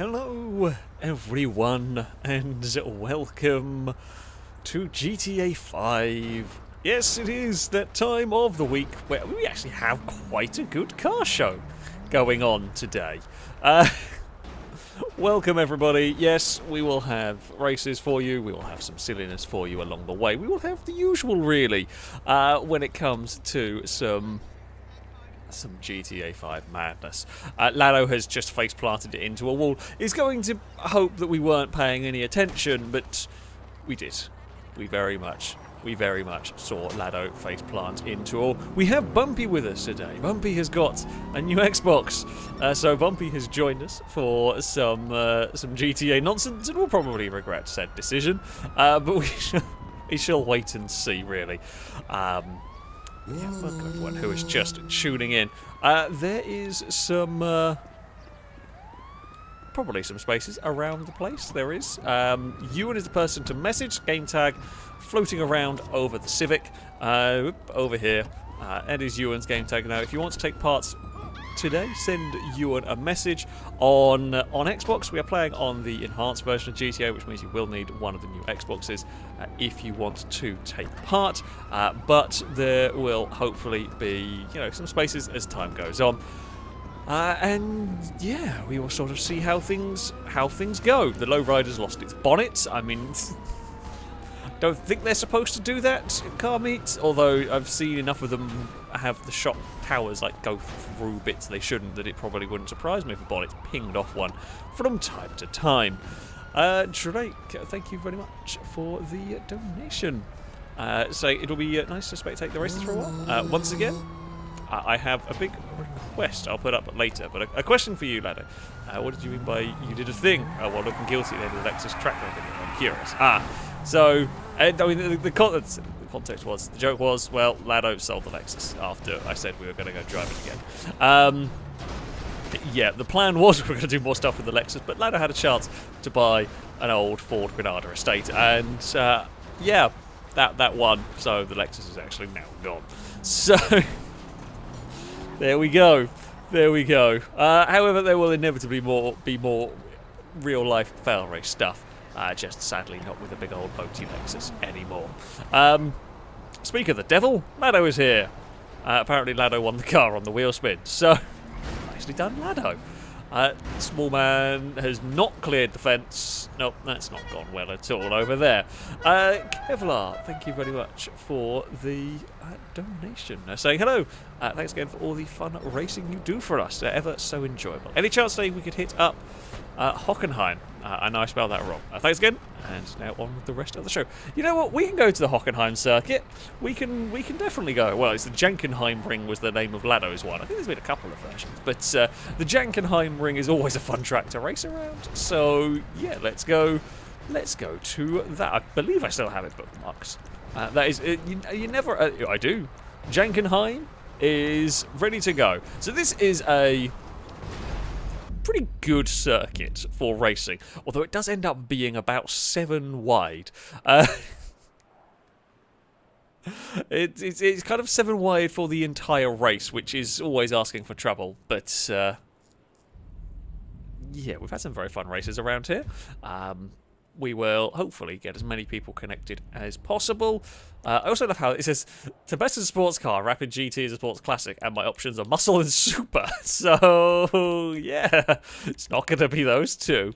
Hello everyone and welcome to GTA 5. Yes, it is that time of the week where we actually have quite a good car show going on today. Welcome everybody. Yes, we will have races for you, we will have some silliness for you along the way. We will have the usual really when it comes to some GTA 5 madness. Lado has just face planted it into a wall. He's going to hope that we weren't paying any attention, but we did. We very much saw Lado face plant into a wall. We have Bumpy with us today. Bumpy has got a new Xbox, so Bumpy has joined us for some GTA nonsense, and will probably regret said decision. But we shall wait and see, really. Yeah, welcome everyone who is just tuning in. There is some, probably some spaces around the place. There is. Ewan is the person to message. Game tag floating around over the Civic. Over here. Ed is Ewan's game tag now. If you want to take part today, send Ewan a message on Xbox. We are playing on the enhanced version of GTA, which means you will need one of the new Xboxes if you want to take part. But there will hopefully be, some spaces as time goes on. And yeah, we will sort of see how things go. The lowrider's lost its bonnet. I mean, don't think they're supposed to do that in car meets, although I've seen enough of them have the shot towers go through bits they shouldn't, that it probably wouldn't surprise me if a bonnet's pinged off one from time to time. Drake, thank you very much for the donation. So it'll be nice to spectate the races for a while. Once again, I have a big request I'll put up later, but a question for you, Lado. What did you mean by you did a thing while looking guilty at the end of the Lexus track video? I'm curious. So, I mean, the context was, the joke was, well, Lado sold the Lexus after I said we were going to go drive it again. Yeah, the plan was we were going to do more stuff with the Lexus, but Lado had a chance to buy an old Ford Granada estate, and yeah, that won, so the Lexus is actually now gone. So, there we go. However, there will inevitably be more real-life FailRace stuff. Just sadly not with a big old boaty Lexus anymore. Speak of the devil, Lado is here. Apparently Lado won the car on the wheel spin, so nicely done, Lado. Small man has not cleared the fence. Nope, that's not gone well at all over there. Kevlar, thank you very much for the donation. Saying hello. Thanks again for all the fun racing you do for us. Ever so enjoyable. Any chance today we could hit up Hockenheim? I know I spelled that wrong. Thanks again, and now on with the rest of the show. You know what? We can go to the Hockenheim circuit. We can definitely go. Well, it's the Jankenhiem ring was the name of Lado's one. I think there's been a couple of versions, but the Jankenhiem ring is always a fun track to race around. So yeah, let's go to that. I believe I still have it bookmarked. That is, you never. I do. Jankenhiem is ready to go. So this is a pretty good circuit for racing, although it does end up being about 7 wide. It's kind of 7 wide for the entire race, which is always asking for trouble, but yeah, we've had some very fun races around here. We will hopefully get as many people connected as possible. I also love how it says, to best as a sports car, Rapid GT is a sports classic, and my options are muscle and super. So, yeah, it's not going to be those two.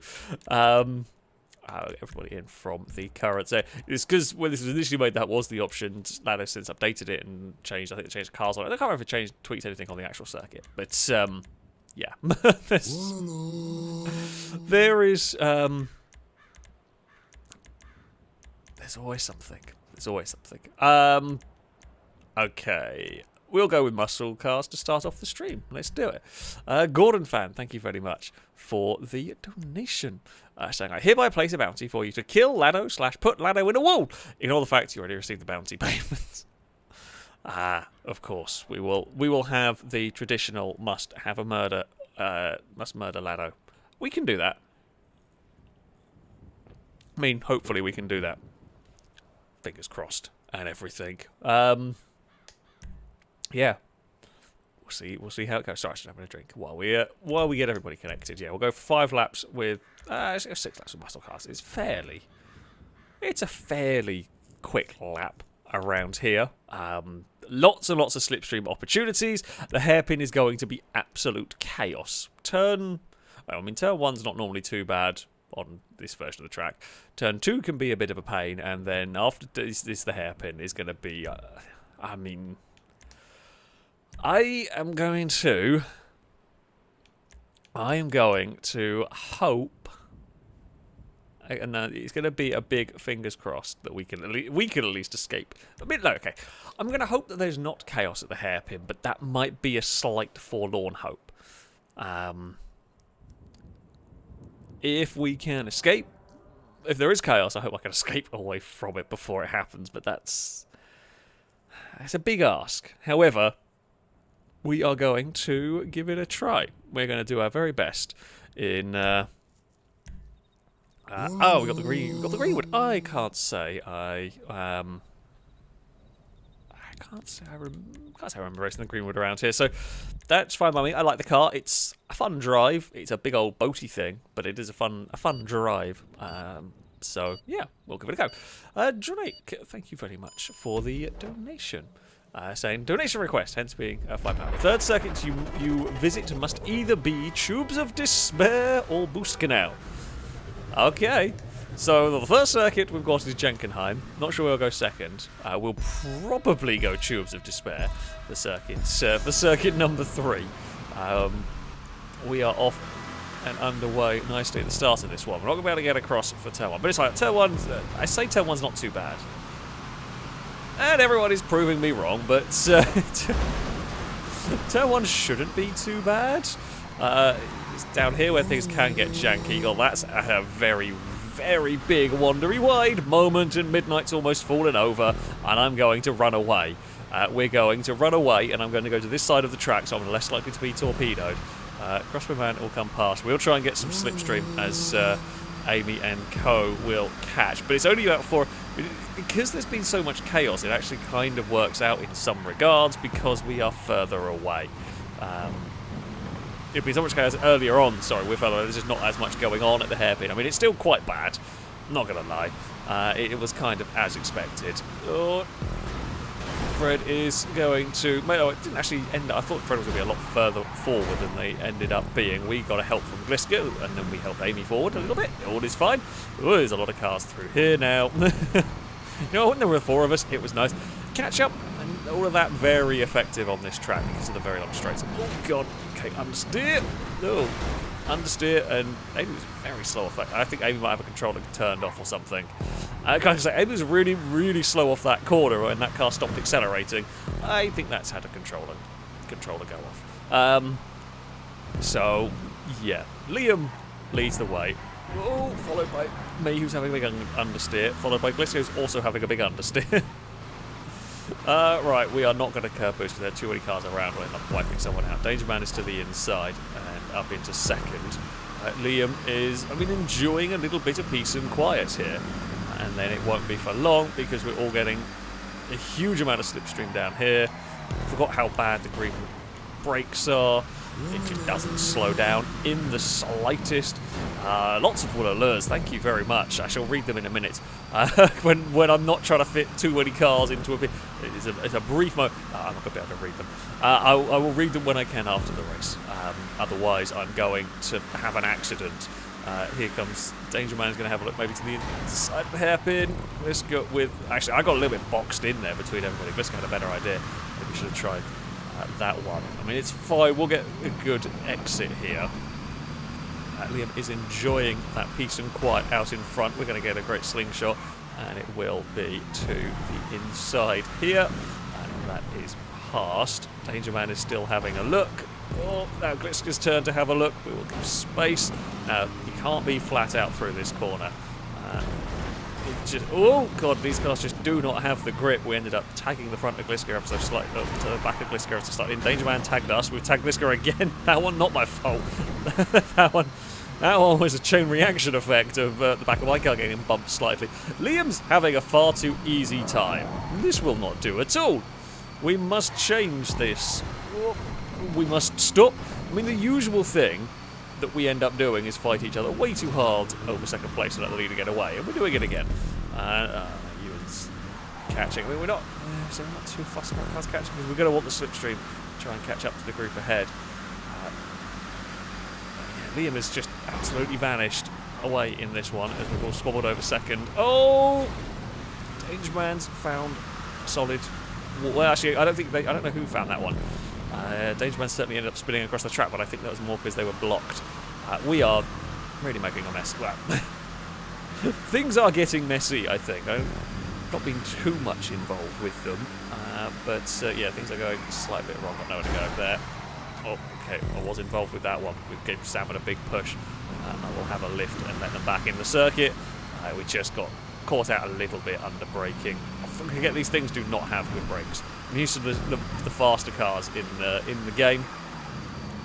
Everybody in from the current. So it's because when this was initially made, that was the option. Lado since updated it and changed. I think it changed the cars on it. I can't remember if it tweaked anything on the actual circuit. But, yeah. There is... There's always something. Okay. We'll go with muscle cars to start off the stream. Let's do it. Gordon fan, thank you very much for the donation. Saying, I hereby place a bounty for you to kill Lado / put Lado in a wall. Ignore the fact you already received the bounty payments. Of course. We will have the traditional must murder Lado. We can do that. I mean, hopefully we can do that. Fingers crossed and everything. Yeah. We'll see how it goes. Sorry, I should have a drink while we get everybody connected. Yeah, we'll go for 5 laps with 6 laps with muscle cars. It's a fairly quick lap around here. Lots and lots of slipstream opportunities. The hairpin is going to be absolute chaos. Turn 1's not normally too bad on this version of the track. Turn 2 can be a bit of a pain, and then after this the hairpin is going to be. I am going to hope, and it's going to be a big fingers crossed that we can at least escape. Okay, I'm going to hope that there's not chaos at the hairpin, but that might be a slight forlorn hope. If we can escape, if there is chaos, I hope I can escape away from it before it happens. But it's a big ask. However, we are going to give it a try. We're going to do our very best in. We got the greenwood. I can't say I remember racing the greenwood around here. So that's fine by me. I like the car. It's a fun drive. It's a big old boaty thing, but it is a fun drive. So yeah, we'll give it a go. Drake, thank you very much for the donation. Saying donation request, hence being £5. Third circuit you visit must either be Tubes of Despair or Boost Canal. Okay, so the first circuit we've got is Jankenhiem. Not sure we'll go second. We'll probably go Tubes of Despair for circuit number 3. We are off and underway nicely at the start of this one. We're not going to be able to get across for turn 1, but it's like turn 1. I say turn 1's not too bad. And everyone is proving me wrong, but turn 1 shouldn't be too bad. It's down here where things can get janky. Oh, that's a very, very big wandery wide moment, and Midnight's almost fallen over, and I'm going to run away. We're going to run away, and I'm going to go to this side of the track, so I'm less likely to be torpedoed. Crossbow Man will come past. We'll try and get some slipstream as Amy and Co will catch, but it's only about 4. Because there's been so much chaos, it actually kind of works out in some regards because we are further away. It'd been so much chaos earlier on. Sorry, we're further away. There's just not as much going on at the hairpin. I mean, it's still quite bad. Not gonna lie. It was kind of as expected. Oh, Fred is going to. No, it didn't actually end. I thought Fred was going to be a lot further forward than they ended up being. We got a help from Glisco, and then we helped Amy forward a little bit. All is fine. Oh, there's a lot of cars through here now. You know, when there were 4 of us, it was nice. Catch up, and all of that very effective on this track because of the very long straights. Oh god, okay, understeer. No, understeer, and Amy was very slow off that. I think Amy might have a controller turned off or something. I can't say Amy was really, really slow off that corner when that car stopped accelerating. I think that's had a controller go off. So yeah, Liam leads the way. Oh, followed by me, who's having a big understeer, followed by Glisco, who's also having a big understeer. Right, we are not going to curb boost because there are too many cars around. We'll end up wiping someone out. Danger Man is to the inside and up into second. Liam is, enjoying a little bit of peace and quiet here. And then it won't be for long because we're all getting a huge amount of slipstream down here. Forgot how bad the green brakes are. It just doesn't slow down in the slightest. Lots of water lures, thank you very much. I shall read them in a minute. When I'm not trying to fit too many cars into a bit. It's a brief moment. I'm not going to be able to read them. I will read them when I can after the race. Otherwise, I'm going to have an accident. Here comes Danger Man is going to have a look maybe to the inside of the hairpin. Let's go with. Actually, I got a little bit boxed in there between everybody. Let's get a better idea. Maybe we should have tried that one. It's fine. We'll get a good exit here. Liam is enjoying that peace and quiet out in front. We're going to get a great slingshot, and it will be to the inside here. And that is past. Danger Man is still having a look. Oh, now Glitska's turn to have a look. We will give space. Now, you can't be flat out through this corner. Oh god, these cars just do not have the grip. We ended up tagging the front of Gliska ever so slightly, to the back of Gliska ever so slightly. Danger Man tagged us. We've tagged Gliska again. That one, not my fault. that one was a chain reaction effect of the back of my car getting bumped slightly. Liam's having a far too easy time. This will not do at all. We must change this. we must stop. I mean, the usual thing that we end up doing is fight each other way too hard over second place and let the leader get away, and we're doing it again. Ewan's catching. I mean, we're not too fussed about cars catching because we're going to want the slipstream to try and catch up to the group ahead. Liam has just absolutely vanished away in this one as we've all squabbled over second. Oh, Dangerman's found a solid. Well, actually, I don't know who found that one. Dangerman certainly ended up spinning across the track, but I think that was more because they were blocked. We are really making a mess. Well, things are getting messy, I think. I've not been too much involved with them, but yeah, things are going slightly bit wrong. Got nowhere to go there. Oh, okay, I was involved with that one. We gave Salmon a big push. I will have a lift and let them back in the circuit. We just got caught out a little bit under braking. I forget these things do not have good brakes. I'm used to the faster cars in the game,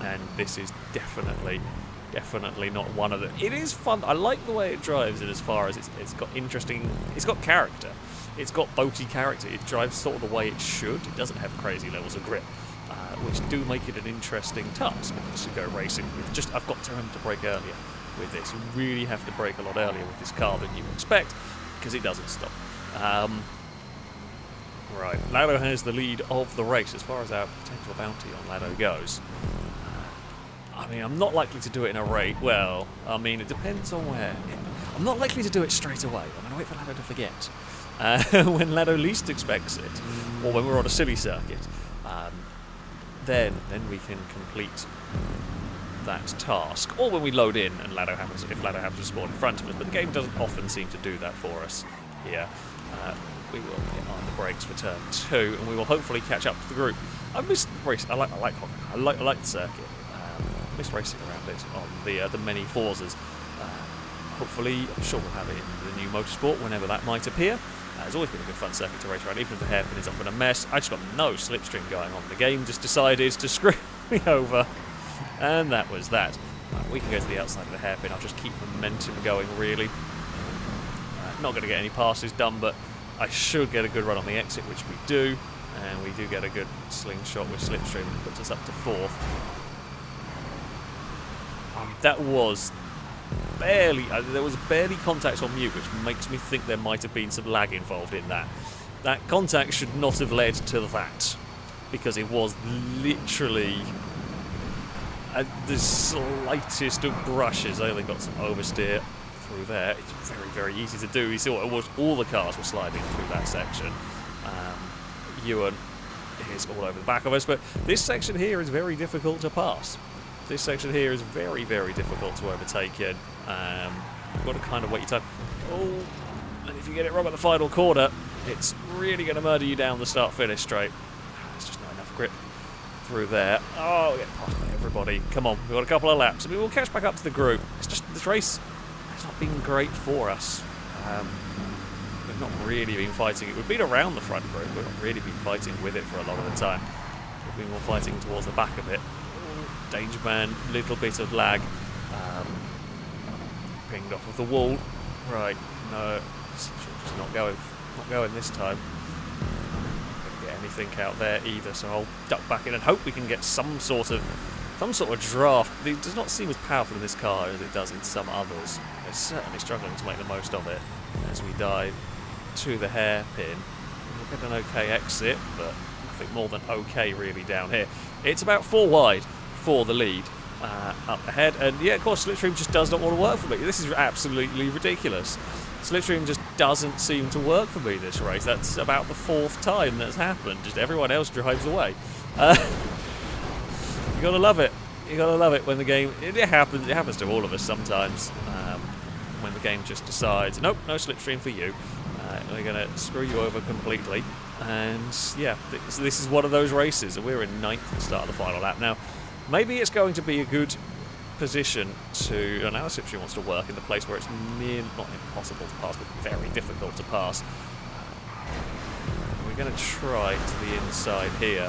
and this is definitely not one of them. It is fun. I like the way it drives, and as far as it's got interesting, it's got character. It's got boaty character. It drives sort of the way it should. It doesn't have crazy levels of grip, which do make it an interesting task to go racing with. Just I've got to remember to brake earlier with this. You really have to brake a lot earlier with this car than you expect because it doesn't stop. Right, Lado has the lead of the race as far as our potential bounty on Lado goes. I mean, I'm not likely to do it in a race. Well, I mean, it depends on where. I'm not likely to do it straight away. I'm going to wait for Lado to forget. When Lado least expects it, or when we're on a silly circuit, then we can complete that task. Or when we load in and if Lado happens to spawn in front of us. But the game doesn't often seem to do that for us here. We will get on the brakes for turn 2, and we will hopefully catch up to the group. I missed racing. I like the circuit. I missed racing around it on the many Forzas. Hopefully, I'm sure we'll have it in the new motorsport whenever that might appear. It's always been a good fun circuit to race around, even if the hairpin is up in a mess. I just got no slipstream going on. The game just decided to screw me over, and that was that. We can go to the outside of the hairpin. I'll just keep momentum going, really. Not going to get any passes done, but I should get a good run on the exit, which we do, and we do get a good slingshot with slipstream that puts us up to 4th. That was barely, there was barely contact on mute, which makes me think there might have been some lag involved in that. That contact should not have led to that, because it was literally the slightest of brushes. I only got some oversteer through there. It's very, very easy to do. You saw it was all the cars were sliding through that section. Ewan is all over the back of us, but this section here is very difficult to pass. This section here is very, very difficult to overtake in. You've got to kind of wait your time. Oh, and if you get it wrong at the final corner, it's really going to murder you down the start-finish straight. There's just not enough grip through there. Oh, get past by everybody. Come on, we've got a couple of laps. I mean, we'll catch back up to the group. It's just this race has not been great for us. We've not really been fighting it. We've been around the front group. We've not really been fighting with it for a lot of the time. We've been more fighting towards the back of it. Danger Man, little bit of lag. Pinged off of the wall. Right, no, just not going this time. Not gonna get anything out there either, so I'll duck back in and hope we can get some sort of draft. It does not seem as powerful in this car as it does in some others. They're certainly struggling to make the most of it as we dive to the hairpin. We'll get an okay exit, but nothing more than okay really down here. It's about 4 wide for the lead up ahead, and yeah, of course, Slipstream just does not want to work for me. This is absolutely ridiculous. Slipstream just doesn't seem to work for me this race. That's about the 4th time that's happened. Just everyone else drives away. You gotta love it. You gotta love it when the game. It happens. It happens to all of us sometimes. When the game just decides, nope, no Slipstream for you. We're gonna screw you over completely. And yeah, this is one of those races. We're in 9th at the start of the final lap now. Maybe it's going to be a good position to. And now Slipstream wants to work in the place where it's near, not impossible to pass, but very difficult to pass. We're going to try to the inside here.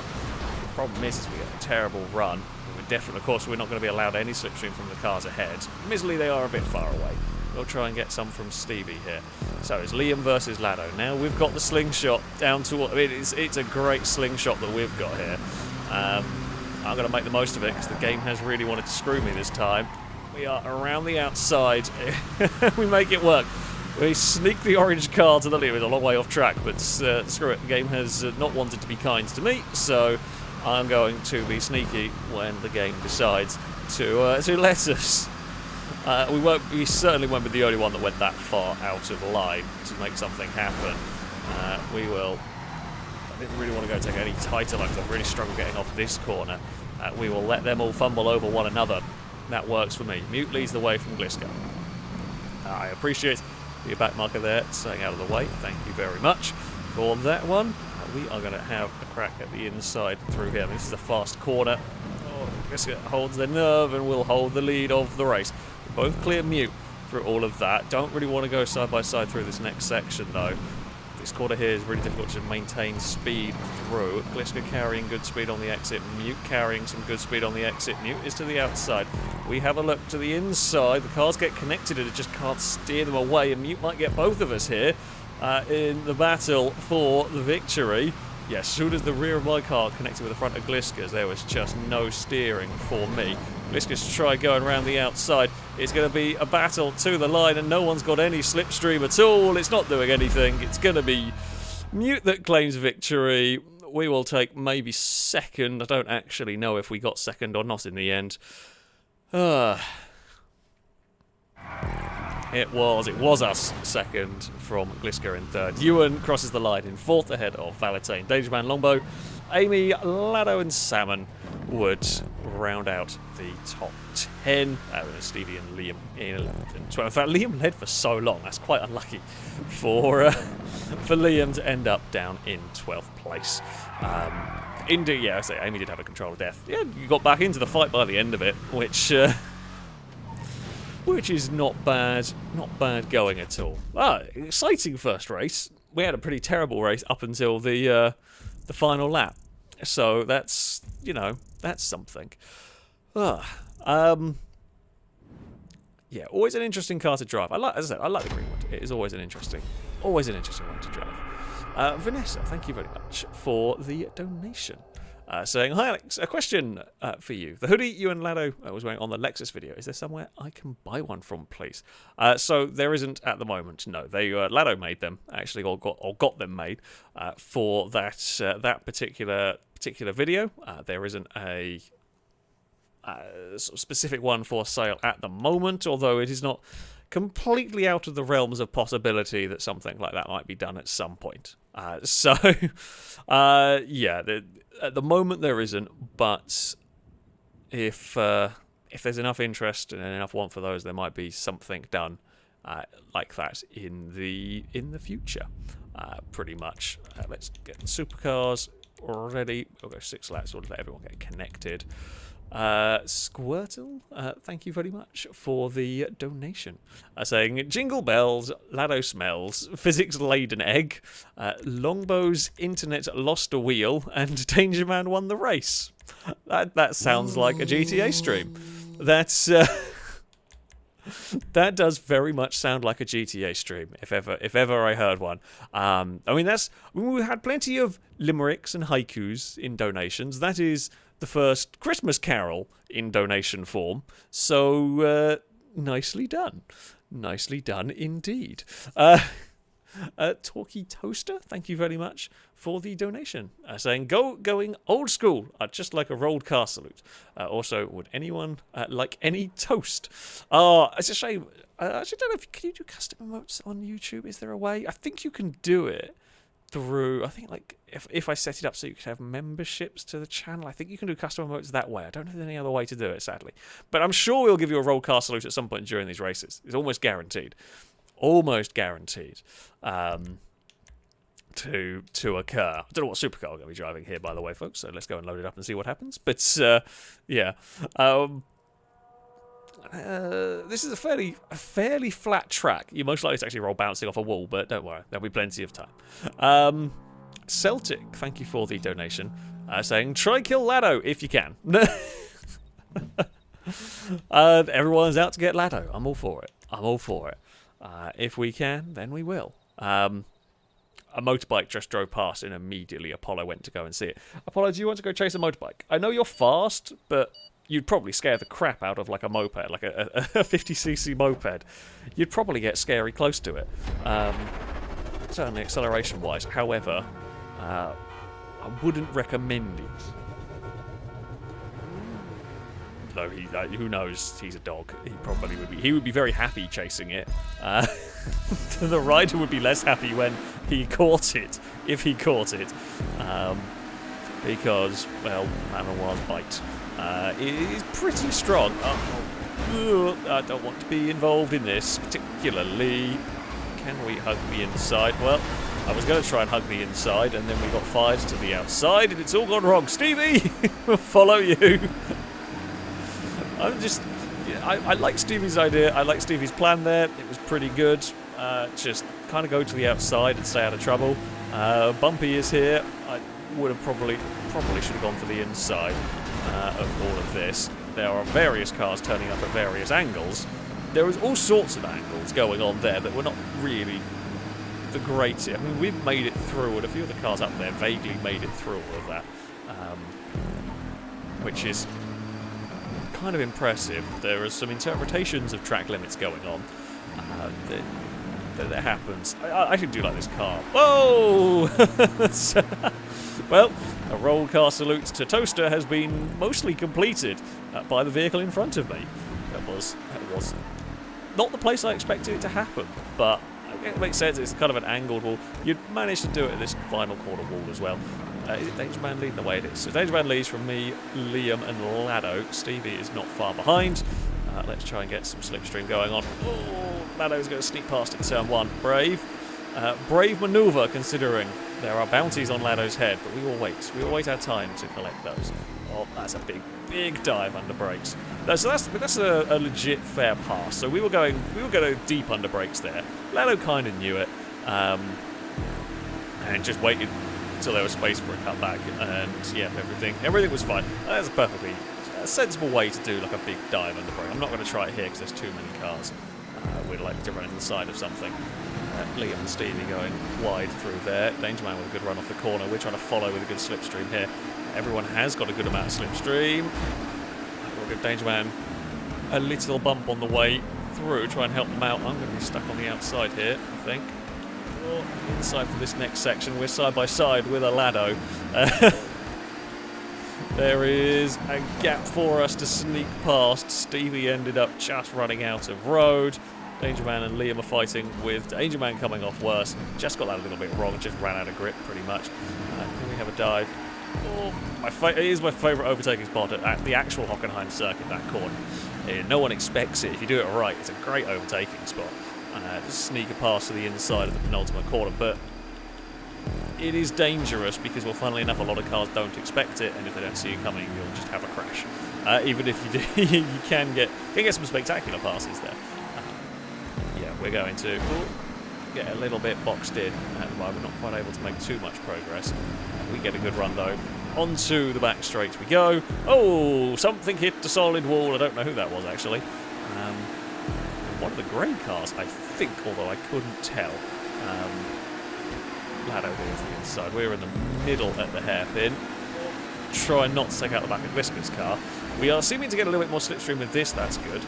The problem is we get a terrible run. We're definitely, of course, we're not going to be allowed any Slipstream from the cars ahead. Admittedly, they are a bit far away. We'll try and get some from Stevie here. So it's Liam versus Lado. Now we've got the slingshot down to. I mean, it's a great slingshot that we've got here. I'm going to make the most of it because the game has really wanted to screw me this time. We are around the outside. We make it work. We sneak the orange car to the lead. It's a long way off track, but screw it. The game has not wanted to be kind to me, so I'm going to be sneaky when the game decides to let us. We certainly won't be the only one that went that far out of line to make something happen. We will. I didn't really want to go take any tighter line because I really struggle getting off this corner. We will let them all fumble over one another. That works for me. Mute leads the way from Gliska. I appreciate your back marker there, staying out of the way. Thank you very much for that one. We are going to have a crack at the inside through here. This is a fast corner. Oh, Gliska holds their nerve and will hold the lead of the race. We both clear Mute through all of that. Don't really want to go side by side through this next section though. This corner here is really difficult to maintain speed through. Gliska carrying good speed on the exit. Mute carrying some good speed on the exit. Mute is to the outside. We have a look to the inside. The cars get connected and it just can't steer them away. And Mute might get both of us here in the battle for the victory. Yes, as soon as the rear of my car connected with the front of Gliska's, there was just no steering for me. Gliska's try going around the outside. It's going to be a battle to the line and no one's got any slipstream at all. It's not doing anything. It's going to be Mute that claims victory. We will take maybe second. I don't actually know if we got second or not in the end. It was us second from Gliska in third. Ewan crosses the line in fourth ahead of Valentine. Dangerman, Longbow, Amy, Lado and Salmon would round out the top 10. Stevie and Liam in 11th and 12th. In fact, Liam led for so long. That's quite unlucky for Liam to end up down in 12th place. Indeed, yeah, I say Amy did have a control of death. Yeah, you got back into the fight by the end of it, which is not bad going at all. Exciting first race. We had a pretty terrible race up until the final lap. So that's, that's something. Yeah, always an interesting car to drive. As I said, I like the Greenwood. It is always an interesting one to drive. Vanessa, thank you very much for the donation. Saying, hi Alex, a question for you. The hoodie you and Lado was wearing on the Lexus video, is there somewhere I can buy one from, please? So there isn't at the moment, no. They Lado made them, actually, or got them made for that particular video. There isn't a sort of specific one for sale at the moment, although it is not completely out of the realms of possibility that something like that might be done at some point. Yeah, at the moment there isn't, but if there's enough interest and enough want for those, there might be something done like that in the future. Pretty much. Let's get supercars ready. We'll go 6 laps. We'll let everyone get connected. Squirtle, thank you very much for the donation. Saying, jingle bells, Lado smells, physics laid an egg, Longbow's internet lost a wheel, and Dangerman won the race. That sounds like a GTA stream. That's that does very much sound like a GTA stream, if ever I heard one. I mean, we had plenty of limericks and haikus in donations. That is the first Christmas carol in donation form. So, nicely done. Nicely done indeed. Talkie Toaster, thank you very much for the donation. Saying, going old school, just like a rolled car salute. Also, would anyone like any toast? It's a shame. I actually don't know can you do custom emotes on YouTube? Is there a way? I think you can do it through, I think, like, if I set it up so you could have memberships to the channel, I think you can do custom emotes that way. I don't know if there's any other way to do it, sadly. But I'm sure we'll give you a roll car salute at some point during these races. It's almost guaranteed. Almost guaranteed to occur. I don't know what supercar we're going to be driving here, by the way, folks, so let's go and load it up and see what happens. But, yeah. This is a fairly flat track. You're most likely to actually roll bouncing off a wall, but don't worry, there'll be plenty of time. Celtic, thank you for the donation. Saying, try kill Lado if you can. Everyone's out to get Lado. I'm all for it. If we can, then we will. a motorbike just drove past, and immediately Apollo went to go and see it. Apollo, do you want to go chase a motorbike? I know you're fast, but you'd probably scare the crap out of like a moped, like a 50cc moped. You'd probably get scary close to it. Certainly acceleration-wise. However, I wouldn't recommend it. Though who knows? He's a dog. He probably would be. He would be very happy chasing it. The rider would be less happy when he caught it, if he caught it, because well, animal bite is pretty strong. I don't want to be involved in this particularly. Can we hug the inside? Well, I was going to try and hug the inside, and then we got fired to the outside, and it's all gone wrong. Stevie, we'll follow you. I like Stevie's idea. I like Stevie's plan there. It was pretty good. Just kind of go to the outside and stay out of trouble. Bumpy is here. I would have probably should have gone for the inside of all of this. There are various cars turning up at various angles. There was all sorts of angles going on there that were not really the greatest. I mean, we've made it through, and a few of the cars up there vaguely made it through all of that, which is kind of impressive. There are some interpretations of track limits going on. That happens. I actually do like this car. Whoa! Well, a roll car salute to Toaster has been mostly completed by the vehicle in front of me. That was not the place I expected it to happen, but it makes sense. It's kind of an angled wall. You'd managed to do it at this final corner wall as well. Is it Danger Man leading the way? It is. So Danger Man leads from me, Liam and Lado. Stevie is not far behind. Let's try and get some slipstream going on. Oh, Lado's going to sneak past in turn 1. Brave. Brave manoeuvre, considering there are bounties on Lado's head, but we will wait. We will wait our time to collect those. Oh, that's a big dive under brakes. So that's a legit fair pass. So we were going deep under brakes there. Lado kind of knew it, and just waited until there was space for a cutback, and yeah, everything was fine. That's a perfectly sensible way to do like a big dive under brake. I'm not going to try it here because there's too many cars. We'd like to run in the side of something. Liam and Stevie going wide through there. Danger Man with a good run off the corner. We're trying to follow with a good slipstream here. Everyone has got a good amount of slipstream. We'll give Danger Man a little bump on the way through. Try and help them out. I'm going to be stuck on the outside here, I think. Oh, inside for this next section. We're side by side with a Lado. There is a gap for us to sneak past. Stevie ended up just running out of road. Danger Man and Liam are fighting with Danger Man coming off worse. Just got that a little bit wrong. Just ran out of grip pretty much. Can we have a dive? Oh, it is my favourite overtaking spot at the actual Hockenheim circuit, that corner. No one expects it. If you do it right, it's a great overtaking spot. Just sneak a pass to the inside of the penultimate corner, but it is dangerous because, well, funnily enough, a lot of cars don't expect it, and if they don't see you coming, you'll just have a crash. Even if you do, you can get some spectacular passes there. Yeah, we're going to get a little bit boxed in, and we're not quite able to make too much progress. We get a good run though. Onto the back straight we go. Oh, something hit the solid wall. I don't know who that was actually. One of the grey cars, I think, although I couldn't tell. Lado here to the inside. We're in the middle at the hairpin. Try not to take out the back of Whisker's car. We are seeming to get a little bit more slipstream with this. That's good.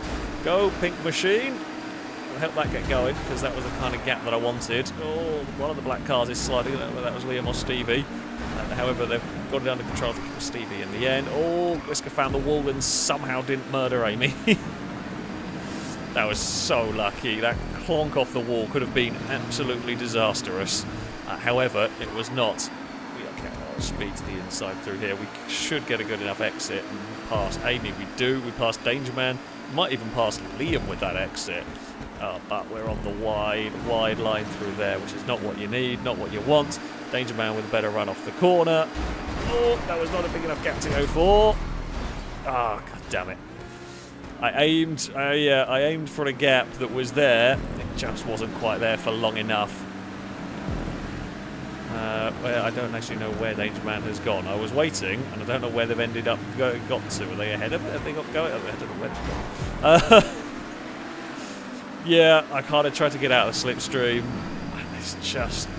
Go, Pink Machine. I'll help that get going because that was the kind of gap that I wanted. Oh, one of the black cars is sliding. I don't know whether that was Liam or Stevie. However, they've got it under control. I think it was Stevie in the end. Oh, Whisker found the wall and somehow didn't murder Amy. That was so lucky. That clonk off the wall could have been absolutely disastrous. However, it was not. We are getting our speed to the inside through here. We should get a good enough exit and pass Amy. We do. We pass Danger Man. Might even pass Liam with that exit. But we're on the wide line through there, which is not what you need, not what you want. Danger Man with a better run off the corner. Oh, that was not a big enough gap to go for. Ah, god damn it. I aimed for a gap that was there. It just wasn't quite there for long enough. I don't actually know where Danger Man has gone. I was waiting, and I don't know where they've ended up got to. Are they ahead of it? Have they got going? I don't know where they've gone. Yeah, I kind of tried to get out of the slipstream. It's just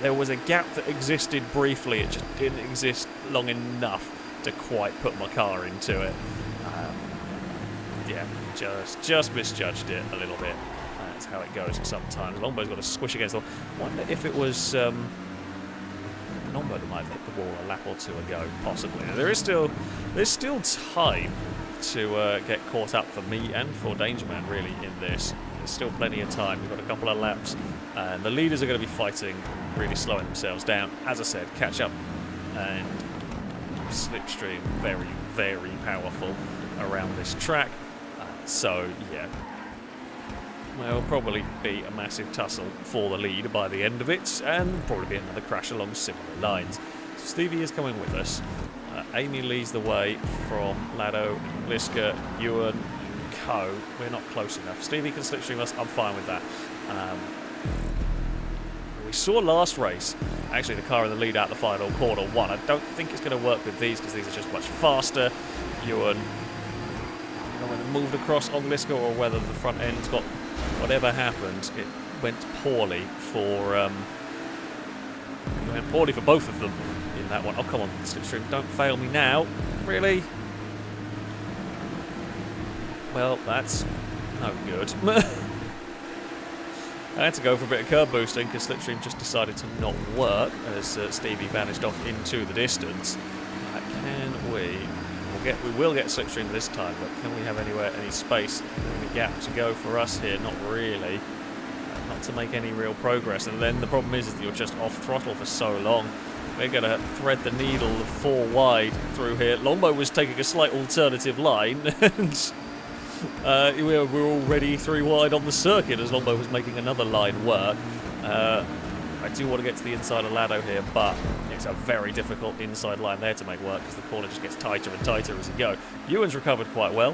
there was a gap that existed briefly. It just didn't exist long enough to quite put my car into it. Yeah, just misjudged it a little bit. That's how it goes sometimes. Longbow's got to squish against the wall. I wonder if it was Longbow that might have hit the wall a lap or two ago, possibly. There's still time to get caught up for me and for Dangerman, really, in this. There's still plenty of time. We've got a couple of laps, and the leaders are going to be fighting, really slowing themselves down. As I said, catch up and slipstream, very, very powerful around this track. So, yeah. There'll probably be a massive tussle for the lead by the end of it, and probably be another crash along similar lines. So Stevie is coming with us. Amy leads the way from Lado, Gliska, Ewan, and Co. We're not close enough. Stevie can slipstream us. I'm fine with that. We saw last race, actually the car in the lead out the final corner won. I don't think it's going to work with these because these are just much faster. Ewan, I don't know whether moved across on Gliska or whether the front end's got. Whatever happened, it went poorly for both of them in that one. Oh, come on, slipstream, don't fail me now. Really? Well, that's no good. I had to go for a bit of curb boosting because slipstream just decided to not work as Stevie vanished off into the distance. Can we? We will get slipstream this time, but can we have any space, any gap to go for us here? Not really. Not to make any real progress. And then the problem is that you're just off throttle for so long. We're going to thread the needle of 4 wide through here. Longbow was taking a slight alternative line, and we're already 3 wide on the circuit as Longbow was making another line work. I do want to get to the inside of Lado here, but it's a very difficult inside line there to make work because the corner just gets tighter and tighter as you go. Ewan's recovered quite well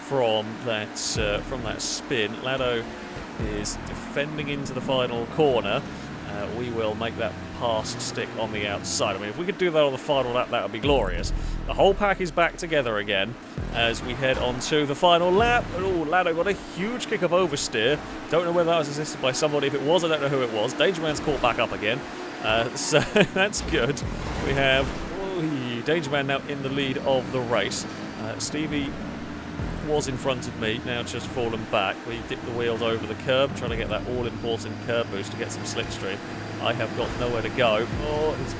from that spin. Lado is defending into the final corner. We will make that pass stick on the outside. I mean, if we could do that on the final lap, that would be glorious. The whole pack is back together again as we head on to the final lap. And, oh, Lado got a huge kick of oversteer. Don't know whether that was assisted by somebody. If it was, I don't know who it was. Dangerman's caught back up again. So that's good. We have Dangerman now in the lead of the race. Stevie was in front of me, now just fallen back. We dipped the wheels over the curb, trying to get that all-important curb boost to get some slipstream. I have got nowhere to go. Oh, it's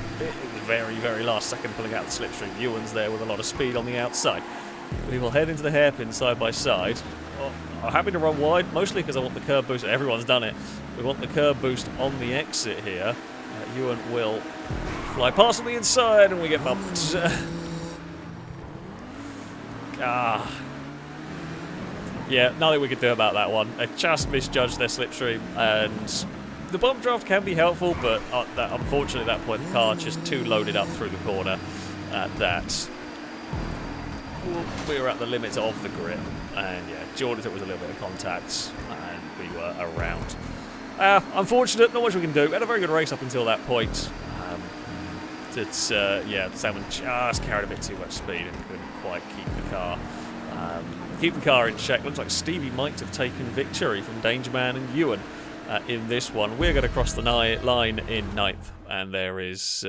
very, very last second pulling out the slipstream. Ewan's there with a lot of speed on the outside. We will head into the hairpin side by side. Oh, I'm happy to run wide, mostly because I want the curb boost. Everyone's done it. We want the curb boost on the exit here. Ewan will fly past on the inside, and we get bumped. Yeah, nothing we could do about that one. I just misjudged their slipstream, and the bump draft can be helpful, but unfortunately at that point the car just too loaded up through the corner that we were at the limit of the grip. And yeah, Jordan, it was a little bit of contact, and we were around. Unfortunate, not much we can do. We had a very good race up until that point. Salmon just carried a bit too much speed and couldn't quite keep the car. Keep the car in check. Looks like Stevie might have taken victory from Dangerman and Ewan in this one. We're going to cross the line in 9th, and there is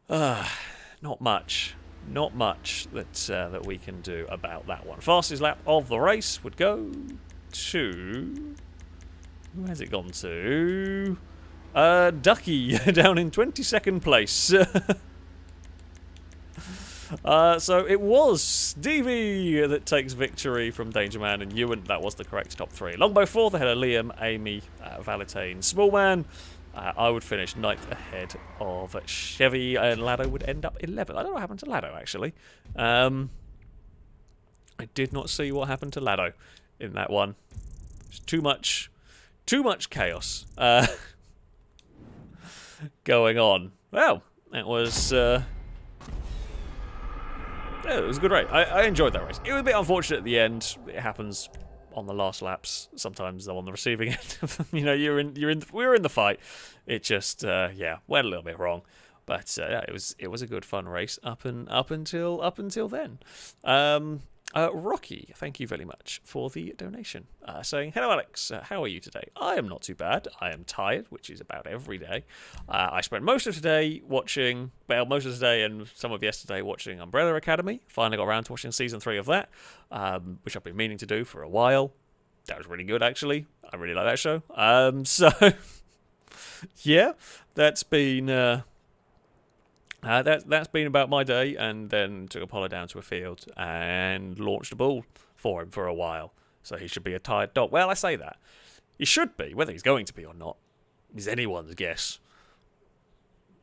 not much that we can do about that one. Fastest lap of the race would go to... Who has it gone to? Ducky, down in 22nd place. So it was Stevie that takes victory from Dangerman and Ewan. That was the correct top 3. Longbow 4th ahead of Liam, Amy, Valentine, Smallman. I would finish 9th ahead of Chevy, and Lado would end up 11th. I don't know what happened to Lado, actually. I did not see what happened to Lado in that one. It's too much chaos going on. Well, it was a good race. I enjoyed that race. It was a bit unfortunate at the end. It happens on the last laps. Sometimes I'm on the receiving end of them. You know, we were in the fight. It just went a little bit wrong. But it was a good fun race up until then. Rocky, thank you very much for the donation. Saying, hello Alex, how are you today? I am not too bad. I am tired, which is about every day. I spent most of today watching, well, most of today and some of yesterday watching Umbrella Academy. Finally got around to watching season 3 of that, which I've been meaning to do for a while. That was really good, actually. I really like that show. So, yeah, that's been... that's been about my day, and then took Apollo down to a field and launched a ball for him for a while. So he should be a tired dog. Well, I say that. He should be. Whether he's going to be or not is anyone's guess.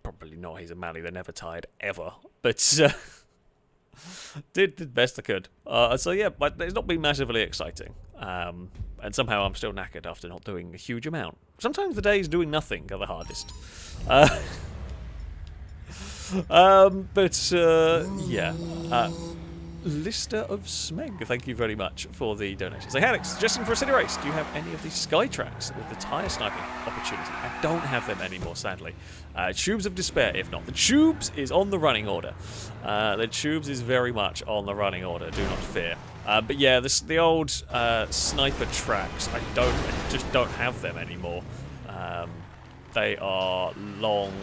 Probably not. He's a Mally. They're never tired, ever. But did the best I could. So yeah, but it's not been massively exciting. And somehow I'm still knackered after not doing a huge amount. Sometimes the days doing nothing are the hardest. Yeah. Lister of Smeg, thank you very much for the donation. Say, Alex, suggesting for a city race, do you have any of the sky tracks with the tyre sniping opportunity? I don't have them anymore, sadly. Tubes of Despair, if not. The Tubes is on the running order. The Tubes is very much on the running order, do not fear. But yeah, the old sniper tracks, I just don't have them anymore. They are long...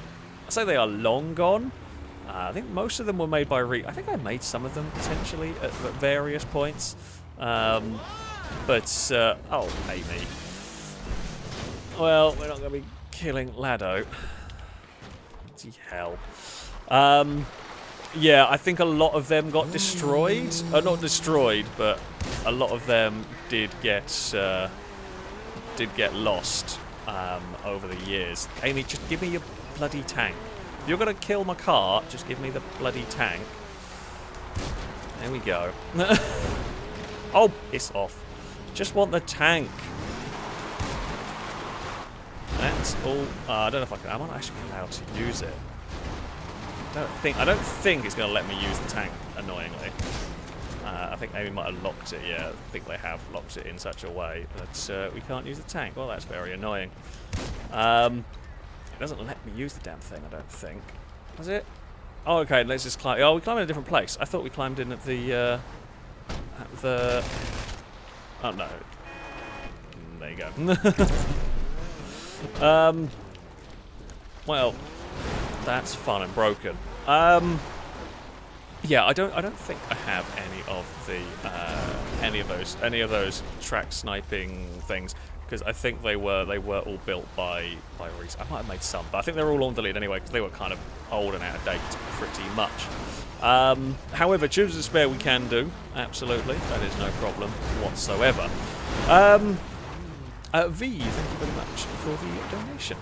I say they are long gone. I think most of them were made by I think I made some of them potentially at various points. Oh, Amy. Well, we're not going to be killing Lado. Bloody hell. Yeah, I think a lot of them got destroyed. Not destroyed, but a lot of them did get lost over the years. Amy, just give me your bloody tank. If you're going to kill my car, just give me the bloody tank. There we go. Oh, piss off. Just want the tank. That's all. I don't know if I can. Am I actually allowed to use it? I don't think it's going to let me use the tank, annoyingly. I think Amy might have locked it, yeah. I think they have locked it in such a way that we can't use the tank. Well, that's very annoying. It doesn't let me use the damn thing, I don't think. Does it? Oh, okay, let's just climb. Oh, we climbed in a different place. I thought we climbed in at the... Oh, no. There you go. Well, that's fun and broken. Yeah, I don't think I have any of those track sniping things. Because I think they were all built by Reese. I might have made some, but I think they're all on delete anyway, because they were kind of old and out of date pretty much. However, Tubes of Despair we can do, absolutely. That is no problem whatsoever. V, thank you very much for the donation.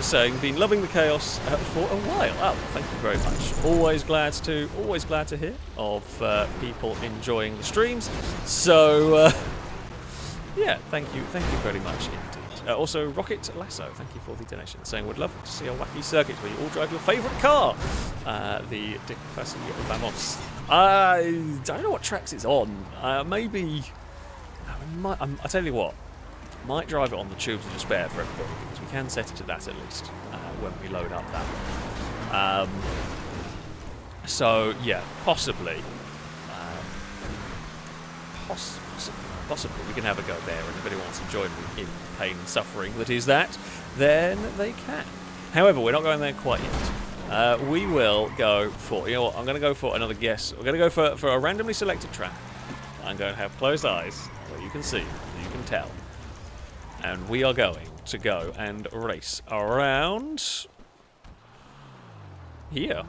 Saying, been loving the chaos for a while. Oh, thank you very much. Always glad to hear of people enjoying the streams. So. Yeah, thank you very much indeed. Also, Rocket Lasso, thank you for the donation, saying would love to see a wacky circuit where you all drive your favourite car, the Dick Percy Vamos. I don't know what tracks it's on. Maybe I tell you what, might drive it on the Tubes of Despair for everybody because we can set it to that at least when we load up that. So yeah, possibly. Possibly we can have a go there, and if anyone wants to join me in the pain and suffering that is that, then they can. However, we're not going there quite yet. We will go for, you know what, I'm going to go for another guess. We're going to go for a randomly selected track. I'm going to have closed eyes, where you can see, you can tell. And we are going to go and race around here.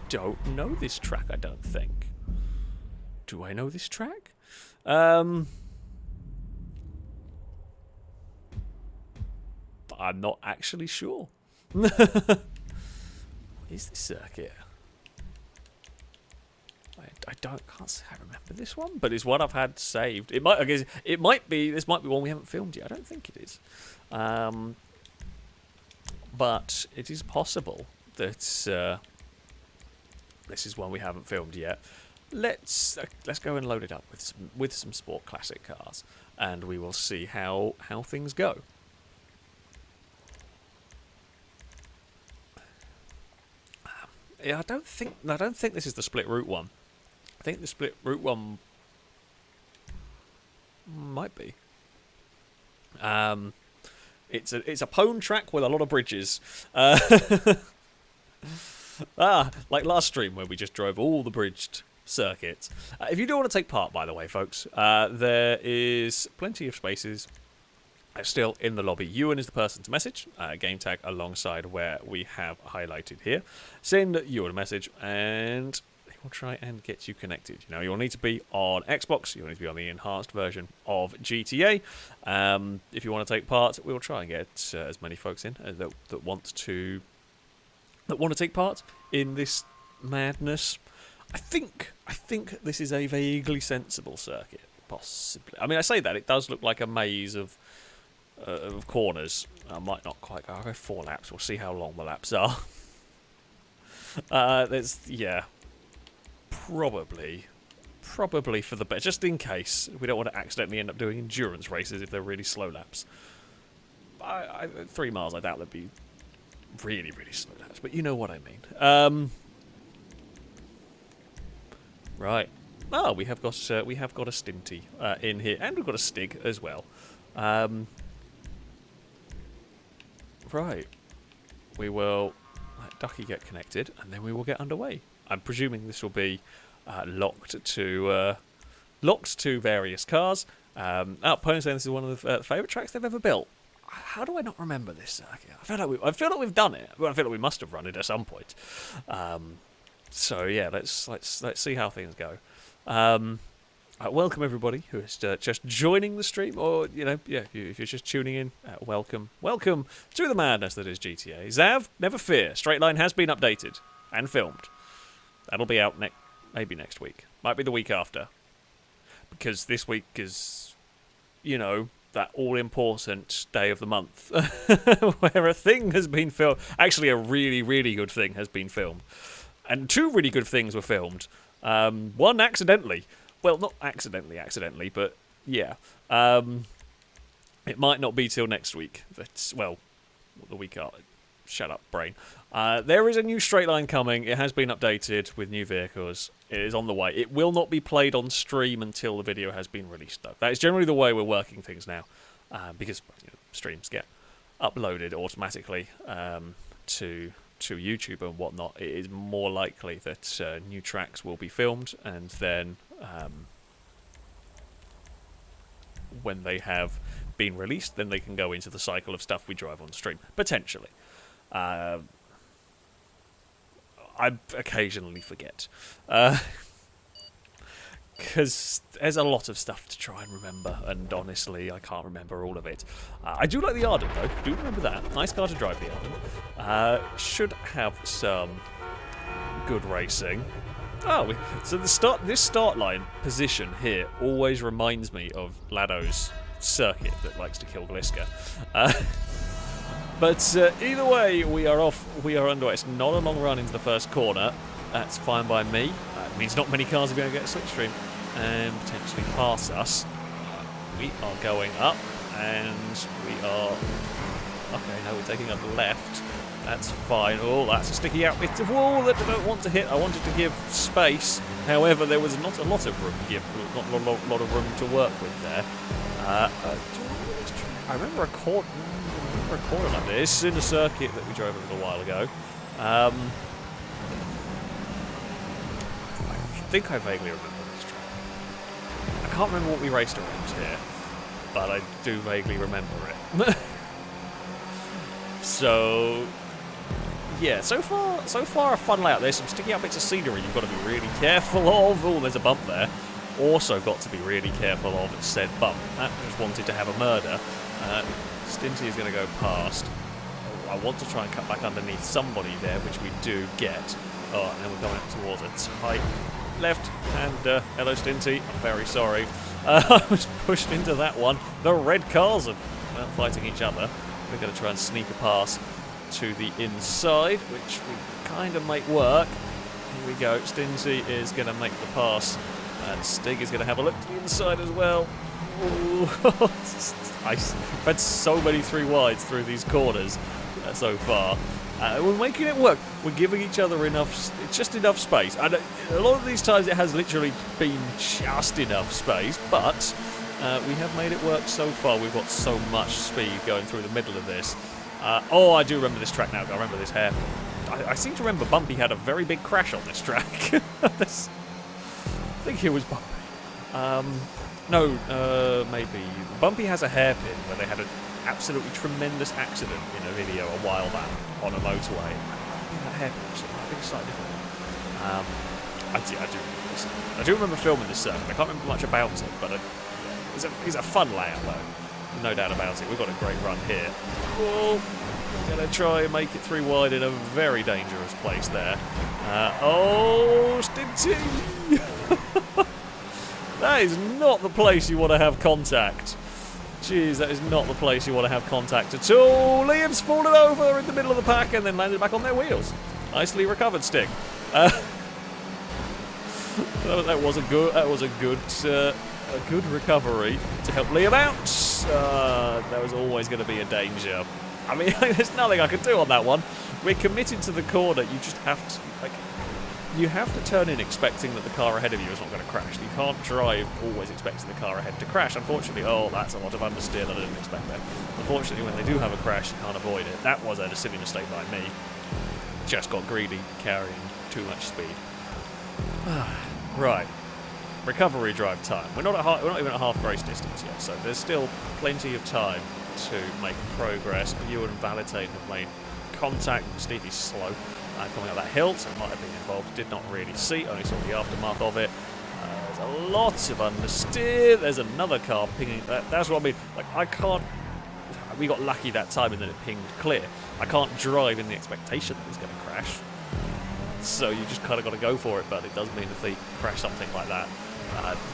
Don't know this track, I don't think. Do I know this track? I'm not actually sure. What is this circuit? Can't say I remember this one, but it's one I've had saved. This might be one we haven't filmed yet. I don't think it is. But it is possible that this is one we haven't filmed yet. Let's go and load it up with some sport classic cars, and we will see how things go. Yeah, I don't think this is the split route one. I think the split route one might be. It's a pone track with a lot of bridges. Like last stream where we just drove all the bridged circuits. If you do want to take part, by the way, folks, there is plenty of spaces still in the lobby. Ewan is the person to message. Game tag alongside where we have highlighted here. Send Ewan a message and he will try and get you connected. You know, you'll need to be on Xbox. You'll need to be on the enhanced version of GTA. If you want to take part, we'll try and get as many folks in that want to take part in this madness. I think this is a vaguely sensible circuit, possibly. I mean, I say that it does look like a maze of corners. I might not quite go. I'll go 4 laps. We'll see how long the laps are. Probably for the best, just in case we don't want to accidentally end up doing endurance races if they're really slow laps. 3 miles, I doubt they'd be really, really slow laps, but you know what I mean. Right. Oh, we have got a Stinty in here, and we've got a Stig as well. Right. We will let Ducky get connected, and then we will get underway. I'm presuming this will be locked to various cars. Pony saying this is one of the favourite tracks they've ever built. How do I not remember this circuit? I feel like we've done it. Well, I feel like we must have run it at some point. So yeah, let's see how things go. Welcome everybody who is just joining the stream, or if you're just tuning in, welcome to the madness that is GTA. Zav, never fear, Straight Line has been updated and filmed. That'll be out maybe next week, might be the week after, because this week is, that all-important day of the month where a thing has been filmed. Actually, a really, really good thing has been filmed. And 2 really good things were filmed. One accidentally. Well, not accidentally, but yeah. It might not be till next week. The week after. Shut up, brain. There is a new Straight Line coming. It has been updated with new vehicles. It is on the way. It will not be played on stream until the video has been released, though. That is generally the way we're working things now, because streams get uploaded automatically to YouTube and whatnot. It is more likely that new tracks will be filmed, and then when they have been released, then they can go into the cycle of stuff we drive on stream, potentially. I occasionally forget, because there's a lot of stuff to try and remember, and honestly, I can't remember all of it. I do like the Arden, though. Do remember that. Nice car to drive, the Arden. Should have some good racing. Oh, so this start line position here always reminds me of Lado's circuit that likes to kill Gliska. But either way, we are off. We are underway. It's not a long run into the first corner. That's fine by me. It means not many cars are going to get a slipstream and potentially pass us. We are going up, and we are... Okay, no, we're taking a left. That's fine. Oh, that's a sticky out bit of wall that I don't want to hit. I wanted to give space. However, there was not a lot of room to give, not a lot of room to work with there. I remember a corner like this in a circuit that we drove a little while ago. I think I vaguely remember this track. I can't remember what we raced around here, but I do vaguely remember it. So, yeah, so far a fun layout. There's some sticky out bits of scenery you've got to be really careful of. Oh, there's a bump there. Also got to be really careful of said bump. That just wanted to have a murder. Stinty is going to go past. Oh, I want to try and cut back underneath somebody there, which we do get. Oh, and then we're going up towards a tight left. And hello, Stinty. I'm very sorry. I was pushed into that one. The red cars are fighting each other. We're going to try and sneak a pass to the inside, which we kind of make work. Here we go. Stinty is going to make the pass. And Stig is going to have a look to the inside as well. Ooh. I've had so many 3 wides through these corners so far. We're making it work. We're giving each other just enough space. And a lot of these times it has literally been just enough space, but we have made it work so far. We've got so much speed going through the middle of this. Oh, I do remember this track now. I remember this hairpin. I seem to remember Bumpy had a very big crash on this track. I think it was Bumpy. No, maybe. Bumpy has a hairpin where they had an absolutely tremendous accident in a video a while back on a motorway. I think that hairpin actually might be slightly different. I do remember filming this circuit. I can't remember much about it, but it's a fun layout though. No doubt about it. We've got a great run here. Oh, we're going to try and make it through wide in a very dangerous place there. Oh, Stinty! That is not the place you want to have contact. Jeez, that is not the place you want to have contact at all. Liam's fallen over in the middle of the pack and then landed back on their wheels. Nicely recovered, Sting. That was a good recovery to help Liam out. That was always going to be a danger. I mean, there's nothing I can do on that one. We're committed to the corner. You just have to, you have to turn in expecting that the car ahead of you is not going to crash. You can't drive always expecting the car ahead to crash. Unfortunately, oh, that's a lot of understeer that I didn't expect there. Unfortunately, when they do have a crash, you can't avoid it. That was a silly mistake by me. Just got greedy, carrying too much speed. Right. Recovery drive time. We're not even at half race distance yet, so there's still plenty of time to make progress. You and Valentine have made contact. Stevie's slow coming up that hill, so might have been involved. Did not really see, only saw the aftermath of it. There's a lot of understeer. There's another car pinging. That's what I mean. Like, I can't. We got lucky that time and then it pinged clear. I can't drive in the expectation that it's going to crash. So you just kind of got to go for it, but it does mean if they crash something like that,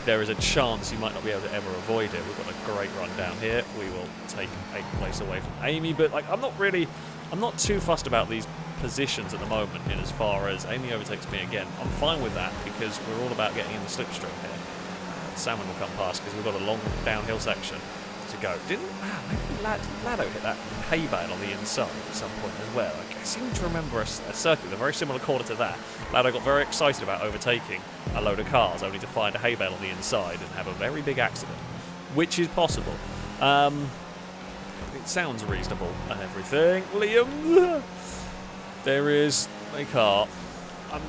there is a chance you might not be able to ever avoid it. We've got a great run down here. We will take 8th place away from Amy, but like I'm not too fussed about these positions at the moment in as far as Amy overtakes me again. I'm fine with that because we're all about getting in the slipstream here. Salmon will come past because we've got a long downhill section to go. Maybe Lado hit that hay bale on the inside at some point as well. I seem to remember a circuit with a very similar corner to that. Lado got very excited about overtaking a load of cars only to find a hay bale on the inside and have a very big accident, which is possible. It sounds reasonable and everything. Liam, there is a car. I'm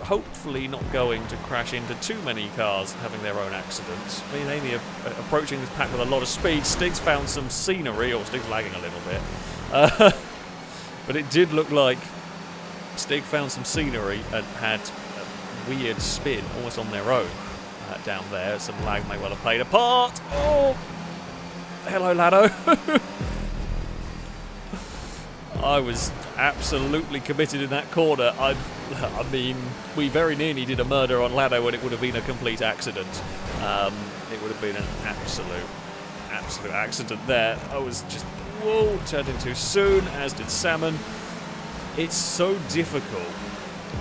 hopefully not going to crash into too many cars having their own accidents. Me and Amy are approaching this pack with a lot of speed. Stig's found some scenery, or Stig's lagging a little bit. But it did look like Stig found some scenery and had a weird spin almost on their own down there. Some lag may well have played a part. Oh! Hello, Lado. I was absolutely committed in that corner. I mean, we very nearly did a murder on Lado and it would have been a complete accident. It would have been an absolute accident there. I was just, whoa, turned in too soon, as did Salmon. It's so difficult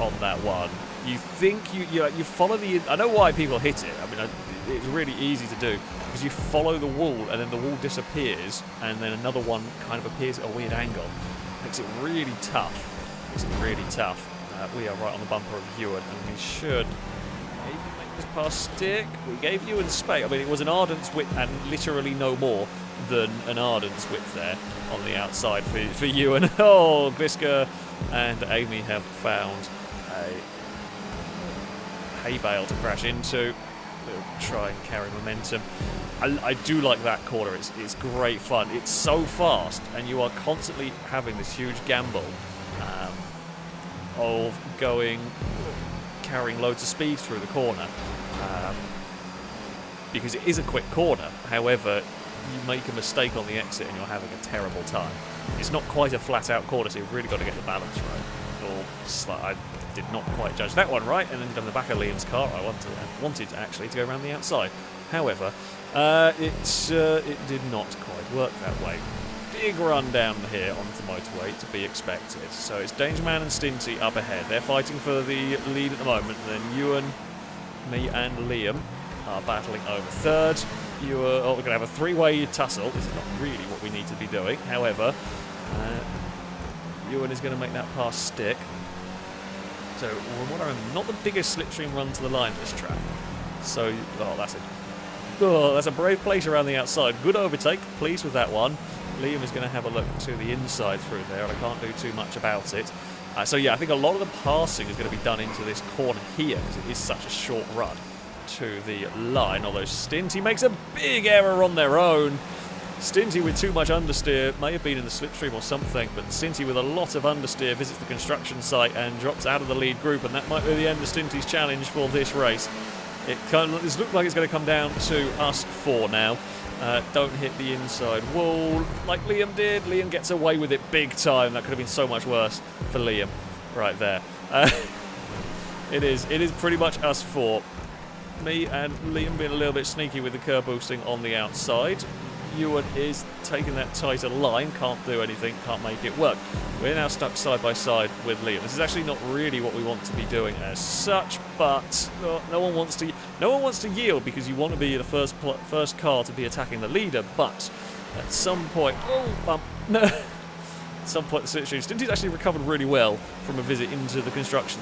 on that one. You think you follow the... I know why people hit it. I mean, it's really easy to do because you follow the wall and then the wall disappears and then another one kind of appears at a weird angle. Makes it really tough. We are right on the bumper of Ewan and we should maybe make this past Stick. We gave Ewan space. I mean, it was an Ardent's width and literally no more than an Ardent's width there on the outside for Ewan. Oh, Gliska and Amy have found a hay bale to crash into. We'll try and carry momentum. I do like that corner. It's great fun. It's so fast, and you are constantly having this huge gamble of carrying loads of speed through the corner, because it is a quick corner. However, you make a mistake on the exit, and you're having a terrible time. It's not quite a flat-out corner, so you've really got to get the balance right. Or I did not quite judge that one right, and ended on the back of Liam's car. I wanted actually to go around the outside. However, it did not quite work that way. Big run down here onto the motorway to be expected. So it's Dangerman and Stinty up ahead. They're fighting for the lead at the moment. And then Ewan, me and Liam are battling over third. We're going to have a three-way tussle. This is not really what we need to be doing. However, Ewan is going to make that pass stick. So, from what I remember, not the biggest slipstream run to the line this track. So, oh, that's it. Oh, that's a brave place around the outside. Good overtake. Pleased with that one. Liam is going to have a look to the inside through there, and I can't do too much about it. So yeah, I think a lot of the passing is going to be done into this corner here, because it is such a short run to the line. Although Stinty makes a big error on their own. Stinty with too much understeer, may have been in the slipstream or something, but Stinty with a lot of understeer visits the construction site and drops out of the lead group, and that might be the end of Stinty's challenge for this race. It looks like it's going to come down to us four now. Don't hit the inside wall like Liam did. Liam gets away with it big time. That could have been so much worse for Liam right there. It is pretty much us four. Me and Liam being a little bit sneaky with the curb boosting on the outside. Ewan is taking that tighter line, can't do anything, can't make it work. We're now stuck side by side with Liam. This is actually not really what we want to be doing as such, but no one wants to yield, because you want to be the first car to be attacking the leader. But at some point, at some point the slipstream, Stinty's actually recovered really well from a visit into the construction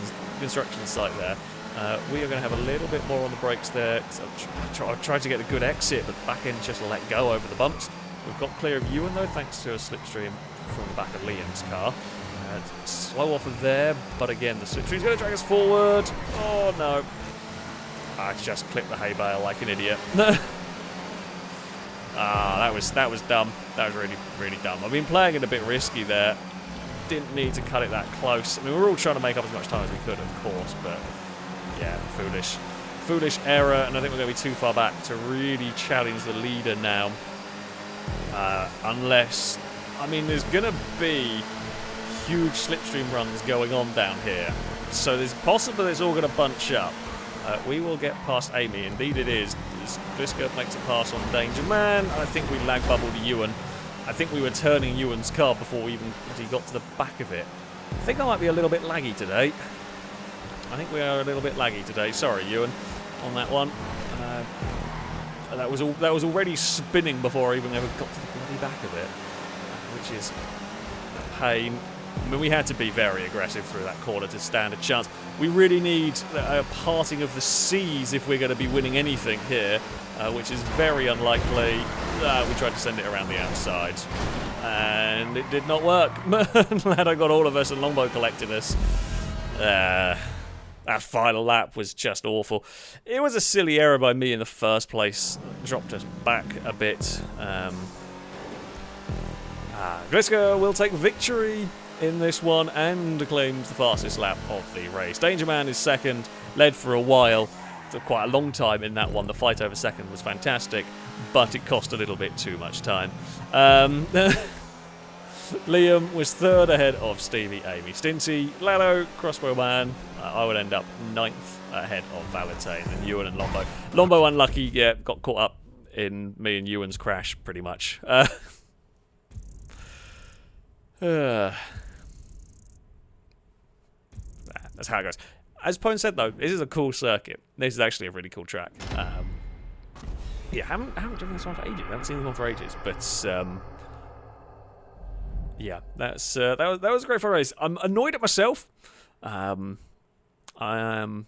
site there. We are going to have a little bit more on the brakes there. I tried to get a good exit, but back end just let go over the bumps. We've got clear of Ewan though, thanks to a slipstream from the back of Liam's car. Slow off of there, but again, the slipstream's going to drag us forward. Oh no. I just clipped the hay bale like an idiot. That was dumb. That was really, really dumb. I've been playing it a bit risky there. Didn't need to cut it that close. I mean, we're all trying to make up as much time as we could, of course, but yeah, foolish error, and I think we're going to be too far back to really challenge the leader now. Unless, I mean, there's going to be huge slipstream runs going on down here, so there's possible it's all going to bunch up. We will get past Amy, indeed it is. Gliska makes a pass on Danger Man. I think we lag bubbled Ewan. I think we were turning Ewan's car before we even actually got to the back of it. I think I might be a little bit laggy today. I think we are a little bit laggy today. Sorry, Ewan, on that one. That was already spinning before I even ever got to the bloody back of it, which is a pain. I mean, we had to be very aggressive through that corner to stand a chance. We really need a parting of the seas if we're going to be winning anything here, which is very unlikely. We tried to send it around the outside, and it did not work. Lado got all of us, and Longbow collected us. That final lap was just awful. It was a silly error by me in the first place. Dropped us back a bit. Gliska will take victory in this one and claims the fastest lap of the race. Danger Man is second, led for a while, for quite a long time in that one. The fight over second was fantastic, but it cost a little bit too much time. Liam was third ahead of Stevie, Amy, Stinty, Lado, Crossbow Man. I would end up ninth ahead of Valentine and Ewan and Lombo. Lombo unlucky, yeah, got caught up in me and Ewan's crash pretty much. That's how it goes. As Pone said though, this is a cool circuit. This is actually a really cool track. Yeah, haven't driven this one for ages. Haven't seen this one for ages, but yeah, that was a great fun race. I'm annoyed at myself. I am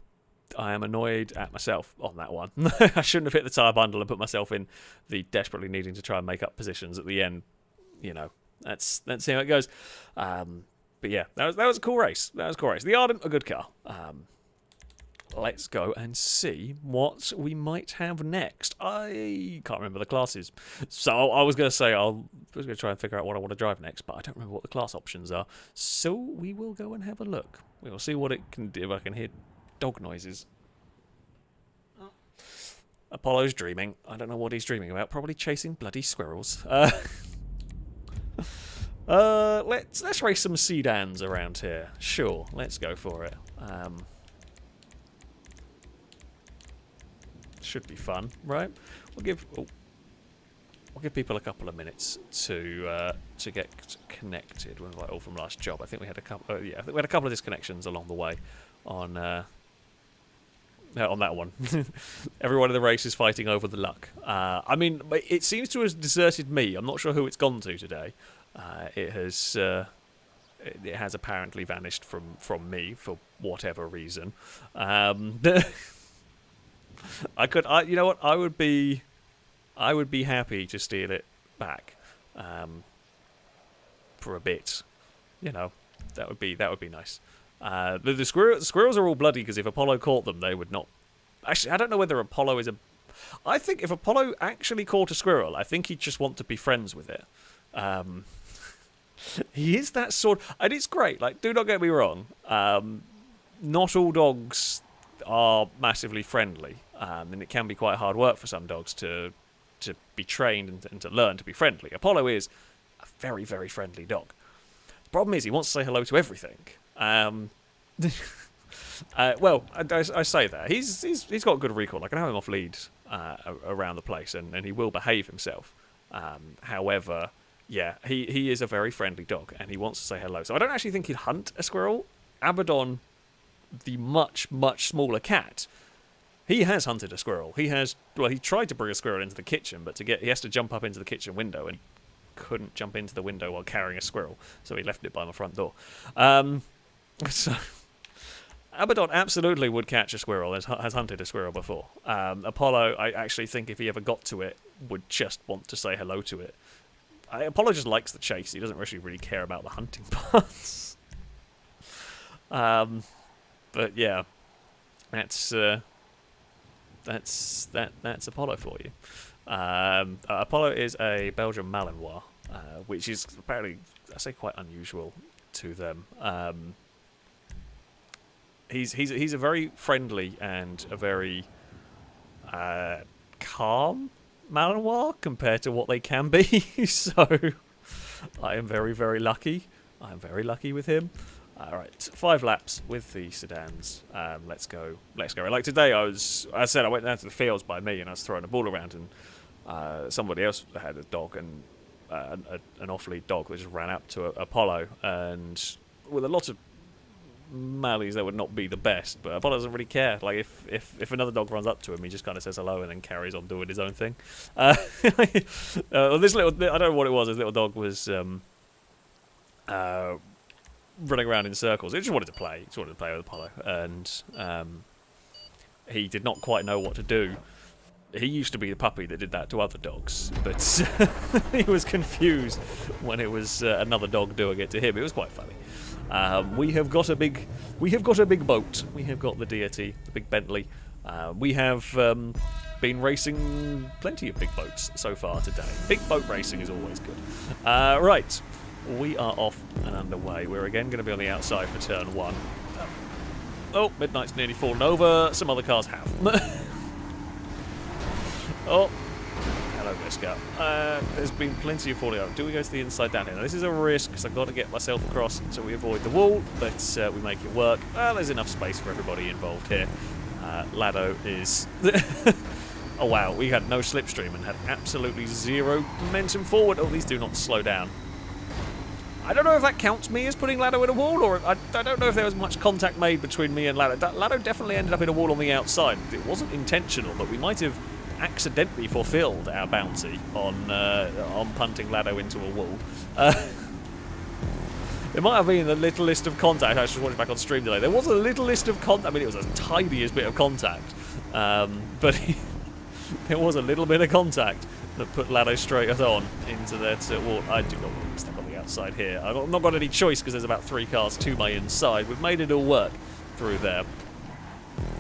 annoyed at myself on that one. I shouldn't have hit the tyre bundle and put myself in the desperately needing to try and make up positions at the end. You know, that's how it goes. But yeah, that was a cool race. That was a cool race. The Ardent, a good car. Let's go and see what we might have next. I can't remember the classes. So I was going to say I was going to try and figure out what I want to drive next, but I don't remember what the class options are. So we will go and have a look. We will see what it can do. If I can hear dog noises. Apollo's dreaming. I don't know what he's dreaming about. Probably chasing bloody squirrels. Let's race some sedans around here. Sure, let's go for it. Should be fun, right? We'll give people a couple of minutes to get connected. We're like all from last job. I think we had a couple. Yeah, I think we had a couple of disconnections along the way on that one. Everyone in the race is fighting over the luck. I mean, it seems to have deserted me. I'm not sure who it's gone to today. It it has apparently vanished from me for whatever reason. You know what? I would be happy to steal it back, for a bit. You know, that would be nice. The squirrels are all bloody because if Apollo caught them, they would not. Actually, I don't know whether Apollo is a. I think if Apollo actually caught a squirrel, I think he'd just want to be friends with it. He is that sort, and it's great. Like, do not get me wrong. Not all dogs are massively friendly, and it can be quite hard work for some dogs to be trained and to learn to be friendly. Apollo is a very, very friendly dog. The problem is he wants to say hello to everything. Well, I say that he's got good recall. I can have him off lead around the place, and he will behave himself. However, yeah, he is a very friendly dog, and he wants to say hello. So I don't actually think he'd hunt a squirrel. Abaddon, the much, much smaller cat, he has hunted a squirrel. He tried to bring a squirrel into the kitchen, but he has to jump up into the kitchen window, and couldn't jump into the window while carrying a squirrel, so he left it by my front door. So Abaddon absolutely would catch a squirrel, has hunted a squirrel before. Apollo, I actually think if he ever got to it, would just want to say hello to it. Apollo just likes the chase. He doesn't really care about the hunting parts. But yeah, that's Apollo for you. Apollo is a Belgian Malinois, which is apparently, I say, quite unusual to them. He's a very friendly and a very calm Malinois compared to what they can be. So I am very, very lucky. I am very lucky with him. All right, 5 laps with the sedans. Let's go. Like today, I went down to the fields by me, and I was throwing a ball around, and somebody else had a dog, and an off-lead dog that just ran up to Apollo, and with a lot of Mallies, that would not be the best, but Apollo doesn't really care. Like, if another dog runs up to him, he just kind of says hello and then carries on doing his own thing. This little, I don't know what it was, this little dog was running around in circles. He just wanted to play. He just wanted to play with Apollo, and he did not quite know what to do. He used to be the puppy that did that to other dogs, but he was confused when it was another dog doing it to him. It was quite funny. We have got a big boat. We have got the deity, the big Bentley. We have been racing plenty of big boats so far today. Big boat racing is always good. Right, we are off and underway. We're again going to be on the outside for turn 1. Oh, Midnight's nearly fallen over. Some other cars have. Oh, hello, Biscuit. There's been plenty of falling over. Do we go to the inside down here? Now, this is a risk because I've got to get myself across so we avoid the wall, but we make it work. There's enough space for everybody involved here. Lado is... Oh, wow, we had no slipstream and had absolutely zero momentum forward. Oh, these do not slow down. I don't know if that counts me as putting Lado in a wall, or I don't know if there was much contact made between me and Lado. Lado definitely ended up in a wall on the outside. It wasn't intentional, but we might have accidentally fulfilled our bounty on punting Lado into a wall. There might have been the little list of contact. I was just watching back on stream today. There was a little list of contact. I mean, it was the tiniest bit of contact, but there was a little bit of contact that put Lado straight on into that wall. I do not want to be stuck on the outside here. I've not got any choice because there's about 3 cars to my inside. We've made it all work through there.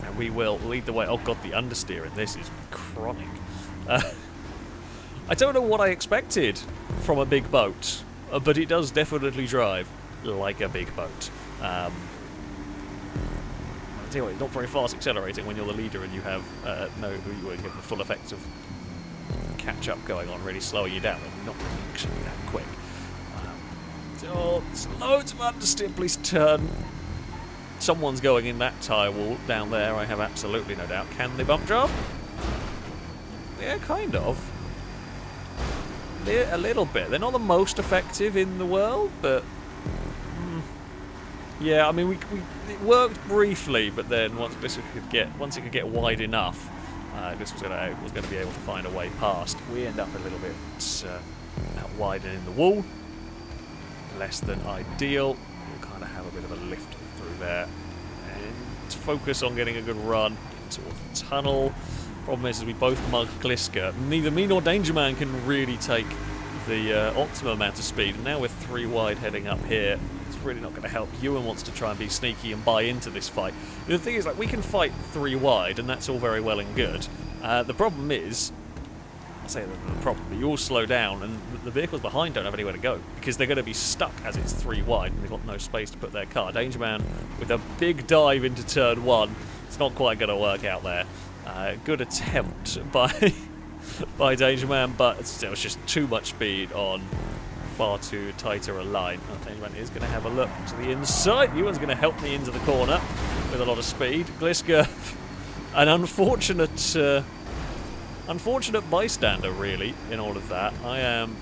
And we will lead the way. Oh god, the understeer in this is chronic. I don't know what I expected from a big boat, but it does definitely drive like a big boat. I tell you what, it's not very fast accelerating when you're the leader and you have you have the full effects of catch up going on, really slowing you down, and not actually that quick. There's loads of understeer. Please turn. Someone's going in that tyre wall down there, I have absolutely no doubt. Can they bump draft? Yeah, kind of. A little bit. They're not the most effective in the world, but... yeah, I mean, it worked briefly, but then once it could get wide enough, this was going to be able to find a way past. We end up a little bit out wider in the wall. Less than ideal. we'll kind of have a bit of a lift through there. And focus on getting a good run towards the tunnel. Problem is we both mug Gliska. Neither me nor Danger Man can really take the optimum amount of speed. And now we're 3 wide heading up here. It's really not going to help. Ewan wants to try and be sneaky and buy into this fight. The thing is, like, we can fight 3 wide, and that's all very well and good. The problem is, I say the problem, but you all slow down, and the vehicles behind don't have anywhere to go because they're going to be stuck as it's 3 wide, and they've got no space to put their car. Danger Man with a big dive into turn 1. It's not quite going to work out there. Good attempt by Danger Man, but still, it's just too much speed on far too tighter a line. Oh, Danger Man is going to have a look to the inside. Ewan's going to help me into the corner with a lot of speed. Gliska, an unfortunate bystander, really, in all of that. I am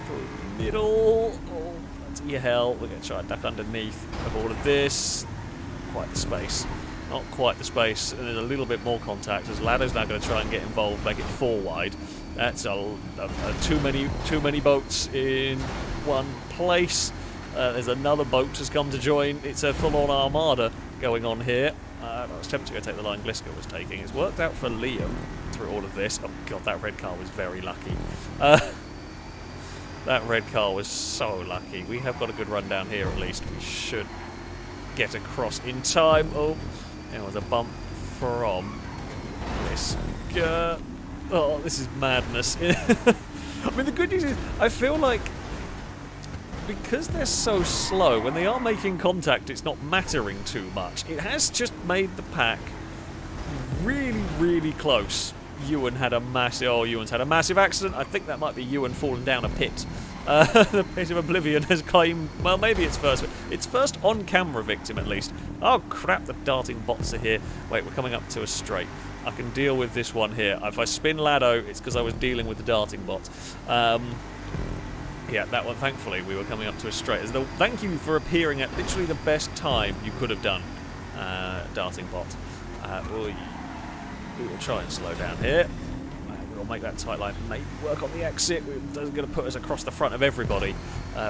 through the middle. Oh, that's hell. We're going to try and duck underneath of all of this. Quite the space. Not quite the space, and there's a little bit more contact as Lado's now going to try and get involved, make it 4 wide. That's too many boats in one place. There's another boat has come to join. It's a full-on armada going on here. I was tempted to go take the line Gliska was taking. It's worked out for Liam through all of this. Oh god, that red car was very lucky. That red car was so lucky. We have got a good run down here at least. We should get across in time. Oh, there was a bump from this. Oh, this is madness. I mean, the good news is I feel like because they're so slow, when they are making contact, it's not mattering too much. It has just made the pack really, really close. Ewan's had a massive accident. I think that might be Ewan falling down a pit. The pit of oblivion has claimed, well, maybe it's first on-camera victim at least. Oh crap, the darting bots are here. Wait, we're coming up to a straight. I can deal with this one here. If I spin Lado, it's because I was dealing with the darting bots. Yeah, that one, thankfully, we were coming up to a straight. Thank you for appearing at literally the best time you could have done, darting bot. We will try and slow down here. We'll make that tight line, maybe work on the exit. That's going to put us across the front of everybody,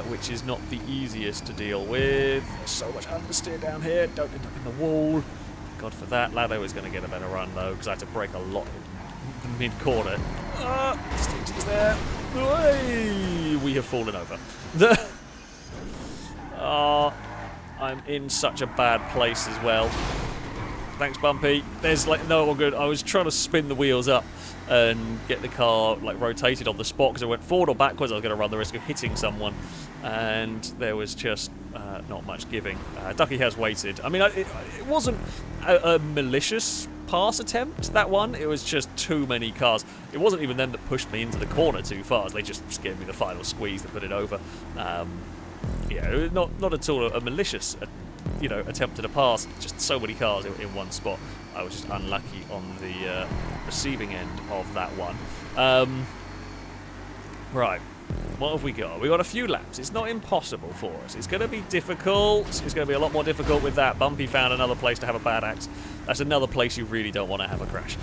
which is not the easiest to deal with. There's so much understeer down here. Don't end up in the wall. God for that. Lado is going to get a better run, though, because I had to brake a lot in the mid-corner. Stingy's there. Hey, we have fallen over. I'm in such a bad place as well. Thanks, Bumpy. There's like no one good. I was trying to spin the wheels up and get the car like rotated on the spot because I went forward or backwards. I was going to run the risk of hitting someone, and there was just not much giving. Ducky has waited. I mean, it wasn't a malicious pass attempt, that one. It was just too many cars. It wasn't even them that pushed me into the corner too fast. They just gave me the final squeeze that put it over. Yeah, not at all a malicious attempt at a pass. Just so many cars in one spot. I was just unlucky on the receiving end of that one. Right, what have we got? We've got a few laps. It's not impossible for us. It's going to be difficult. It's going to be a lot more difficult with that. Bumpy found another place to have a bad axe. That's another place you really don't want to have a crash.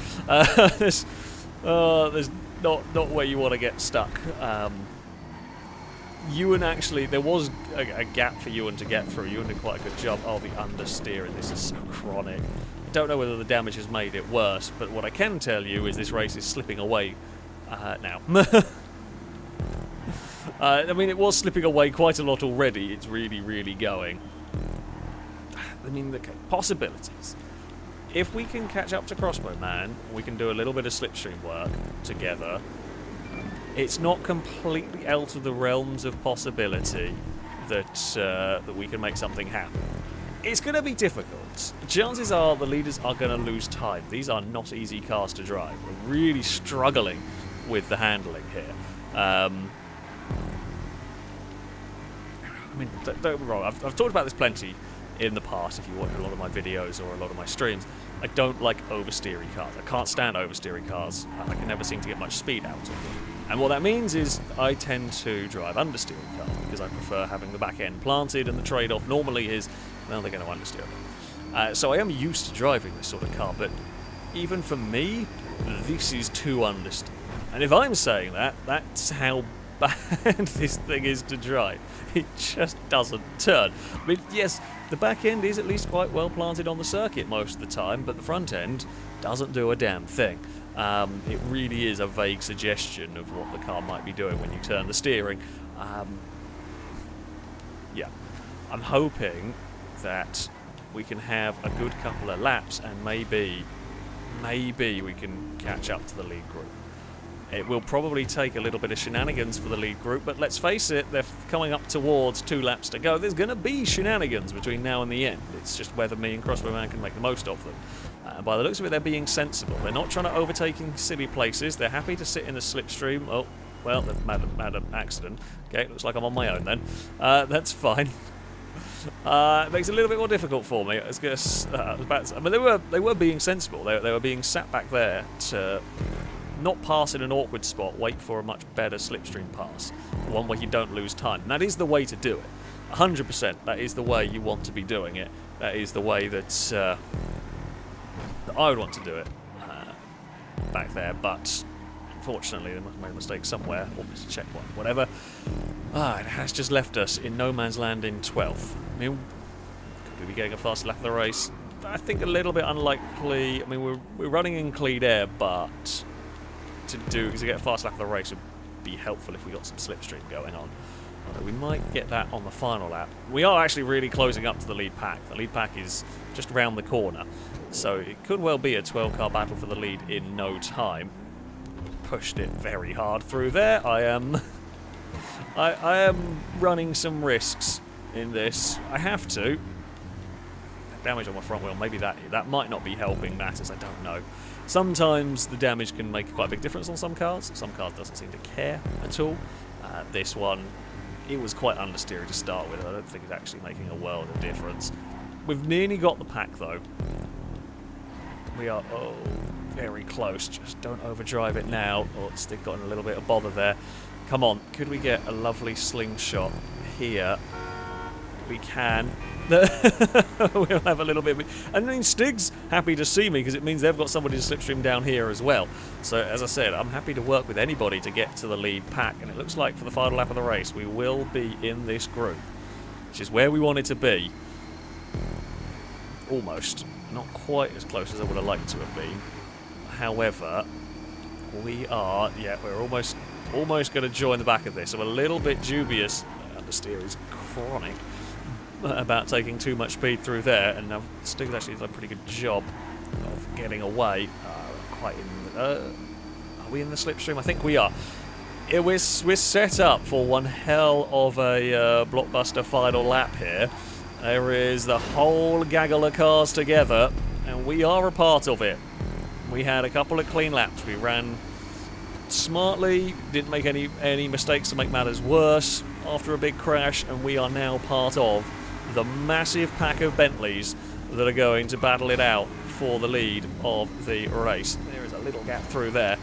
There's not where you want to get stuck. Ewan actually, there was a gap for Ewan to get through. Ewan did quite a good job. Oh, the understeering. This is so chronic. I don't know whether the damage has made it worse, but what I can tell you is this race is slipping away now. I mean, it was slipping away quite a lot already. It's really, really going. I mean, the possibilities. If we can catch up to Crossbow Man, we can do a little bit of slipstream work together. It's not completely out of the realms of possibility that we can make something happen. It's going to be difficult. Chances are the leaders are going to lose time. These are not easy cars to drive. We're really struggling with the handling here. I mean, don't get me wrong, I've talked about this plenty in the past if you watch a lot of my videos or a lot of my streams. I don't like oversteering cars. I can't stand oversteering cars. I can never seem to get much speed out of them. And what that means is I tend to drive understeering cars because I prefer having the back end planted, and the trade-off normally is, well, they're going to understeer them. So I am used to driving this sort of car, but even for me, this is too understeer. And if I'm saying that, that's how bad this thing is to drive. It just doesn't turn. I mean, yes, the back end is at least quite well planted on the circuit most of the time, but the front end doesn't do a damn thing. It really is a vague suggestion of what the car might be doing when you turn the steering. Yeah, I'm hoping that we can have a good couple of laps and maybe we can catch up to the lead group. It will probably take a little bit of shenanigans for the lead group, but let's face it, they're coming up towards 2 laps to go. There's going to be shenanigans between now and the end. It's just whether me and Crossbowman can make the most of them. By the looks of it, they're being sensible. They're not trying to overtake in silly places. They're happy to sit in the slipstream. Oh, well, they've had an accident. Okay, looks like I'm on my own then. That's fine. It makes it a little bit more difficult for me. I mean, they were being sensible. They were being sat back there to not pass in an awkward spot, wait for a much better slipstream pass, one where you don't lose time. And that is the way to do it. 100%. That is the way you want to be doing it. That is the way that I would want to do it back there. But unfortunately, they must have made a mistake somewhere. Or missed a checkpoint, whatever. It has just left us in no man's land in 12th. I mean, could we be getting a fast lap of the race? I think a little bit unlikely. I mean, we're running in Chiliad, but to get a fast lap of the race would be helpful if we got some slipstream going on. Although we might get that on the final lap. We are actually really closing up to the lead pack. The lead pack is just round the corner, so it could well be a 12-car battle for the lead in no time. Pushed it very hard through there. I am running some risks in this. I have to. Damage on my front wheel, maybe that might not be helping matters, I don't know. Sometimes the damage can make quite a big difference on some cars. Some cars doesn't seem to care at all. This one, it was quite understeery to start with. I don't think it's actually making a world of difference. We've nearly got the pack though. We are very close. Just don't overdrive it now. Oh, it's still got a little bit of bother there. Come on, could we get a lovely slingshot here? We can. We'll have a little bit. And then Stig's happy to see me because it means they've got somebody to slipstream down here as well. So as I said, I'm happy to work with anybody to get to the lead pack. And it looks like for the final lap of the race, we will be in this group, which is where we want it to be. Almost. Not quite as close as I would have liked to have been. However, we are. Yeah, we're almost going to join the back of this. I'm a little bit dubious. Understeer is chronic about taking too much speed through there, and now Stig's actually done a pretty good job of getting away. Are we in the slipstream? I think we are. We're set up for one hell of a blockbuster final lap here. There is the whole gaggle of cars together, and we are a part of it. We had a couple of clean laps. We ran smartly, didn't make any mistakes to make matters worse after a big crash, and we are now part of the massive pack of Bentleys that are going to battle it out for the lead of the race. There is a little gap through there.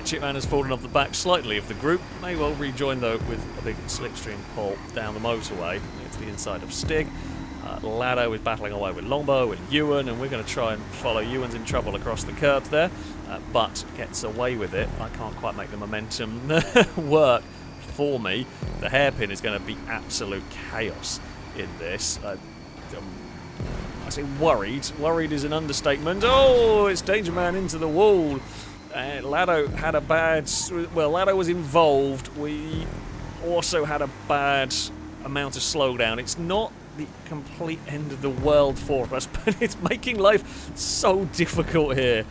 Chipman has fallen off the back slightly of the group. May well rejoin though with a big slipstream pull down the motorway to the inside of Stig. Lado is battling away with Longbow and Ewan, and we're going to try and follow. Ewan's in trouble across the curb there, but gets away with it. I can't quite make the momentum work for me. The hairpin is going to be absolute chaos in this. I say worried. Worried is an understatement. Oh, it's Danger Man into the wall. Lado had a bad... Well, Lado was involved. We also had a bad amount of slowdown. It's not the complete end of the world for us, but it's making life so difficult here.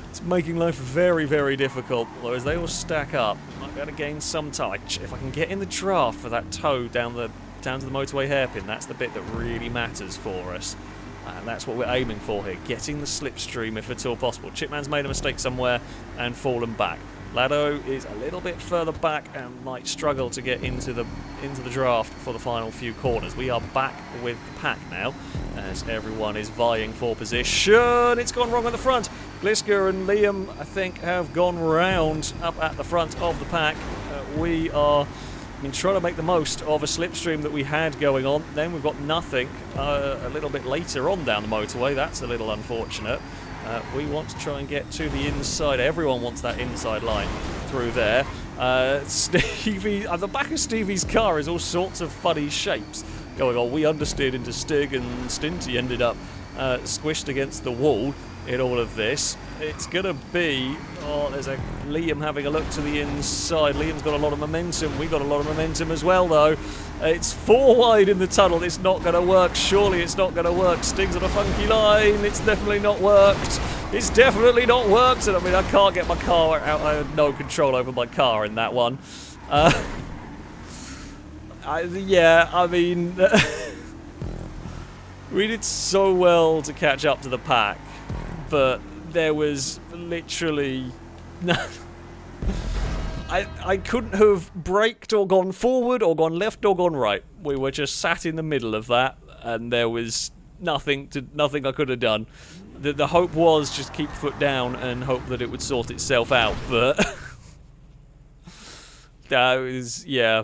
It's making life very, very difficult. Although as they all stack up, I might be able to gain some time. If I can get in the draft for that toe down to the motorway hairpin, that's the bit that really matters for us. And that's what we're aiming for here, getting the slipstream if at all possible. Chipman's made a mistake somewhere and fallen back. Lado is a little bit further back and might struggle to get into the draft for the final few corners. We are back with the pack now, as everyone is vying for position. It's gone wrong at the front. Gliska and Liam, I think, have gone round up at the front of the pack. We are trying to make the most of a slipstream that we had going on. Then we've got nothing a little bit later on down the motorway. That's a little unfortunate. We want to try and get to the inside. Everyone wants that inside line. through there. Stevie, at the back of Stevie's car is all sorts of funny shapes going on. We understeered into Stig, and Stinty ended up squished against the wall in all of this. It's going to be... Oh, there's a Liam having a look to the inside. Liam's got a lot of momentum. We've got a lot of momentum as well, though. It's 4 wide in the tunnel. It's not going to work. Surely it's not going to work. Stig's on a funky line. It's definitely not worked. It's definitely not worked. And I mean, I can't get my car out. I have no control over my car in that one. Yeah, I mean... we did so well to catch up to the pack, but there was literally no. I couldn't have braked or gone forward or gone left or gone right. We were just sat in the middle of that, and there was nothing I could have done. The hope was just keep foot down and hope that it would sort itself out, but that was, yeah.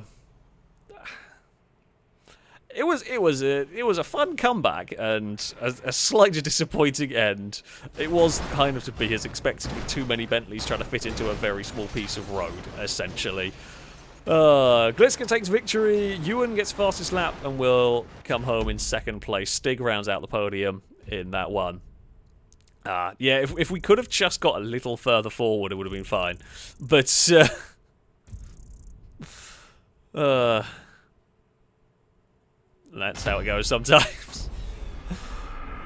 It was a fun comeback and a slightly disappointing end. It was kind of to be as expected, with too many Bentleys trying to fit into a very small piece of road, essentially. Gliska takes victory. Ewan gets fastest lap and will come home in second place. Stig rounds out the podium in that one. Yeah, if we could have just got a little further forward, it would have been fine. But that's how it goes sometimes.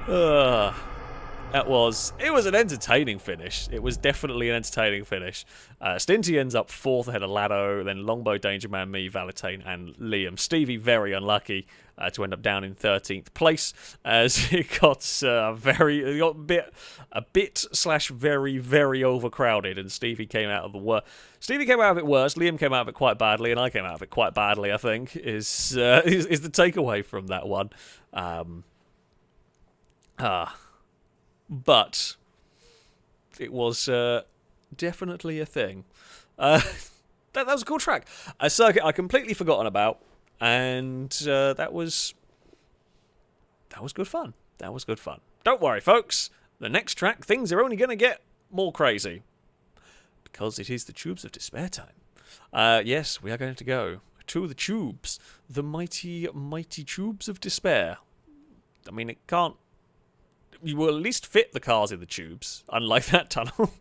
It was an entertaining finish. It was definitely an entertaining finish. Stinty ends up 4th ahead of Lado, then Longbow, Dangerman, me, Valentine, and Liam. Stevie very unlucky to end up down in 13th place as he got a bit / very overcrowded, and Stevie came out of the worst. Stevie came out of it worse. Liam came out of it quite badly, and I came out of it quite badly. I think is the takeaway from that one. But it was definitely a thing. That was a cool track. A circuit I completely forgotten about, and that was good fun. That was good fun. Don't worry, folks. The next track, things are only going to get more crazy. Because it is the Tubes of Despair time. Yes, we are going to go to the tubes. The mighty, mighty Tubes of Despair. I mean, it can't... You will at least fit the cars in the tubes, unlike that tunnel.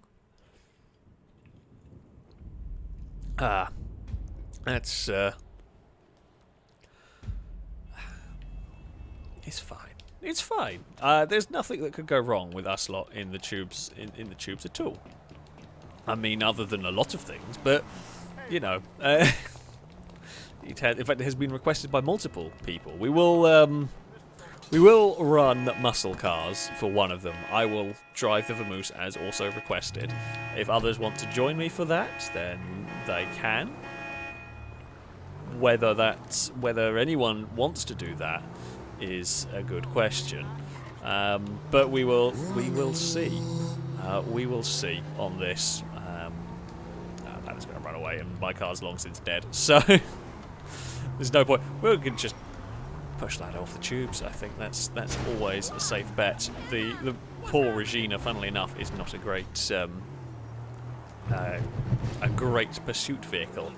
That's, it's fine. It's fine. There's nothing that could go wrong with us lot in the tubes, in the tubes at all. I mean, other than a lot of things, but, you know, in fact, it has been requested by multiple people. We will run muscle cars for one of them. I will drive the Vamoose as also requested. If others want to join me for that, then they can. Whether anyone wants to do that is a good question. But we will see. We will see on this. That is going to run away, and my car's long since dead. So there's no point. We can just push that off the tubes. I think that's always a safe bet. The poor Regina, funnily enough, is not a great pursuit vehicle.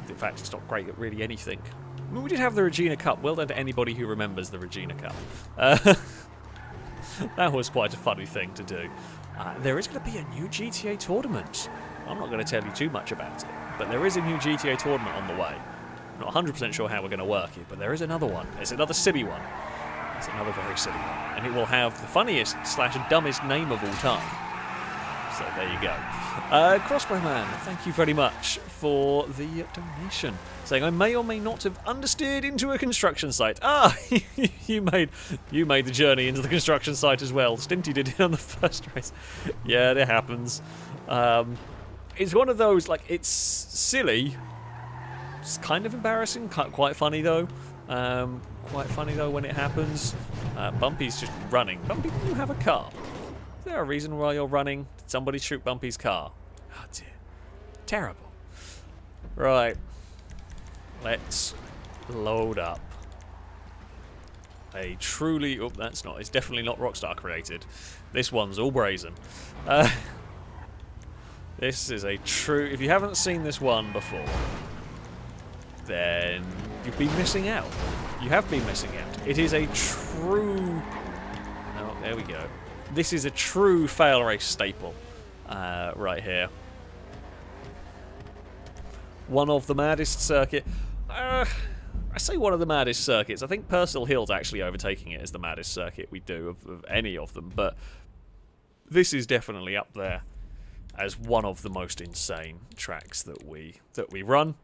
In fact, it's not great at really anything. I mean, we did have the Regina Cup. Well done to anybody who remembers the Regina Cup. That was quite a funny thing to do. There is going to be a new GTA tournament. I'm not going to tell you too much about it, but there is a new GTA tournament on the way. I'm not 100% sure how we're going to work it, but there is another one. It's another silly one. It's another very silly one. And it will have the funniest / dumbest name of all time. So there you go. Crossbowman, thank you very much for the donation. Saying I may or may not have understeered into a construction site. Ah, you made the journey into the construction site as well. Stinty did it on the first race. Yeah, it happens. It's one of those, like, it's silly. It's kind of embarrassing, quite funny though. Quite funny though when it happens. Bumpy's just running. Bumpy, do you have a car? Is there a reason why you're running? Did somebody shoot Bumpy's car? Oh dear. Terrible. Right. Let's load up a truly... Oh, that's not. It's definitely not Rockstar created. This one's all brazen. This is a true... If you haven't seen this one before, then you've been missing out. You have been missing out. It is a true... Oh, there we go. This is a true FailRace staple right here. One of the maddest circuit... I say one of the maddest circuits. I think Personal Hill's actually overtaking it as the maddest circuit we do of any of them, but this is definitely up there as one of the most insane tracks that we run.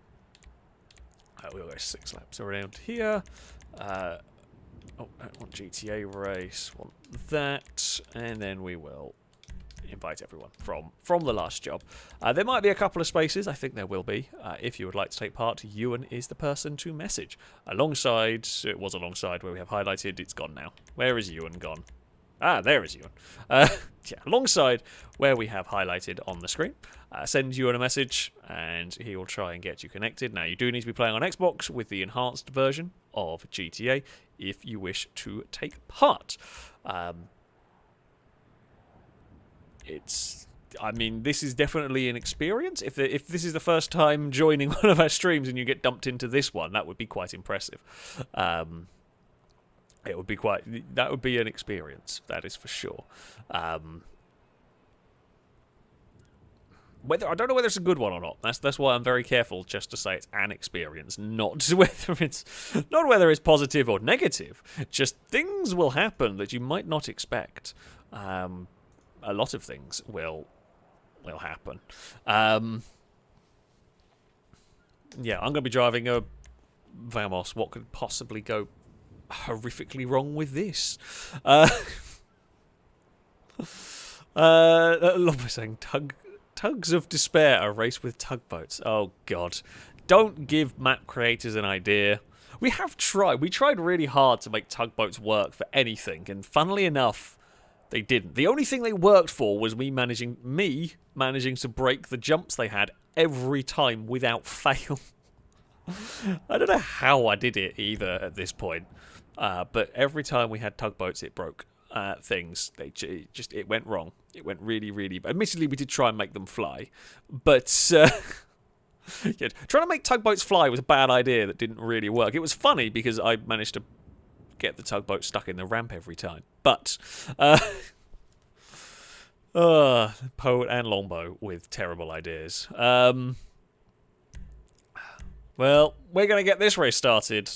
We'll go 6 laps around here. Oh, I want GTA race, want that, and then we will invite everyone from the last job. There might be a couple of spaces, I think there will be. If you would like to take part, Ewan is the person to message. Alongside, it was alongside where we have highlighted, it's gone now. Where is Ewan gone? Ah, there is Ewan. Yeah, alongside where we have highlighted on the screen. Send Ewan a message and he will try and get you connected. Now, you do need to be playing on Xbox with the enhanced version of GTA if you wish to take part. I mean, this is definitely an experience. If this is the first time joining one of our streams and you get dumped into this one, that would be quite impressive. It would be that would be an experience, that is for sure. I don't know whether it's a good one or not. That's why I'm very careful just to say it's an experience, not whether it's positive or negative. Just things will happen that you might not expect. A lot of things will happen. Yeah, I'm going to be driving a Vamos. What could possibly go horrifically wrong with this? Love saying tugs of despair, a race with tugboats. Oh god, don't give map creators an idea. We tried really hard to make tugboats work for anything, and funnily enough, they didn't. The only thing they worked for was me managing to break the jumps they had every time without fail. I don't know how I did it either at this point. But every time we had tugboats, it broke things. It went wrong. It went really, really bad. Admittedly, we did try and make them fly, but yeah, trying to make tugboats fly was a bad idea that didn't really work. It was funny because I managed to get the tugboat stuck in the ramp every time. But Poet and Longbow with terrible ideas. Well, we're going to get this race started.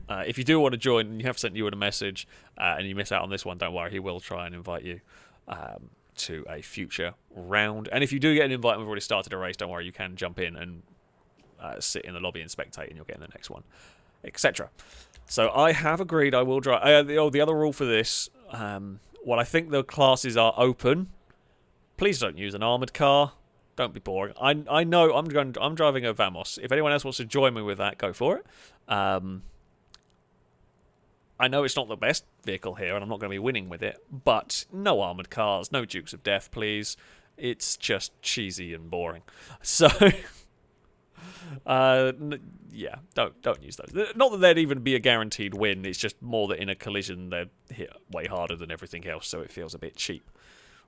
If you do want to join and you have sent Ewan a message and you miss out on this one, don't worry, he will try and invite you to a future round. And if you do get an invite and we've already started a race, don't worry, you can jump in and sit in the lobby and spectate and you'll get in the next one, etc. So I have agreed I will drive. The other rule for this, while I think the classes are open, please don't use an armoured car. Don't be boring. I know I'm driving a Vamos. If anyone else wants to join me with that, go for it. I know it's not the best vehicle here, and I'm not going to be winning with it, but no armoured cars, no Dukes of Death, please. It's just cheesy and boring. So, yeah, don't use those. Not that there'd even be a guaranteed win, it's just more that in a collision they're hit way harder than everything else, so it feels a bit cheap.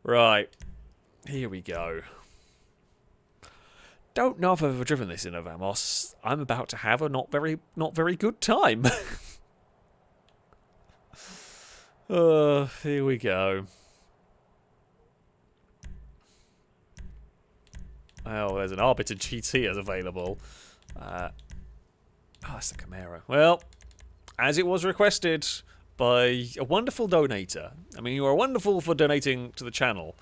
Right, here we go. Don't know if I've ever driven this in a Vamos. I'm about to have a not very good time. Here we go. Oh, there's an Arbiter GT as available. Oh, that's the Camaro. Well, as it was requested by a wonderful donator. I mean, you are wonderful for donating to the channel.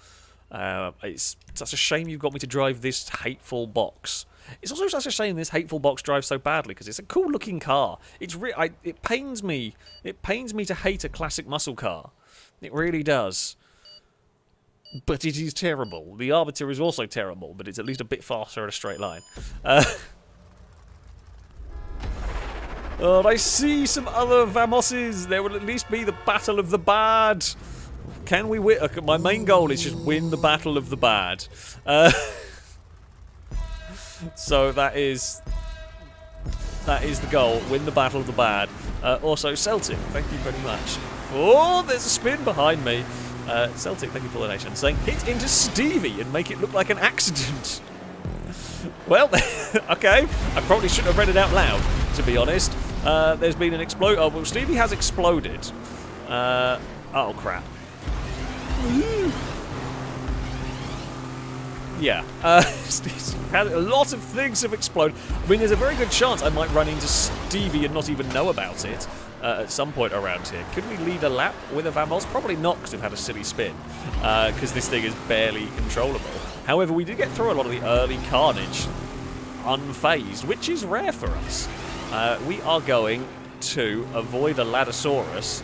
It's such a shame you've got me to drive this hateful box. It's also such a shame this hateful box drives so badly because it's a cool looking car. It pains me. It pains me to hate a classic muscle car. It really does. But it is terrible. The Arbiter is also terrible, but it's at least a bit faster in a straight line. I see some other Vamoses. There will at least be the Battle of the Bad. Can we win? My main goal is just win the Battle of the Bad. So that is the goal. Win the Battle of the Bad. Also, Celtic, thank you very much. Oh, there's a spin behind me. Celtic, thank you for the donation, saying hit into Stevie and make it look like an accident. Well, okay, I probably shouldn't have read it out loud, to be honest. There's been an explosion. Oh, well, Stevie has exploded. Oh, crap. Yeah, a lot of things have exploded. I mean, there's a very good chance I might run into Stevie and not even know about it at some point around here. Could we lead a lap with a Vamos? Probably not, because we've had a silly spin, because this thing is barely controllable. However, we did get through a lot of the early carnage unfazed, which is rare for us. We are going to avoid a Ladosaurus.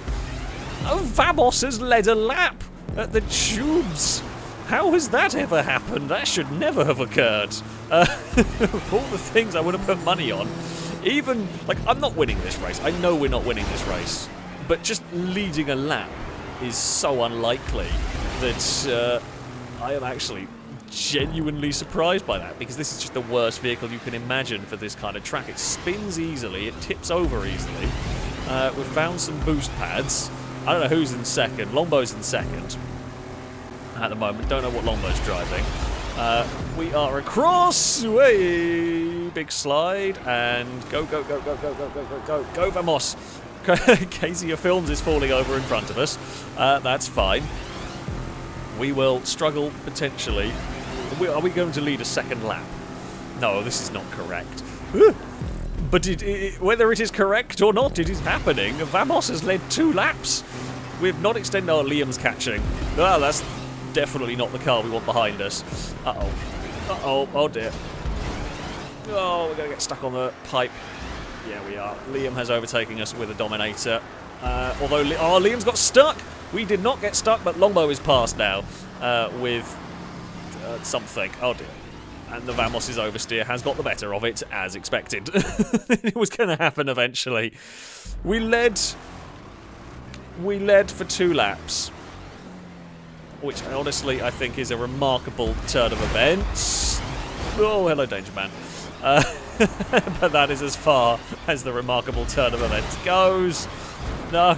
Oh, Vamos has led a lap at the tubes. How has that ever happened? That should never have occurred. Of all the things I would have put money on. Even, like, I'm not winning this race. I know we're not winning this race. But just leading a lap is so unlikely that I am actually genuinely surprised by that, because this is just the worst vehicle you can imagine for this kind of track. It spins easily, it tips over easily. We've found some boost pads. I don't know who's in second. Longbow's in second at the moment. Don't know what Longbow's driving. We are across. Way big slide and go, go, go, go, go, go, go, go, go, go, Vamos. Kezia Films is falling over in front of us. That's fine. We will struggle potentially. Are we going to lead a second lap? No, this is not correct. But whether it is correct or not, it is happening. Vamos has led 2 laps. We have not extended our Liam's catching. Oh, that's definitely not the car we want behind us. Uh-oh. Uh-oh. Oh, dear. Oh, we're going to get stuck on the pipe. Yeah, we are. Liam has overtaken us with a Dominator. Although, Liam's got stuck. We did not get stuck, but Longbow is past now with something. Oh, dear. And the Vamos' oversteer has got the better of it, as expected. It was going to happen eventually. We led for 2 laps, which honestly I think is a remarkable turn of events. Oh, hello, Danger Man. But that is as far as the remarkable turn of events goes. No.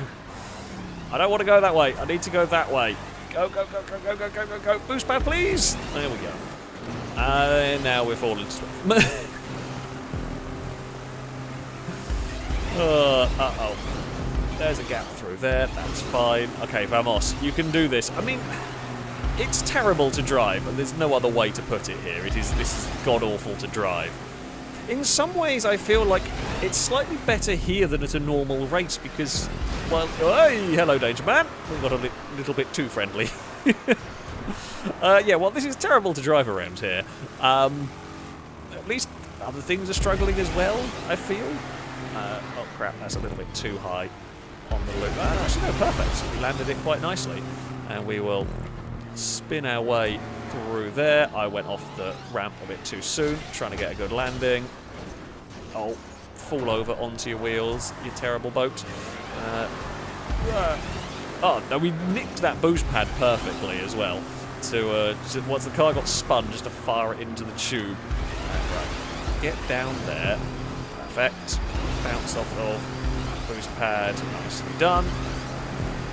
I don't want to go that way. I need to go that way. Go, go, go, go, go, go, go, go, go. Boost pad, please. There we go. And now we're falling to swift. Uh-oh. There's a gap through there. That's fine. Okay, Vamos, you can do this. I mean, it's terrible to drive, and there's no other way to put it here. This is god-awful to drive. In some ways, I feel like it's slightly better here than at a normal race because, well, hey, hello, Danger Man. We got a little bit too friendly. Yeah, well, this is terrible to drive around here. At least other things are struggling as well, I feel. Oh, crap, that's a little bit too high on the loop. Actually, no, perfect. We landed it quite nicely. And we will spin our way through there. I went off the ramp a bit too soon, trying to get a good landing. Oh, fall over onto your wheels, you terrible boat. Oh, no, we nicked that boost pad perfectly as well. Once the car got spun, just to fire it into the tube. Right, get down there. Perfect. Bounce off of boost pad. Nicely done.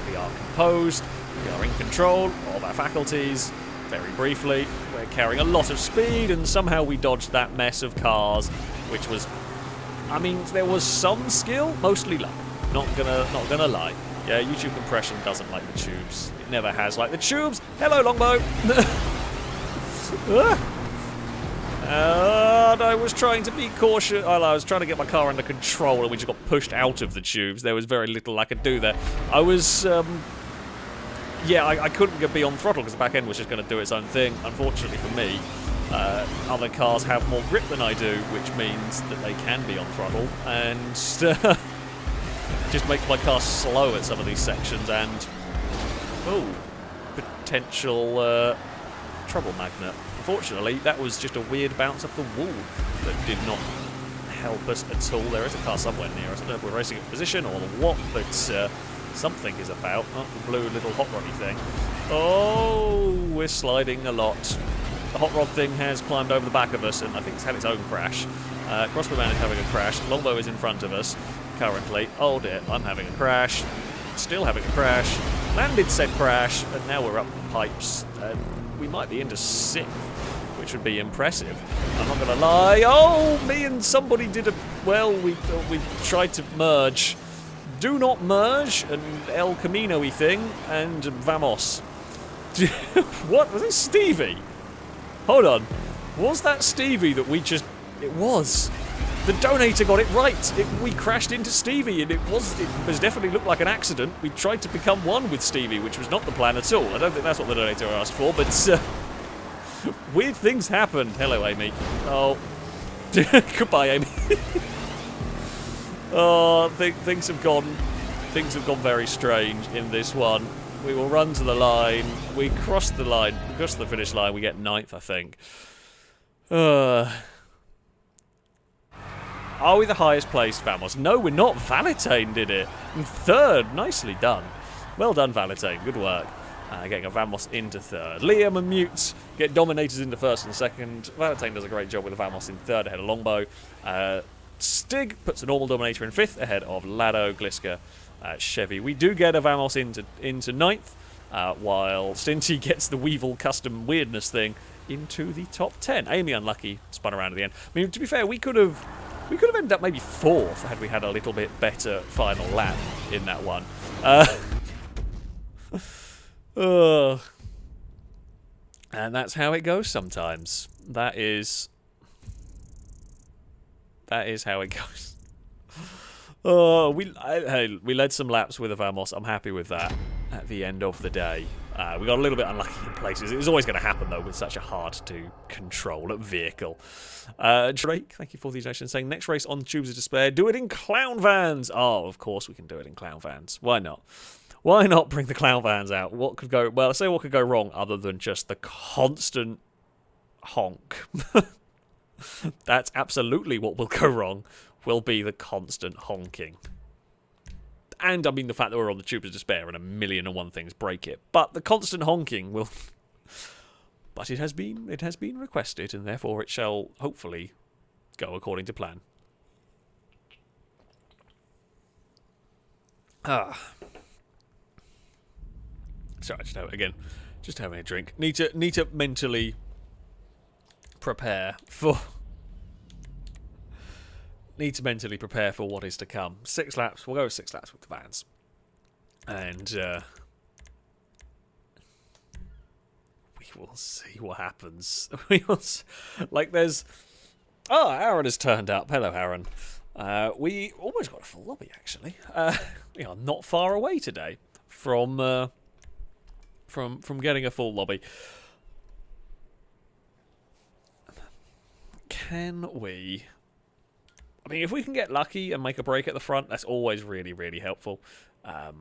We are composed. We are in control of our faculties. Very briefly, we're carrying a lot of speed, and somehow we dodged that mess of cars, which was, I mean, there was some skill, mostly luck. Not gonna lie. Yeah, YouTube compression doesn't like the tubes. It never has liked the tubes. Hello, Longbow. And I was trying to be cautious. Well, I was trying to get my car under control, and we just got pushed out of the tubes. There was very little I could do there. I was, yeah, I couldn't be on throttle because the back end was just going to do its own thing. Unfortunately for me, other cars have more grip than I do, which means that they can be on throttle, and just makes my car slow at some of these sections, and potential trouble magnet. Unfortunately, that was just a weird bounce off the wall that did not help us at all. There is a car somewhere near us. I don't know if we're racing in position or what, but something is about. Oh, the blue little hot roddy thing. Oh, we're sliding a lot. The hot rod thing has climbed over the back of us, and I think it's had its own crash. Crossbow Man is having a crash. Longbow is in front of us currently. Oh dear, I'm having a crash. Still having a crash. landed said crash, and now we're up the pipes. We might be into 6th, which would be impressive. I'm not going to lie. Oh, me and somebody did a... Well, we tried to merge. Do not merge, an El Camino-y thing, and Vamos. What? Was it Stevie? Hold on. Was that Stevie that we just... It was. The donator got it right. We crashed into Stevie, and it definitely looked like an accident. We tried to become one with Stevie, which was not the plan at all. I don't think that's what the donator asked for, but weird things happened. Hello, Amy. Oh, goodbye, Amy. Oh, things have gone very strange in this one. We will run to the line. We cross the line. We cross the finish line. We get 9th, I think. Are we the highest placed, Vamos? No, we're not. Valentine did it. In 3rd. Nicely done. Well done, Valentine. Good work. Getting a Vamos into 3rd. Liam and Mute get dominators into 1st and 2nd. Valentine does a great job with a Vamos in 3rd ahead of Longbow. Stig puts a normal dominator in 5th ahead of Lado, Gliska, Chevy. We do get a Vamos into 9th, while Stinty gets the Weevil custom weirdness thing into the top 10. Amy unlucky, spun around at the end. I mean, to be fair, we could have ended up maybe 4th had we had a little bit better final lap in that one. And that's how it goes sometimes. That is how it goes. We led some laps with a Vamos. I'm happy with that at the end of the day. We got a little bit unlucky in places. It was always going to happen, though, with such a hard-to-control vehicle. Drake, thank you for these donations, saying, next race on Tubes of Despair, do it in clown vans. Oh, of course we can do it in clown vans. Why not? Why not bring the clown vans out? What could go... Well, say what could go wrong other than just the constant honk. That's absolutely what will go wrong, will be the constant honking. And, I mean, the fact that we're on the Tubes of Despair and 1,000,001 things break it. But the constant honking will... But it has been requested, and therefore it shall, hopefully, go according to plan. Sorry, just having a drink. Need to mentally prepare for... Need to mentally prepare for what is to come. 6 laps. We'll go with 6 laps with the vans. And we will see what happens. We will like there's... Oh, Aaron has turned up. Hello, Aaron. We almost got a full lobby, actually. We are not far away today from getting a full lobby. Can we... I mean, if we can get lucky and make a break at the front, that's always really, really helpful. I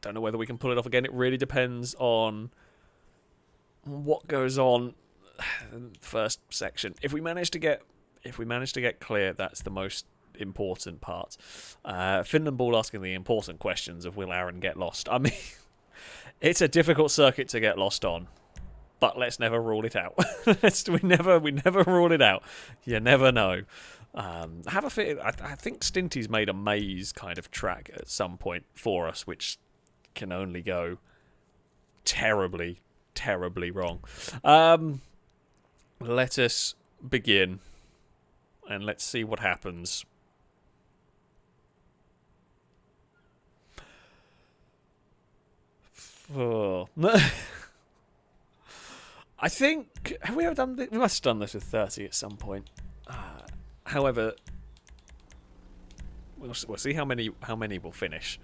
don't know whether we can pull it off again. It really depends on what goes on in the first section. If we manage to get clear, that's the most important part. Finland Ball asking the important questions of will Aaron get lost. I mean, it's a difficult circuit to get lost on. But let's never rule it out. we never rule it out. You never know. I have a feeling. I think Stinty's made a maze kind of track at some point for us, which can only go terribly, terribly wrong. Let us begin, and let's see what happens. Oh. I think... Have we ever done this? We must have done this with 30 at some point. However, we'll see how many will finish.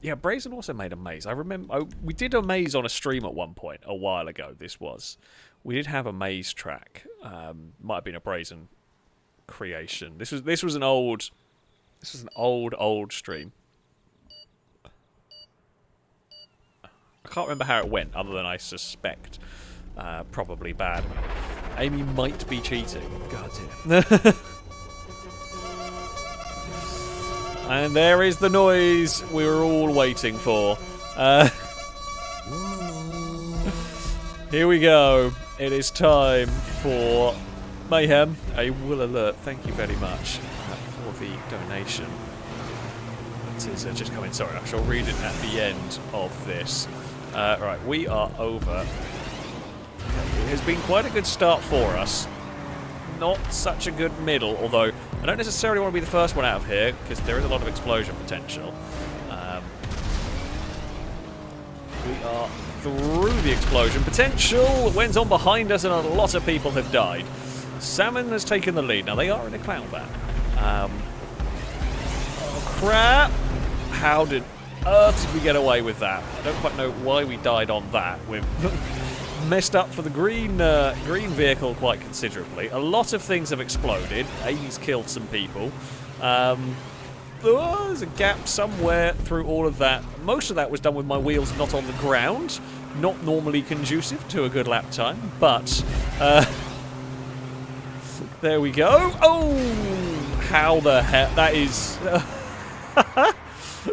Yeah, Brazen also made a maze. I remember... we did a maze on a stream at one point, a while ago, this was. We did have a maze track. Might have been a Brazen creation. This was an old... This was an old stream. I can't remember how it went, other than I suspect... probably bad. Amy might be cheating. God damn. And there is the noise we were all waiting for. Here we go. It is time for Mayhem. A will alert. Thank you very much for the donation. It is just coming. Sorry, I shall read it at the end of this. Right, we are over. It has been quite a good start for us. Not such a good middle, although I don't necessarily want to be the first one out of here because there is a lot of explosion potential. We are through the explosion potential. It went on behind us and a lot of people have died. Salmon has taken the lead. Now they are in a cloud van. Oh crap! How did earth did we get away with that? I don't quite know why we died on that. We've messed up for the green vehicle quite considerably. A lot of things have exploded. Amy's killed some people. There's a gap somewhere through all of that. Most of that was done with my wheels not on the ground. Not normally conducive to a good lap time, but there we go. Oh, how the heck? That is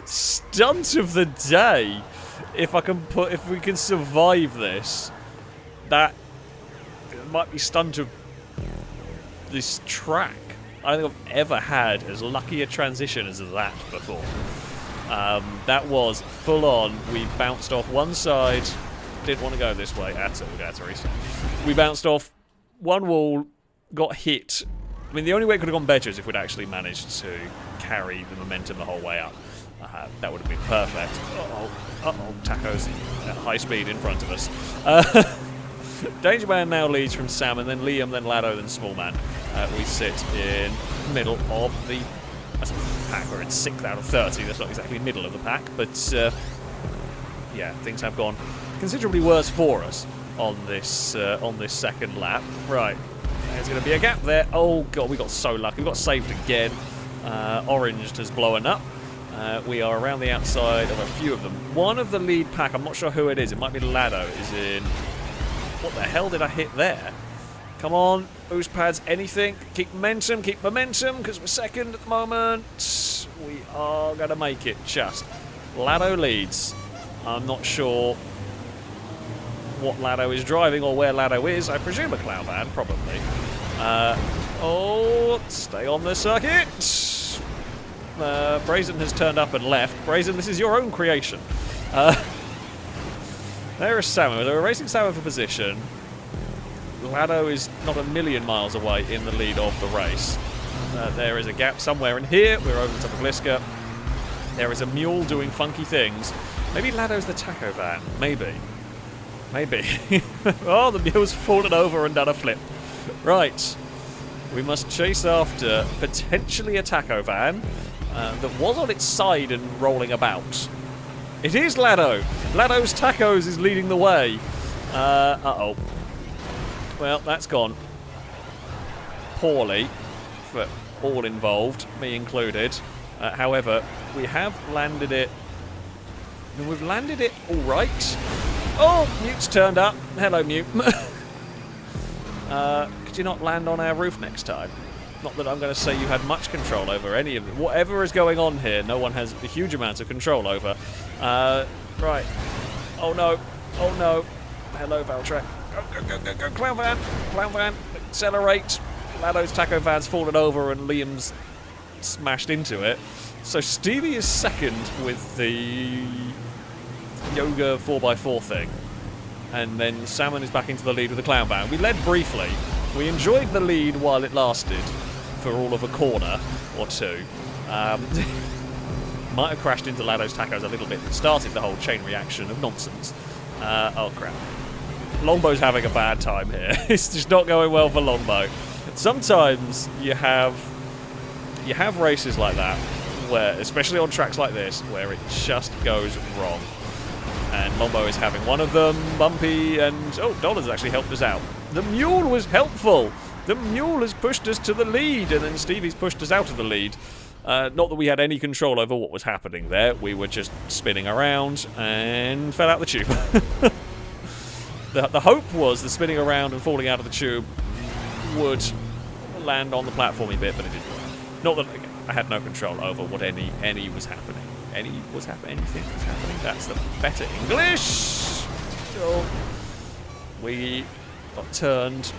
stunt of the day. If we can survive this, that might be stunt of this track. I don't think I've ever had as lucky a transition as that before. That was full on. We bounced off one side. Didn't want to go this way at all, Gatteries. We bounced off one wall, got hit. I mean, the only way it could have gone better is if we'd actually managed to carry the momentum the whole way up. That would have been perfect. Uh-oh, tacos at high speed in front of us. Danger Man now leads from Salmon, then Liam, then Lado, then Smallman. We sit in the middle of the pack. We're in 6th out of 30. That's not exactly middle of the pack, but yeah, things have gone considerably worse for us on this second lap. Right, there's going to be a gap there. Oh god, we got so lucky. We got saved again. Orange has blown up. We are around the outside of a few of them. One of the lead pack, I'm not sure who it is. It might be Lado. Is in. What the hell did I hit there? Come on, boost pads, anything. Keep momentum, because we're second at the moment. We are going to make it just. Lado leads. I'm not sure what Lado is driving or where Lado is. I presume a cloud van, probably. Stay on the circuit. Brazen has turned up and left. Brazen, this is your own creation. There is Salmon. They're racing Salmon for position. Lado is not a million miles away in the lead of the race. There is a gap somewhere in here. We're over the top of Gliska. There is a mule doing funky things. Maybe Lado's the taco van. Maybe. Oh, the mule's fallen over and done a flip. Right. We must chase after potentially a taco van that was on its side and rolling about. It is Lado. Lado's Tacos is leading the way. Uh-oh. Well, that's gone poorly for all involved, me included. However, we have landed it. And we've landed it all right. Oh, Mute's turned up. Hello, Mute. Could you not land on our roof next time? Not that I'm going to say you had much control over any of it. Whatever is going on here, no one has a huge amount of control over. Right. Oh no. Hello, Valtrek. Go. Clown van. Accelerate. Lado's taco van's fallen over and Liam's smashed into it. So Stevie is second with the yoga 4x4 thing. And then Salmon is back into the lead with the clown van. We led briefly. We enjoyed the lead while it lasted for all of a corner or two. Might have crashed into Lado's Tacos a little bit and started the whole chain reaction of nonsense. Oh crap. Longbow's having a bad time here. It's just not going well for Longbow. Sometimes you have races like that, where, especially on tracks like this, where it just goes wrong. And Longbow is having one of them, bumpy, and Dollar's actually helped us out. The mule was helpful. The mule has pushed us to the lead, and then Stevie's pushed us out of the lead. Not that we had any control over what was happening there. We were just spinning around and fell out the tube. The hope was the spinning around and falling out of the tube would land on the platformy bit, but it didn't. Not that I had no control over what any was happening. Anything was happening. That's the better English. So we got turned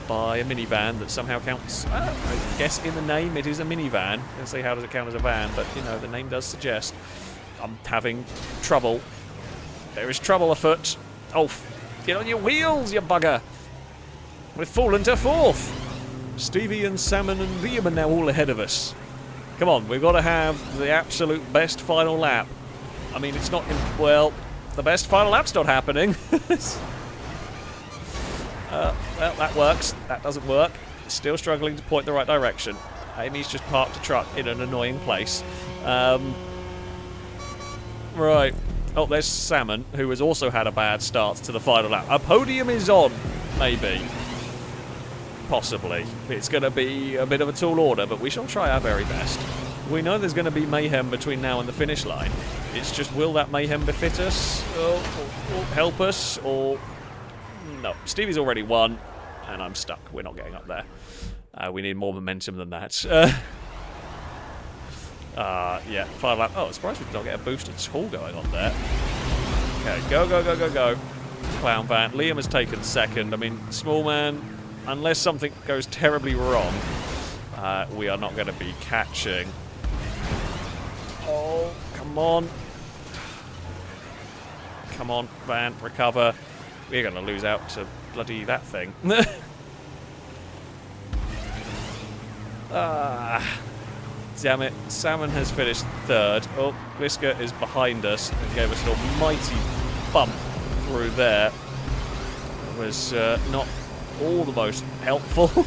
by a minivan that somehow counts. I guess in the name it is a minivan. Let's see, how does it count as a van? But, you know, the name does suggest. I'm having trouble. There is trouble afoot. Oh, get on your wheels, you bugger. We've fallen to 4th. Stevie and Salmon and Liam are now all ahead of us. Come on, we've got to have the absolute best final lap. I mean, it's not... well, the best final lap's not happening. Well, that works. That doesn't work. Still struggling to point the right direction. Amy's just parked a truck in an annoying place. Right. Oh, there's Salmon, who has also had a bad start to the final lap. A podium is on, maybe. Possibly. It's going to be a bit of a tall order, but we shall try our very best. We know there's going to be mayhem between now and the finish line. It's just, will that mayhem befit us? Or help us? Or... no. Stevie's already won, and I'm stuck. We're not getting up there. We need more momentum than that. Yeah, final lap. Oh, I'm surprised we did not get a boost at all going on there. Okay, go, go, go, go, go. Clown van. Liam has taken 2nd. I mean, small man, unless something goes terribly wrong, we are not going to be catching. Oh, come on. Come on, van, recover. We're going to lose out to bloody that thing. Damn it. Salmon has finished 3rd. Oh, Gliska is behind us and gave us an almighty bump through there. It was not all the most helpful.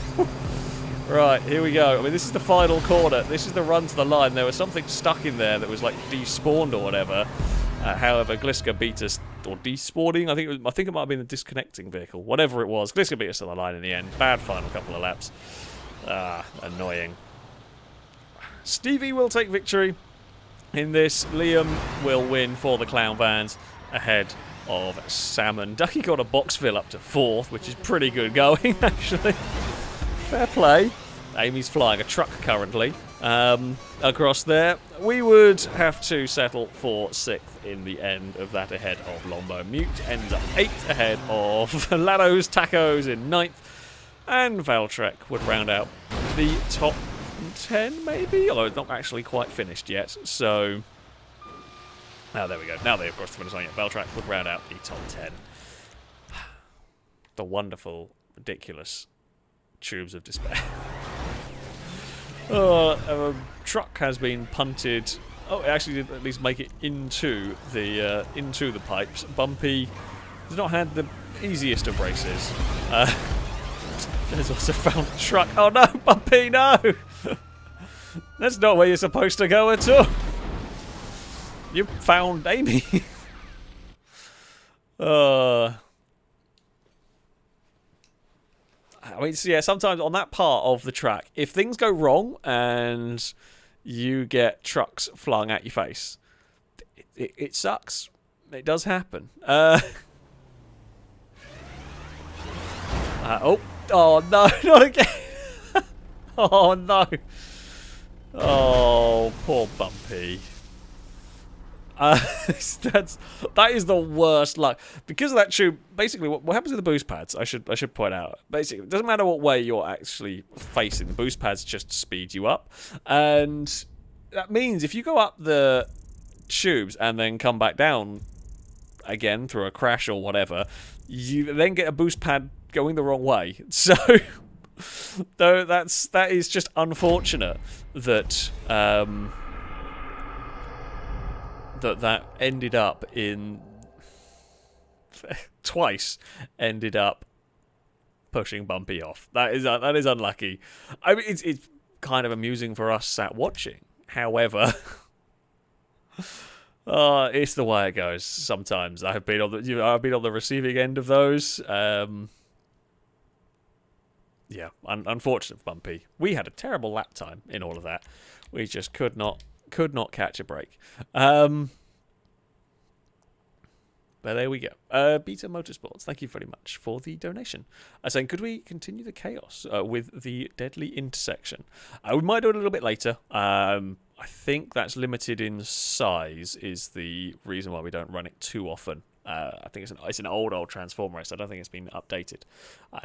Right, here we go. I mean, this is the final corner. This is the run to the line. There was something stuck in there that was like despawned or whatever. However, Gliska beat us, or despawning. I think it might have been the disconnecting vehicle. Whatever it was, Gliska beat us to the line in the end. Bad final couple of laps. Annoying. Stevie will take victory in this. Liam will win for the Clown Vans ahead of Salmon. Ducky got a box fill up to 4th, which is pretty good going, actually. Fair play. Amy's flying a truck currently across there. We would have to settle for 6th in the end of that, ahead of Lombo. Mute ends up 8th ahead of Lado's Tacos in 9th. And Valtrek would round out the top 10, maybe? Although it's not actually quite finished yet, so... oh, there we go. Now they've crossed the finish line. Valtrek would round out the top 10. The wonderful, ridiculous tubes of despair. A truck has been punted. Oh, it actually did at least make it into the pipes. Bumpy has not had the easiest of races. There's also found a truck. Oh no, Bumpy, no! That's not where you're supposed to go at all. You found Amy. I mean, so yeah, sometimes on that part of the track, if things go wrong and you get trucks flung at your face, it sucks. It does happen. Oh no, not again. Oh no. Oh, poor Bumpy. That is the worst luck. Because of that tube, basically what happens with the boost pads, I should point out. Basically, it doesn't matter what way you're actually facing, the boost pads just speed you up. And that means if you go up the tubes and then come back down again through a crash or whatever, you then get a boost pad going the wrong way. So though that is just unfortunate that that ended up in twice ended up pushing Bumpy off. That is unlucky. I mean, it's kind of amusing for us sat watching. However, it's the way it goes. Sometimes I've been on the receiving end of those. Yeah, unfortunate for Bumpy. We had a terrible lap time in all of that. We just could not catch a break. But there we go. Beta Motorsports, thank you very much for the donation. Saying, could we continue the chaos with the deadly intersection? We might do it a little bit later. I think that's limited in size is the reason why we don't run it too often. I think it's an old transformer race. I don't think it's been updated.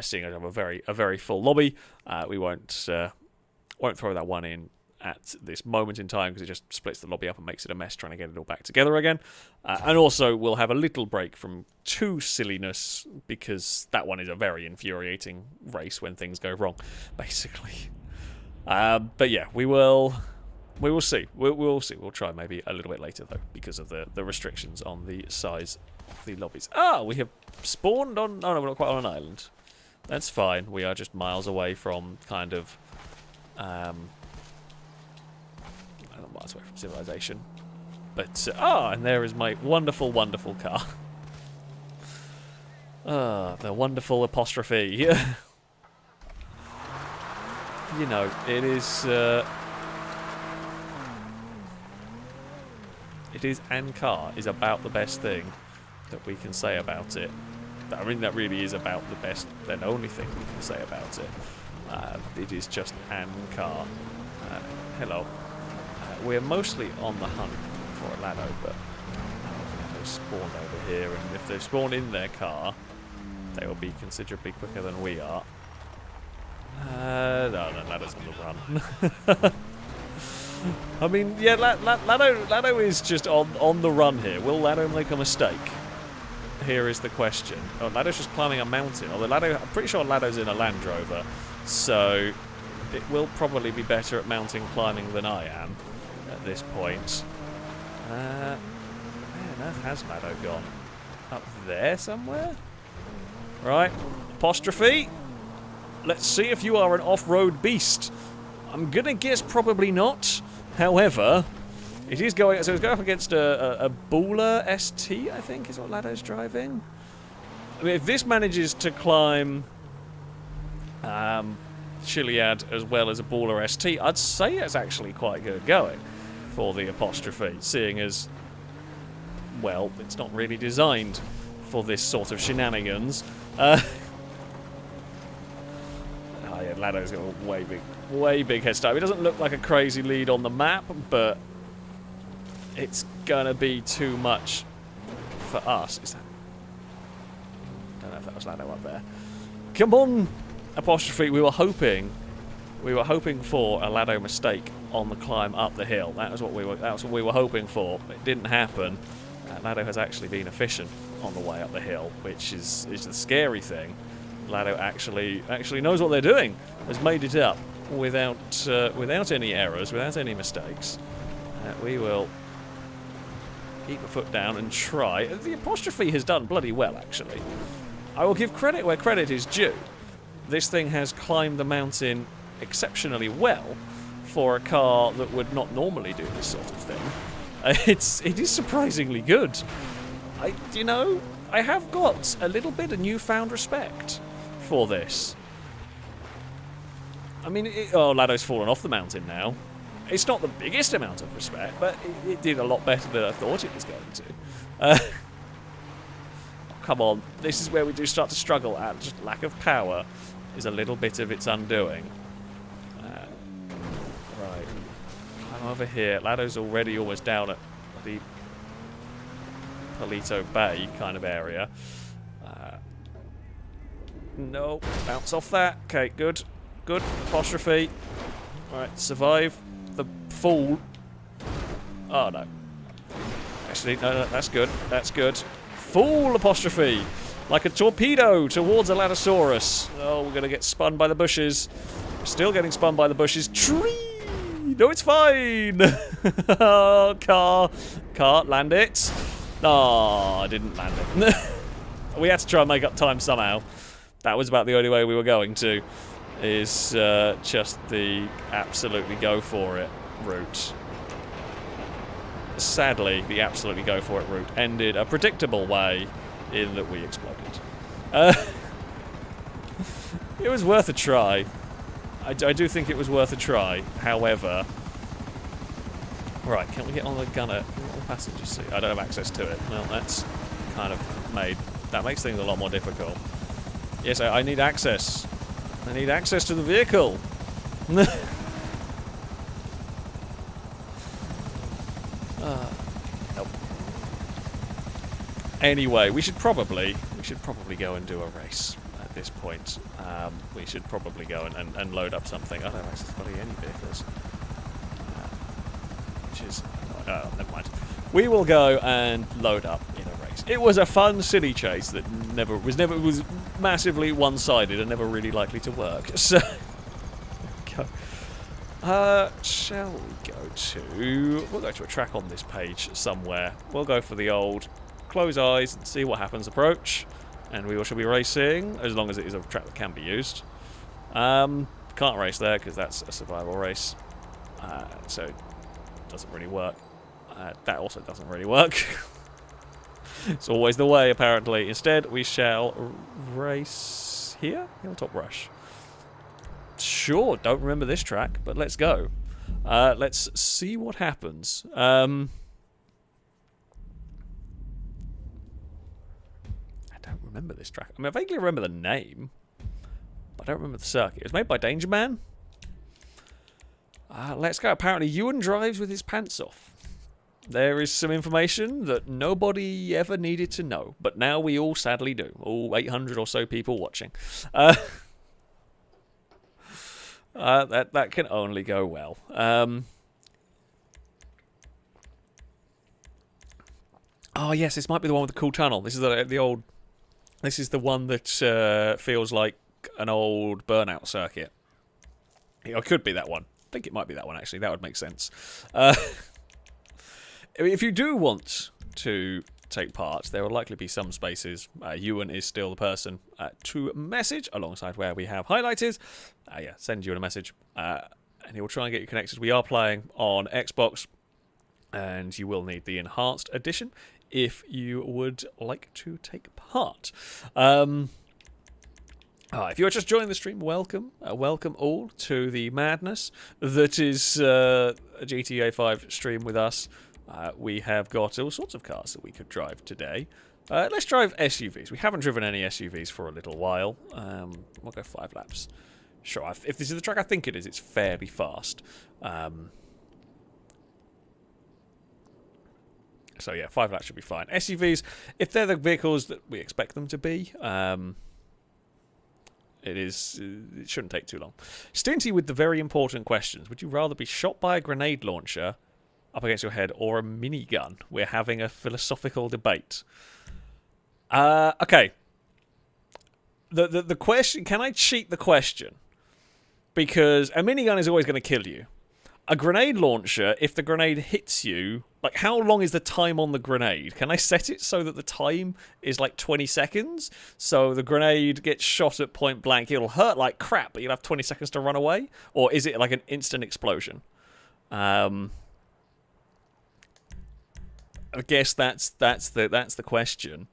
Seeing as I have a very full lobby, we won't throw that one in at this moment in time because it just splits the lobby up and makes it a mess trying to get it all back together again. And also we'll have a little break from too silliness because that one is a very infuriating race when things go wrong, basically. But yeah, we will see. We'll see. We'll try maybe a little bit later though because of the restrictions on the size of the lobbies. We have spawned on... Oh no, we're not quite on an island. That's fine. We are just miles away from kind of... miles away from civilization. But, and there is my wonderful, wonderful car. The wonderful apostrophe. You know, it is and car is about the best thing that we can say about it. I mean, that really is about the best and only thing we can say about it. It is just and car. Hello. We're mostly on the hunt for a Lado, but they've spawned over here, and if they've spawned in their car, they will be considerably quicker than we are. No, Lado's on the run. I mean, yeah, Lado is just on the run here. Will Lado make a mistake? Here is the question. Oh, Lado's just climbing a mountain. Although I'm pretty sure Lado's in a Land Rover, so it will probably be better at mountain climbing than I am at this point. Where on earth has Lado gone? Up there somewhere? Right. Apostrophe. Let's see if you are an off-road beast. I'm gonna guess probably not. However, it is going. So it's going up against a Buller ST, I think, is what Lado's driving. I mean, if this manages to climb Chiliad as well as a Buller ST, I'd say it's actually quite good going for the apostrophe, seeing as, well, it's not really designed for this sort of shenanigans. Yeah, Lado's got a way big head start. It doesn't look like a crazy lead on the map, but it's gonna be too much for us. Is that? I don't know if that was Lado up there. Come on, apostrophe. We were hoping for a Lado mistake on the climb up the hill. That was what we were hoping for. It didn't happen. Lado has actually been efficient on the way up the hill, which is the scary thing. Lado actually knows what they're doing. Has made it up without any errors, without any mistakes. We will keep a foot down and try. The apostrophe has done bloody well, actually. I will give credit where credit is due. This thing has climbed the mountain exceptionally well for a car that would not normally do this sort of thing. It is surprisingly good. I have got a little bit of newfound respect for this. I mean, Lado's fallen off the mountain now. It's not the biggest amount of respect, but it did a lot better than I thought it was going to. Come on, this is where we do start to struggle at. Just lack of power is a little bit of its undoing. Right. I'm over here. Lado's already almost down at the Palito Bay kind of area. No, bounce off that. Okay, good. Good. Apostrophe. Alright, survive the fall. Oh, no. Actually, no, that's good. That's good. Full apostrophe. Like a torpedo towards a Ladosaurus. Oh, we're going to get spun by the bushes. We're still getting spun by the bushes. Tree! No, it's fine! Oh, car, land it. Oh, I didn't land it. We had to try and make up time somehow. That was about the only way we were going to. Is just the absolutely go for it route. Sadly, the absolutely go for it route ended a predictable way in that we exploded. It was worth a try. I do think it was worth a try. However, right, can we get on the gunner? On the passenger seat? I don't have access to it. Well, that's kind of makes things a lot more difficult. Yes, I need access. I need access to the vehicle. Nope. Anyway, we should probably go and do a race at this point. We should probably go and load up something. I don't know if there's any vehicles. Which is... Oh, never mind. We will go and load up in a race. It was a fun, silly chase that was massively one-sided and never really likely to work. So... shall we go to... We'll go to a track on this page somewhere. We'll go for the old... Close eyes and see what happens approach, and we shall be racing as long as it is a track that can be used. Can't race there because that's a survival race, so it doesn't really work. That also doesn't really work. It's always the way, apparently. Instead, we shall race here, Hilltop Rush. Sure, don't remember this track, but let's go. Let's see what happens. Remember this track. I mean, I vaguely remember the name, but I don't remember the circuit. It was made by Danger Man. Let's go. Apparently, Ewan drives with his pants off. There is some information that nobody ever needed to know, but now we all sadly do. All 800 or so people watching. That can only go well. Oh yes, this might be the one with the cool tunnel. This is the old. This is the one that feels like an old burnout circuit. It could be that one. I think it might be that one, actually. That would make sense. If you do want to take part, there will likely be some spaces. Ewan is still the person to message, alongside where we have highlighted. Yeah, send Ewan a message, and he will try and get you connected. We are playing on Xbox, and you will need the Enhanced Edition if you would like to take part. If you are just joining the stream, welcome. Welcome all to the madness that is a GTA 5 stream with us. We have got all sorts of cars that we could drive today. Let's drive SUVs. We haven't driven any SUVs for a little while. We'll go 5 laps. Sure, if this is the track I think it is, it's fairly fast. So yeah, 5 laps should be fine. SUVs, if they're the vehicles that we expect them to be, it shouldn't take too long. Stinty with the very important questions. Would you rather be shot by a grenade launcher up against your head or a minigun? We're having a philosophical debate. Okay. The question, can I cheat the question? Because a minigun is always going to kill you. A grenade launcher, if the grenade hits you, like, how long is the time on the grenade? Can I set it so that the time is like 20 seconds? So the grenade gets shot at point blank. It'll hurt like crap, but you'll have 20 seconds to run away? Or is it like an instant explosion? I guess that's the question.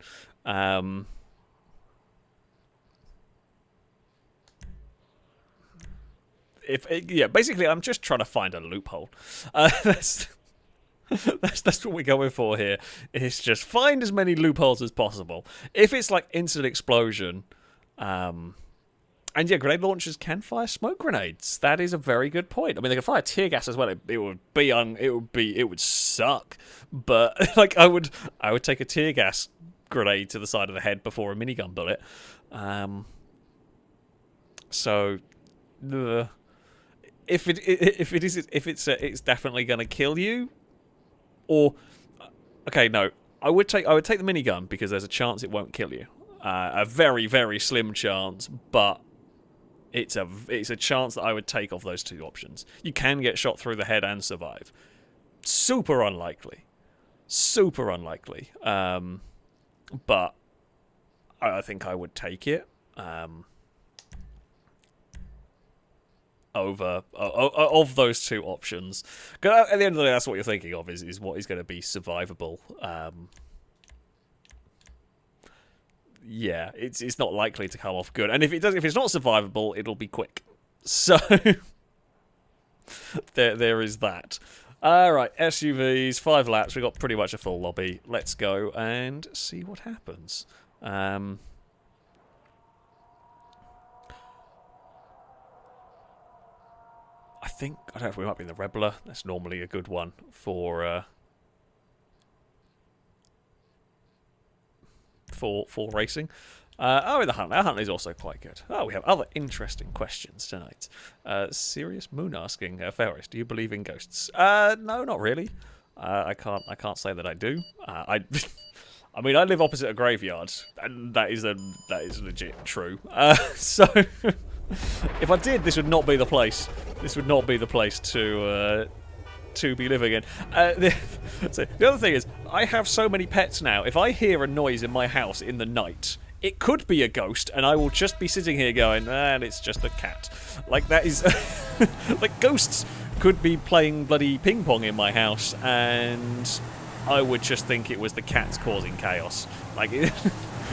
Yeah, basically, I'm just trying to find a loophole. That's what we're going for here. It's just find as many loopholes as possible. If it's like instant explosion, and yeah, grenade launchers can fire smoke grenades. That is a very good point. I mean, they can fire tear gas as well. It would suck. But like, I would take a tear gas grenade to the side of the head before a minigun bullet. It's definitely going to kill you. Or, okay, no, I would take the minigun because there's a chance it won't kill you. A very, very slim chance, but it's a chance that I would take off those two options. You can get shot through the head and survive. Super unlikely. Super unlikely. But I think I would take it. Over of those two options. At the end of the day, that's what you're thinking of, is what is going to be survivable. Yeah, it's not likely to come off good. And if it's not survivable, it'll be quick. So there is that. Alright, SUVs, 5 laps, we've got pretty much a full lobby. Let's go and see what happens. I don't know if we might be in the Rebler. That's normally a good one for... for racing. Oh, the Huntley. Our Huntley's also quite good. Oh, we have other interesting questions tonight. Serious Moon asking, FailRace, do you believe in ghosts? No, not really. I can't say that I do. I mean, I live opposite a graveyard, and that is legit true. So, if I did, this would not be the place. This would not be the place to be living in. So the other thing is, I have so many pets now. If I hear a noise in my house in the night, it could be a ghost, and I will just be sitting here going, and it's just a cat. Like, that is... like, ghosts could be playing bloody ping pong in my house, and I would just think it was the cats causing chaos. Like,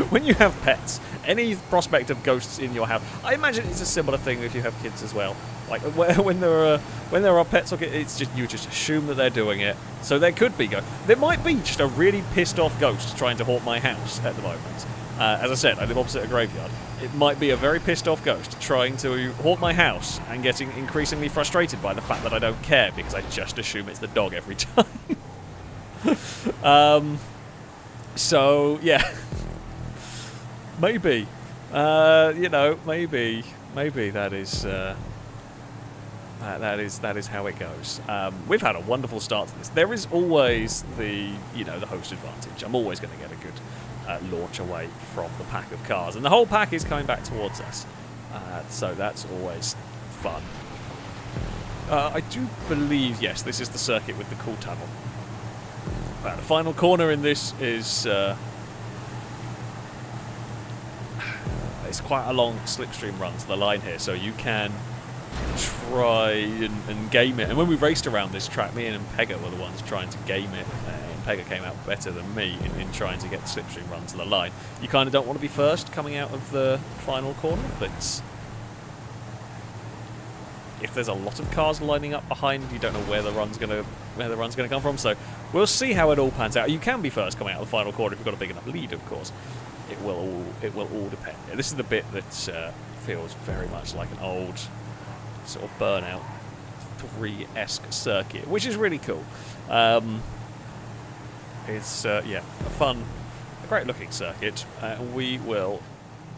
when you have pets, any prospect of ghosts in your house, I imagine it's a similar thing if you have kids as well. Like, when there are pets, it's just, you just assume that they're doing it. So there could be ghosts. There might be just a really pissed off ghost trying to haunt my house at the moment. As I said, I live opposite a graveyard. It might be a very pissed off ghost trying to haunt my house and getting increasingly frustrated by the fact that I don't care because I just assume it's the dog every time. So, yeah. Maybe. You know, maybe that is... that is how it goes. We've had a wonderful start to this. There is always the host advantage. I'm always going to get a good launch away from the pack of cars, and the whole pack is coming back towards us. So that's always fun. I do believe, yes, this is the circuit with the cool tunnel. The final corner in this is it's quite a long slipstream run to the line here, so you can try and game it. And when we raced around this track, me and Pega were the ones trying to game it, and Pega came out better than me in trying to get the slipstream run to the line. You kind of don't want to be first coming out of the final corner, but if there's a lot of cars lining up behind, you don't know where the run's gonna come from. So we'll see how it all pans out. You can be first coming out of the final corner if you've got a big enough lead, of course. It will all depend. Yeah, this is the bit that feels very much like an old sort of Burnout 3-esque circuit, which is really cool. It's a fun, a great looking circuit. We will.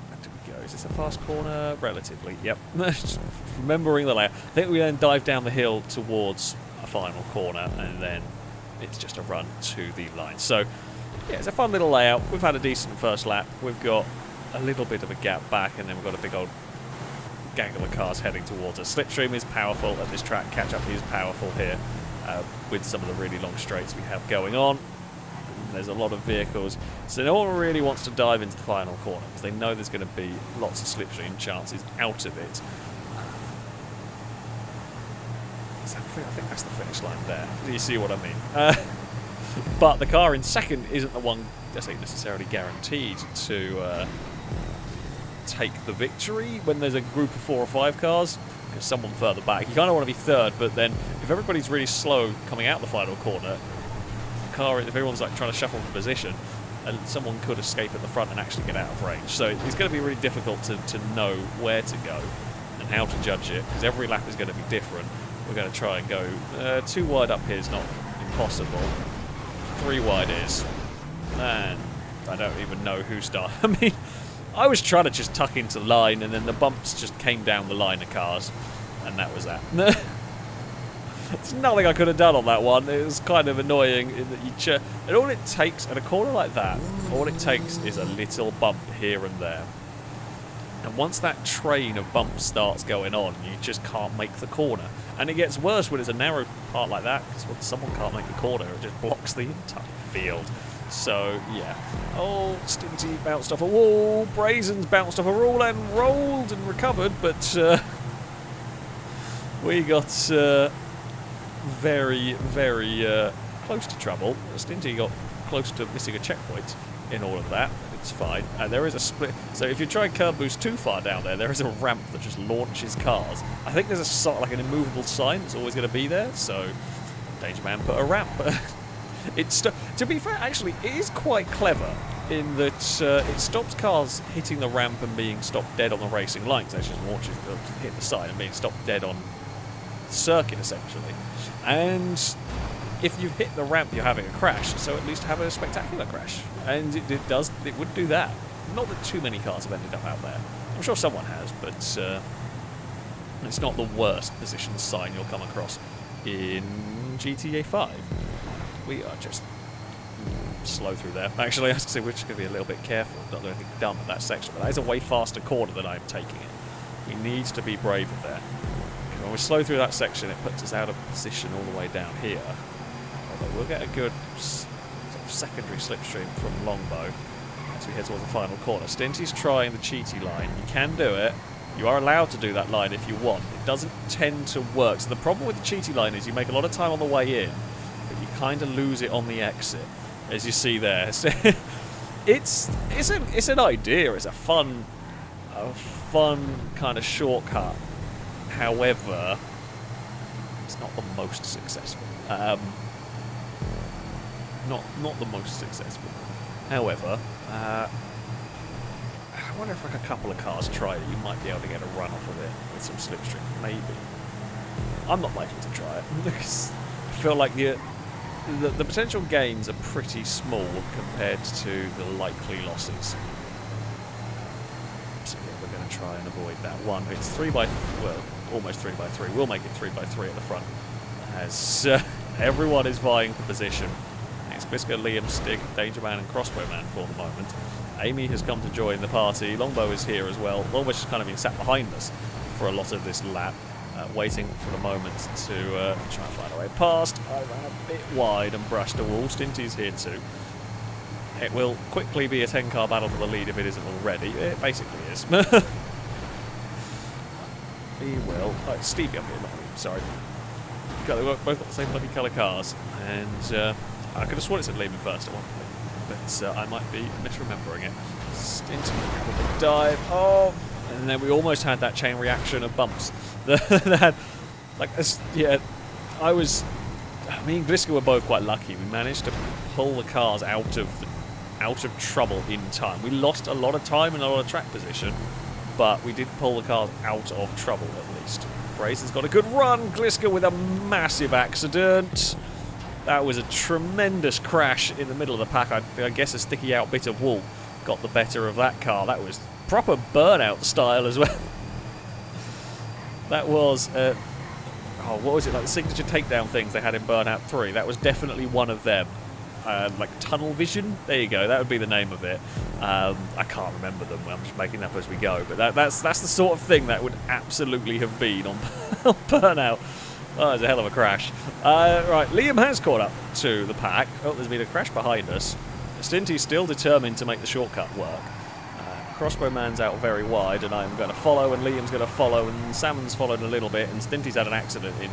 Where do we go? Is this a fast corner? Relatively. Yep. Remembering the layout. I think we then dive down the hill towards a final corner, and then it's just a run to the line. So yeah, it's a fun little layout. We've had a decent first lap. We've got a little bit of a gap back, and then we've got a big old gang of cars heading towards us. Slipstream is powerful at this track. Catch up is powerful here with some of the really long straights we have going on. There's a lot of vehicles, so no one really wants to dive into the final corner because they know there's going to be lots of slipstream chances out of it. I think that's the finish line there. Do you see what I mean? But the car in second isn't the one that's necessarily guaranteed to take the victory when there's a group of 4 or 5 cars, because someone further back. You kind of want to be third, but then if everybody's really slow coming out the final corner, if everyone's like trying to shuffle the position, and someone could escape at the front and actually get out of range. So it's going to be really difficult to know where to go and how to judge it, because every lap is going to be different. We're going to try and go 2 wide up here is not impossible. 3 wide is, and I don't even know who started. I mean, I was trying to just tuck into the line, and then the bumps just came down the line of cars, and that was that. There's nothing I could have done on that one. It was kind of annoying in that and all it takes at a corner like that, all it takes is a little bump here and there. And once that train of bumps starts going on, you just can't make the corner. And it gets worse when it's a narrow part like that, because when someone can't make the corner, it just blocks the entire field. So, yeah. Oh, Stinty bounced off a wall. Brazen's bounced off a wall and rolled and recovered, but we got very, very close to trouble. Stinty got close to missing a checkpoint in all of that. It's fine. There is a split. So if you try and curb boost too far down there is a ramp that just launches cars. I think there's a sort like an immovable sign that's always going to be there. So, Danger Man put a ramp. To be fair, actually, it is quite clever in that it stops cars hitting the ramp and being stopped dead on the racing line. So it just launches to hit the side and being stopped dead on the circuit, essentially. And if you hit the ramp, you're having a crash, so at least have a spectacular crash. And it would do that. Not that too many cars have ended up out there. I'm sure someone has, but it's not the worst position sign you'll come across in GTA 5. We are just slow through there. Actually, I was going to say we're just going to be a little bit careful, not do anything dumb at that section, but that is a way faster corner than I'm taking it. We need to be braver there. When we slow through that section, it puts us out of position all the way down here. Although we'll get a good sort of secondary slipstream from Longbow as we head towards the final corner. Stinty's trying the cheaty line. You can do it. You are allowed to do that line if you want. It doesn't tend to work. So the problem with the cheaty line is you make a lot of time on the way in, but you kind of lose it on the exit, as you see there. It's an idea. It's a fun kind of shortcut. However, it's not the most successful. Not the most successful. However, I wonder if like a couple of cars try it, you might be able to get a run off of it with some slipstream. Maybe. I'm not likely to try it because I feel like the potential gains are pretty small compared to the likely losses. So yeah, we're going to try and avoid that one. It's almost 3x3. We'll make it 3x3 at the front as everyone is vying for position. It's Glisko, Liam, Stig, Dangerman and Crossbowman for the moment. Amy has come to join the party. Longbow is here as well. Longbow's just kind of been sat behind us for a lot of this lap, waiting for the moment to try and find our way past. I ran a bit wide and brushed a wall. Stinty's here too. It will quickly be a 10-car battle for the lead if it isn't already. It basically is. He will. Oh, it's Stevie up here, not me. Sorry. They both got the same bloody colour cars. And I could have sworn it said Lehman first at one point. But I might be misremembering it. Stinty with a dive. Oh! And then we almost had that chain reaction of bumps. That, like, yeah, me and Glisko were both quite lucky. We managed to pull the cars out of trouble in time. We lost a lot of time and a lot of track position, but we did pull the cars out of trouble at least. Brazen's got a good run. Glisko with a massive accident. That was a tremendous crash in the middle of the pack. I guess a sticky out bit of wool got the better of that car. That was proper burnout style as well. That was, what was it, like the signature takedown things they had in Burnout 3? That was definitely one of them. Like Tunnel Vision? There you go, that would be the name of it. I can't remember them, I'm just making up as we go. But that's the sort of thing that would absolutely have been on Burnout. Oh, there's a hell of a crash. Right, Liam has caught up to the pack. Oh, there's been a crash behind us. Stinty's still determined to make the shortcut work. Crossbowman's out very wide, and I'm going to follow, and Liam's going to follow, and Salmon's followed a little bit, and Stinty's had an accident in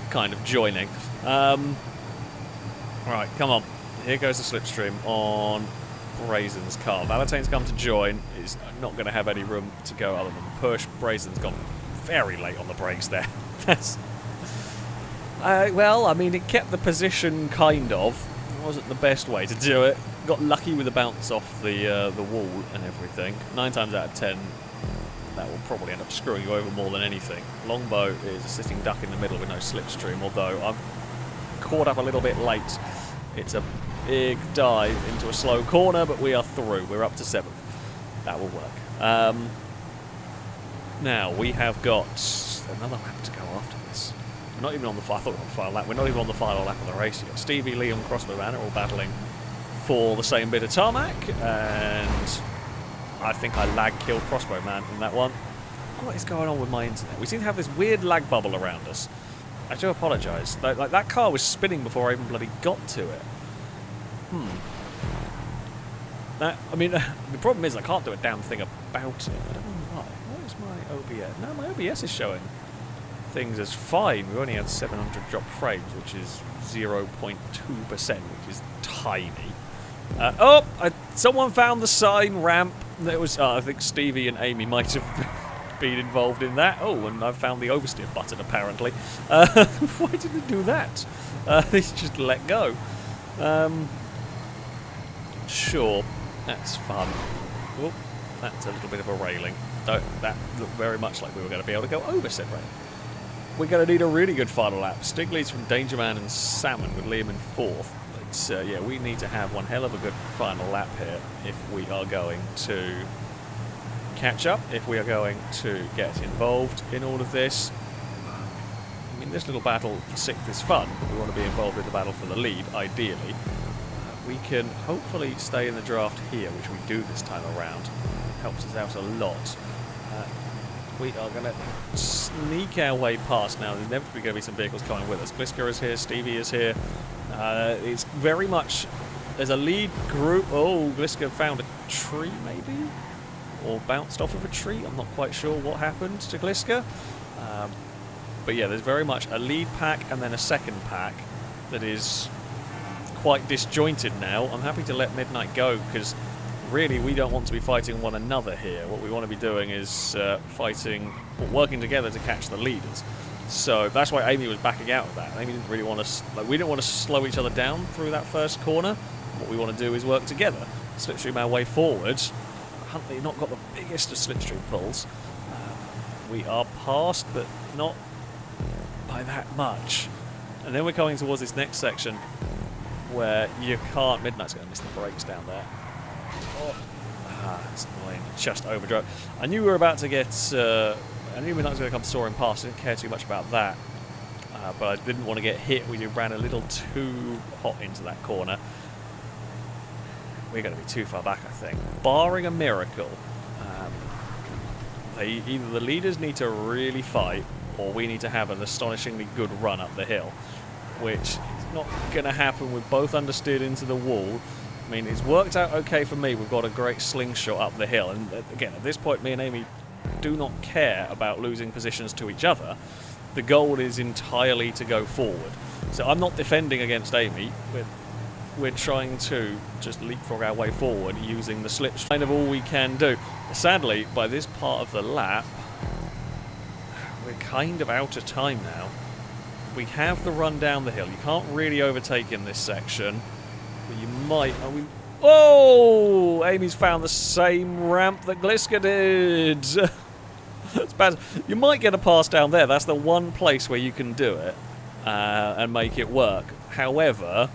kind of joining. Right, come on. Here goes the slipstream on Brazen's car. Valentine's come to join. He's not going to have any room to go other than push. Brazen's gone very late on the brakes there. Well, I mean, it kept the position, kind of. It wasn't the best way to do it. Got lucky with the bounce off the wall and everything. 9 times out of 10, that will probably end up screwing you over more than anything. Longbow is a sitting duck in the middle with no slipstream, although I'm caught up a little bit late. It's a big dive into a slow corner, but we are through. We're up to 7th. That will work. Now, we have got another lap to go after this. We're not even on the final lap. We're not even on the final lap of the race yet. Stevie, Liam, Crossbowman are all battling for the same bit of tarmac, and I think I lag killed Crossbowman in that one. What is going on with my internet? We seem to have this weird lag bubble around us. I do apologise. Like, that car was spinning before I even bloody got to it. I mean, the problem is I can't do a damn thing about it. I don't know why. What is my OBS? No, my OBS is showing things as fine. We only had 700 dropped frames, which is 0.2%, which is tiny. Someone found the sign ramp. There was, I think Stevie and Amy might have been involved in that. Oh, and I found the oversteer button apparently. Why did it do that? They just let go. Sure, that's fun. Oh, that's a little bit of a railing. That looked very much like we were going to be able to go over said railing. we're going to need a really good final lap. Stig leads from Dangerman and Salmon with Liam in 4th. But yeah, we need to have one hell of a good final lap here if we are going to catch up, if we are going to get involved in all of this. I mean, this little battle for 6th is fun, but we want to be involved in the battle for the lead, ideally. We can hopefully stay in the draft here, which we do this time around. Helps us out a lot. We are going to sneak our way past now. There's inevitably going to be some vehicles coming with us. Gliska is here, Stevie is here. It's very much... There's a lead group. Oh, Gliska found a tree, maybe? Or bounced off of a tree. I'm not quite sure what happened to Gliska. But yeah, there's very much a lead pack and then a second pack that is quite disjointed now. I'm happy to let Midnight go because really we don't want to be fighting one another here. What we want to be doing is fighting or working together to catch the leaders. So that's why Amy was backing out of that. Amy didn't really want to, we didn't want to slow each other down through that first corner. What we want to do is work together, slipstream our way forward. Huntley not got the biggest of slipstream pulls. We are past, but not by that much. And then we're coming towards this next section where you can't... Midnight's going to miss the brakes down there. Oh, that's annoying. Just overdrove. I knew we were about to get... I knew Midnight was going to come soaring past. I didn't care too much about that. But I didn't want to get hit. We ran a little too hot into that corner. We're going to be too far back, I think. Barring a miracle, either the leaders need to really fight, or we need to have an astonishingly good run up the hill, which is not going to happen with both understeered into the wall. I mean, it's worked out okay for me. We've got a great slingshot up the hill, and again, at this point, me and Amy do not care about losing positions to each other. The goal is entirely to go forward. So I'm not defending against Amy. We're trying to just leapfrog our way forward using the slips. Kind of all we can do. Sadly, by this part of the lap, we're kind of out of time now. We have the run down the hill. You can't really overtake in this section, but you might. Oh! Amy's found the same ramp that Gliska did. That's bad. You might get a pass down there. That's the one place where you can do it and make it work. However,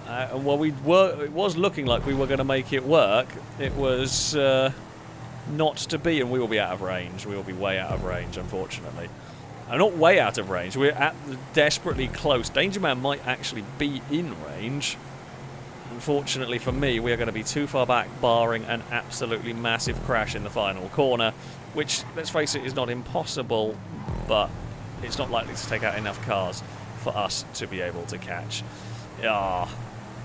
while it was looking like we were going to make it work, it was not to be, and we will be out of range. We will be way out of range, unfortunately. Not way out of range. We're at desperately close. Dangerman might actually be in range. Unfortunately for me, we are going to be too far back, barring an absolutely massive crash in the final corner, which, let's face it, is not impossible, but it's not likely to take out enough cars for us to be able to catch. Ah,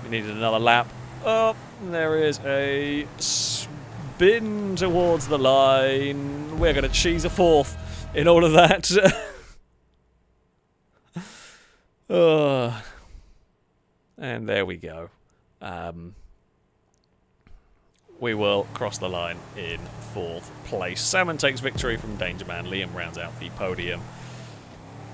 we needed another lap. Oh, there is a spin towards the line. We're going to cheese a 4th in all of that. Oh. And there we go. We will cross the line in 4th place. Salmon takes victory from Dangerman. Liam rounds out the podium.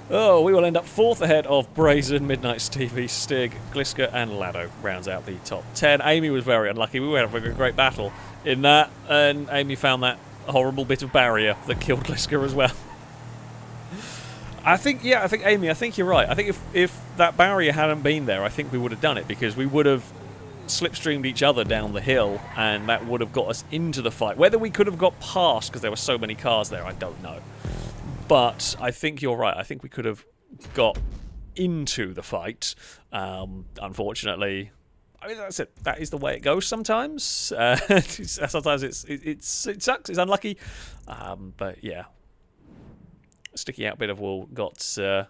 Oh, we will end up 4th ahead of Brazen, Midnight Stevie, Stig, Gliska, and Lado rounds out the top 10. Amy was very unlucky. We were having a great battle in that, and Amy found that horrible bit of barrier that killed Gliska as well. I think Amy, I think you're right. I think if that barrier hadn't been there, I think we would have done it, because we would have slipstreamed each other down the hill, and that would have got us into the fight. Whether we could have got past, because there were so many cars there, I don't know. But I think you're right. I think we could have got into the fight. Unfortunately, I mean, that's it. That is the way it goes sometimes. Sometimes it sucks. It's unlucky. But yeah, sticky out bit of wool got the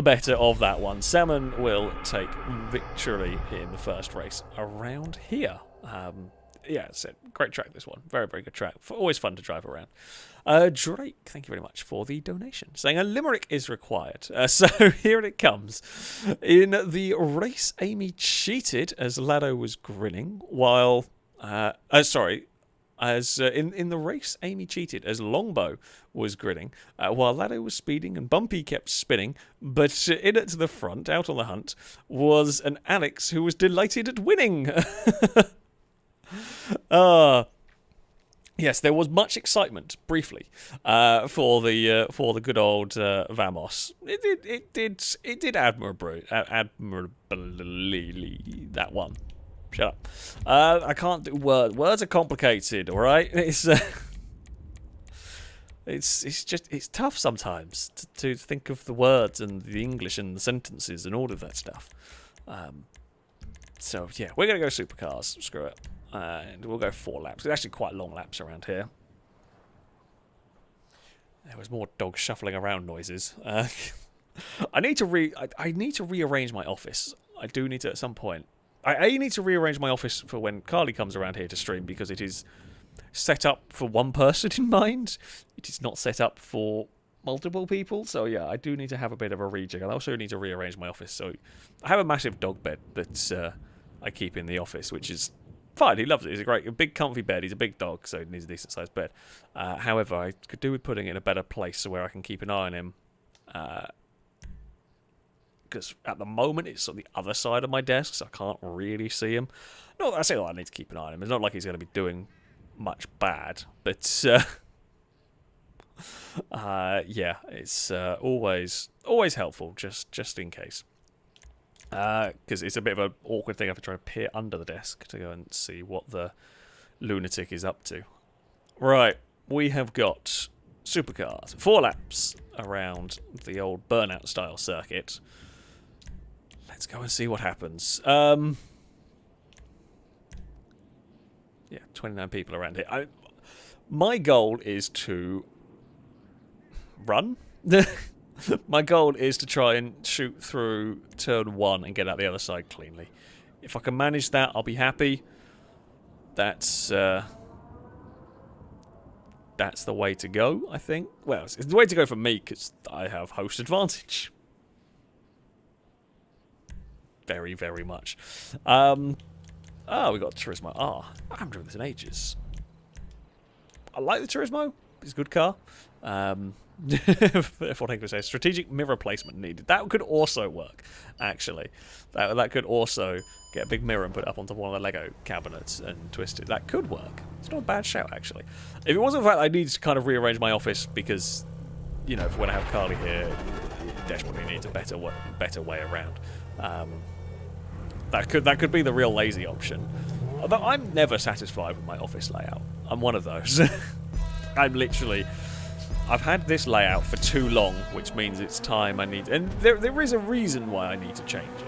better of that one. Salmon will take victory in the first race around here. Yeah, it's a great track, this one. Very, very good track. Always fun to drive around. Drake, thank you very much for the donation. Saying a limerick is required. So here it comes. In the race, Amy cheated as Lado was grinning, while... in the race, Amy cheated as Longbow was grinning, while Lado was speeding and Bumpy kept spinning, but in it to the front, out on the hunt, was an Alex who was delighted at winning. Yes, there was much excitement briefly for the good old Vamos. It did admirably that one. Shut up. I can't do words. Words are complicated. All right. It's tough sometimes to think of the words and the English and the sentences and all of that stuff. So yeah, we're gonna go supercars. Screw it. And we'll go 4 laps. It's actually quite long laps around here. There was more dog shuffling around noises. I need to rearrange my office. I do need to at some point. I need to rearrange my office for when Carly comes around here to stream, because it is set up for one person in mind. It is not set up for multiple people. So yeah, I do need to have a bit of a rejig. I also need to rearrange my office. So I have a massive dog bed that I keep in the office, which is fine. He loves it. It's a big comfy bed. He's a big dog, so he needs a decent sized bed. However, I could do with putting it in a better place so where I can keep an eye on him. Because at the moment it's on the other side of my desk, so I can't really see him. No, I say that I need to keep an eye on him. It's not like he's going to be doing much bad, but yeah, it's always helpful just in case. Because it's a bit of an awkward thing. I have to try and peer under the desk to go and see what the lunatic is up to. Right, we have got supercars. 4 laps around the old burnout style circuit. Let's go and see what happens. Yeah, 29 people around here. My goal is to run. My goal is to try and shoot through turn 1 and get out the other side cleanly. If I can manage that, I'll be happy. That's the way to go, I think. Well, it's the way to go for me, because I have host advantage. Very, very much. Oh, we got Turismo. I haven't driven this in ages. I like the Turismo. It's a good car. If what I'm going to say, strategic mirror placement needed. That could also work, actually. That could also get a big mirror and put it up onto one of the Lego cabinets and twist it. That could work. It's not a bad shout, actually. If it wasn't the fact that I need to kind of rearrange my office because, you know, when I have Carly here, it desperately needs a better way around. That could be the real lazy option. Although I'm never satisfied with my office layout. I'm one of those. I've had this layout for too long, which means it's time I need... And there is a reason why I need to change it.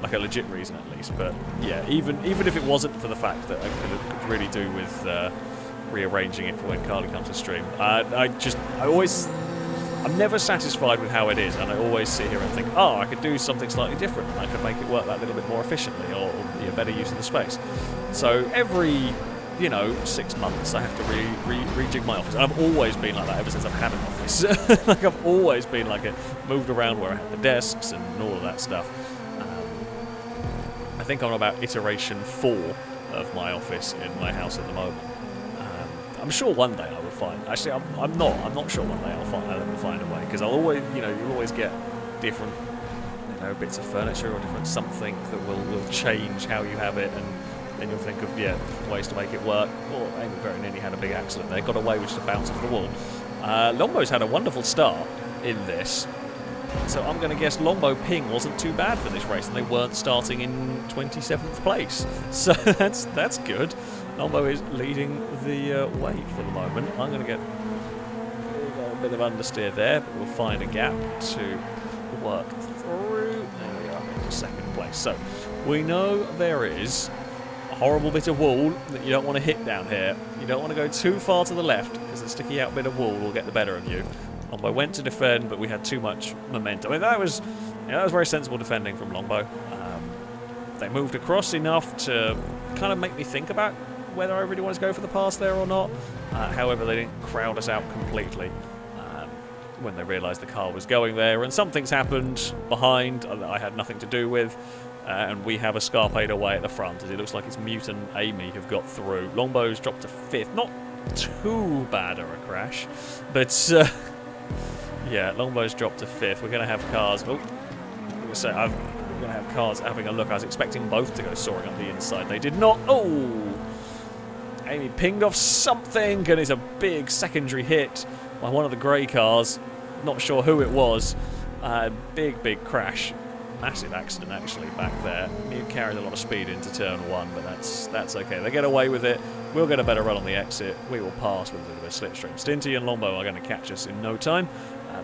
Like a legit reason, at least. But, yeah, even if it wasn't for the fact that I could really do with rearranging it for when Carly comes to stream. I'm never satisfied with how it is, and I always sit here and think, oh, I could do something slightly different. I could make it work that little bit more efficiently, or be a better use of the space. So every... 6 months I have to rejig my office. And I've always been like that ever since I've had an office. Like I've always been like it, moved around where I had the desks and all of that stuff. I think I'm about iteration 4 of my office in my house at the moment. I'm sure one day I will find. Actually, I'm not sure one day I'll find a way, because I'll always, you'll always get different, bits of furniture or different something that will change how you have it, and then you'll think of, different ways to make it work. Well, Amy very nearly had a big accident there, got away with just a bounce off the wall. Longbow's had a wonderful start in this, so I'm going to guess Longbow ping wasn't too bad for this race, and they weren't starting in 27th place. So that's good. Longbow is leading the way for the moment. I'm going to get a bit of understeer there, but we'll find a gap to work through. There we are, into 2nd place. So we know there is horrible bit of wall that you don't want to hit down here. You don't want to go too far to the left, because the sticky out bit of wall will get the better of you. Longbow went to defend, but we had too much momentum. I mean, that was very sensible defending from Longbow. They moved across enough to kind of make me think about whether I really want to go for the pass there or not. However, they didn't crowd us out completely when they realised the car was going there, and something's happened behind that I had nothing to do with. And we have escapade away at the front, as it looks like it's Mute and Amy have got through. Longbow's dropped to 5th. Not too bad of a crash, but yeah, Longbow's dropped to 5th. We're going to have cars... Oh, I'm going to have cars having a look. I was expecting both to go soaring up the inside. They did not. Oh! Amy pinged off something, and it's a big secondary hit by one of the grey cars. Not sure who it was. Big crash. Massive accident actually back there. Mew carried a lot of speed into turn 1, but that's okay. They get away with it. We'll get a better run on the exit. We will pass with a bit of a slipstream. Stinty and Longbow are going to catch us in no time.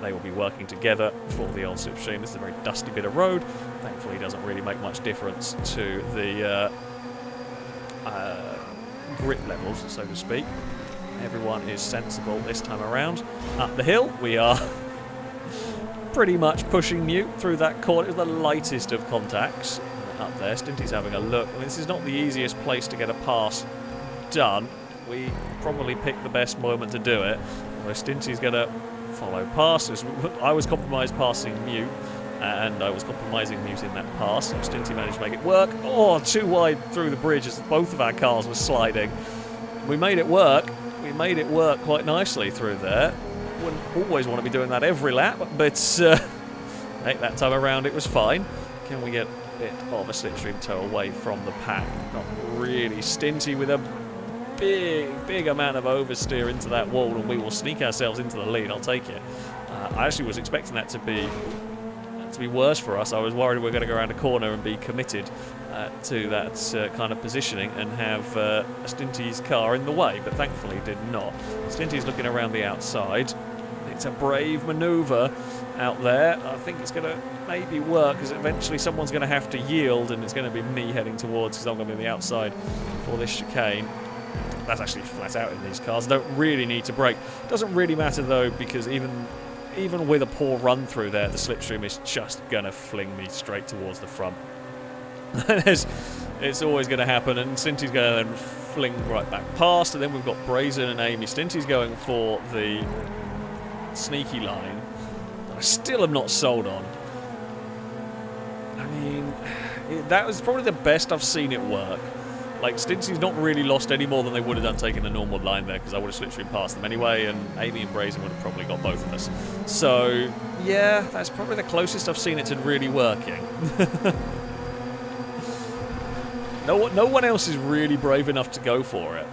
They will be working together for the old slipstream. This is a very dusty bit of road. Thankfully, it doesn't really make much difference to the grip levels, so to speak. Everyone is sensible this time around. Up the hill, we are pretty much pushing Mew through that corner. It was the lightest of contacts up there. Stinty's having a look. I mean, this is not the easiest place to get a pass done. We probably picked the best moment to do it. Although Stinty's going to follow past. I was compromised passing Mew, and I was compromising Mew's in that pass. So Stinty managed to make it work. Oh, too wide through the bridge as both of our cars were sliding. We made it work. We made it work quite nicely through there. Wouldn't always want to be doing that every lap, but hey, that time around it was fine. Can we get a bit of a slipstream tow away from the pack? Not really. Stinty with a big amount of oversteer into that wall, and we will sneak ourselves into the lead. I'll take it. I actually was expecting that to be worse for us. I was worried we were going to go around a corner and be committed to that kind of positioning and have Stinty's car in the way, but thankfully did not. Stinty's looking around the outside. It's a brave manoeuvre out there. I think it's going to maybe work, because eventually someone's going to have to yield, and it's going to be me heading towards, because I'm going to be on the outside for this chicane. That's actually flat out in these cars. Don't really need to brake. Doesn't really matter though, because even with a poor run through there, the slipstream is just gonna fling me straight towards the front. It's always going to happen, and Stinty's going to then fling right back past, and then we've got Brazen and Amy. Stinty's going for the sneaky line that I still am not sold on. I mean, that was probably the best I've seen it work. Like, Stinty's not really lost any more than they would have done taking a normal line there, because I would have slipstream past them anyway, and Amy and Brazen would have probably got both of us. So, yeah, that's probably the closest I've seen it to really working. No one else is really brave enough to go for it.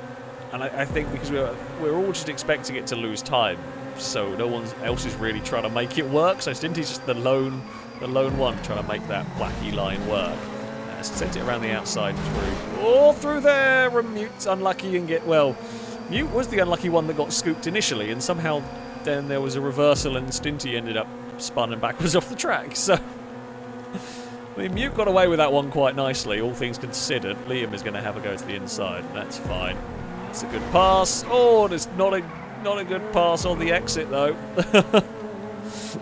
And I think because we're all just expecting it to lose time, so no one else is really trying to make it work. So Stinty's just the lone one trying to make that wacky line work. Sent it around the outside through there, and Mute's unlucky and Mute was the unlucky one that got scooped initially, and somehow then there was a reversal and Stinty ended up spun and backwards off the track. So I mean, Mute got away with that one quite nicely, all things considered. Liam is going to have a go to the inside. That's fine. It's a good pass. Oh, there's not a good pass on the exit though.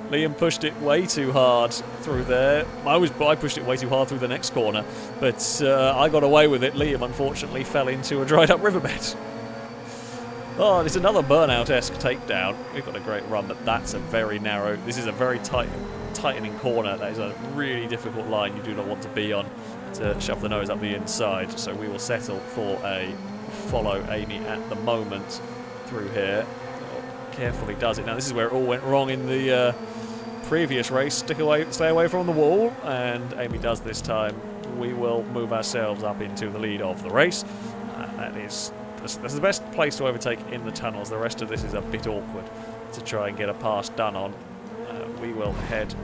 Liam pushed it way too hard through there. I pushed it way too hard through the next corner, but I got away with it. Liam unfortunately fell into a dried up riverbed. Oh, it's another burnout-esque takedown. We've got a great run, but that's a very narrow. This is a very tightening corner. That is a really difficult line you do not want to be on to shove the nose up the inside. So we will settle for a follow Amy at the moment through here. Carefully does it. Now this is where it all went wrong in the previous race. Stay away from the wall, and Amy does this time. We will move ourselves up into the lead of the race. That's the best place to overtake in the tunnels. The rest of this is a bit awkward to try and get a pass done on. We will head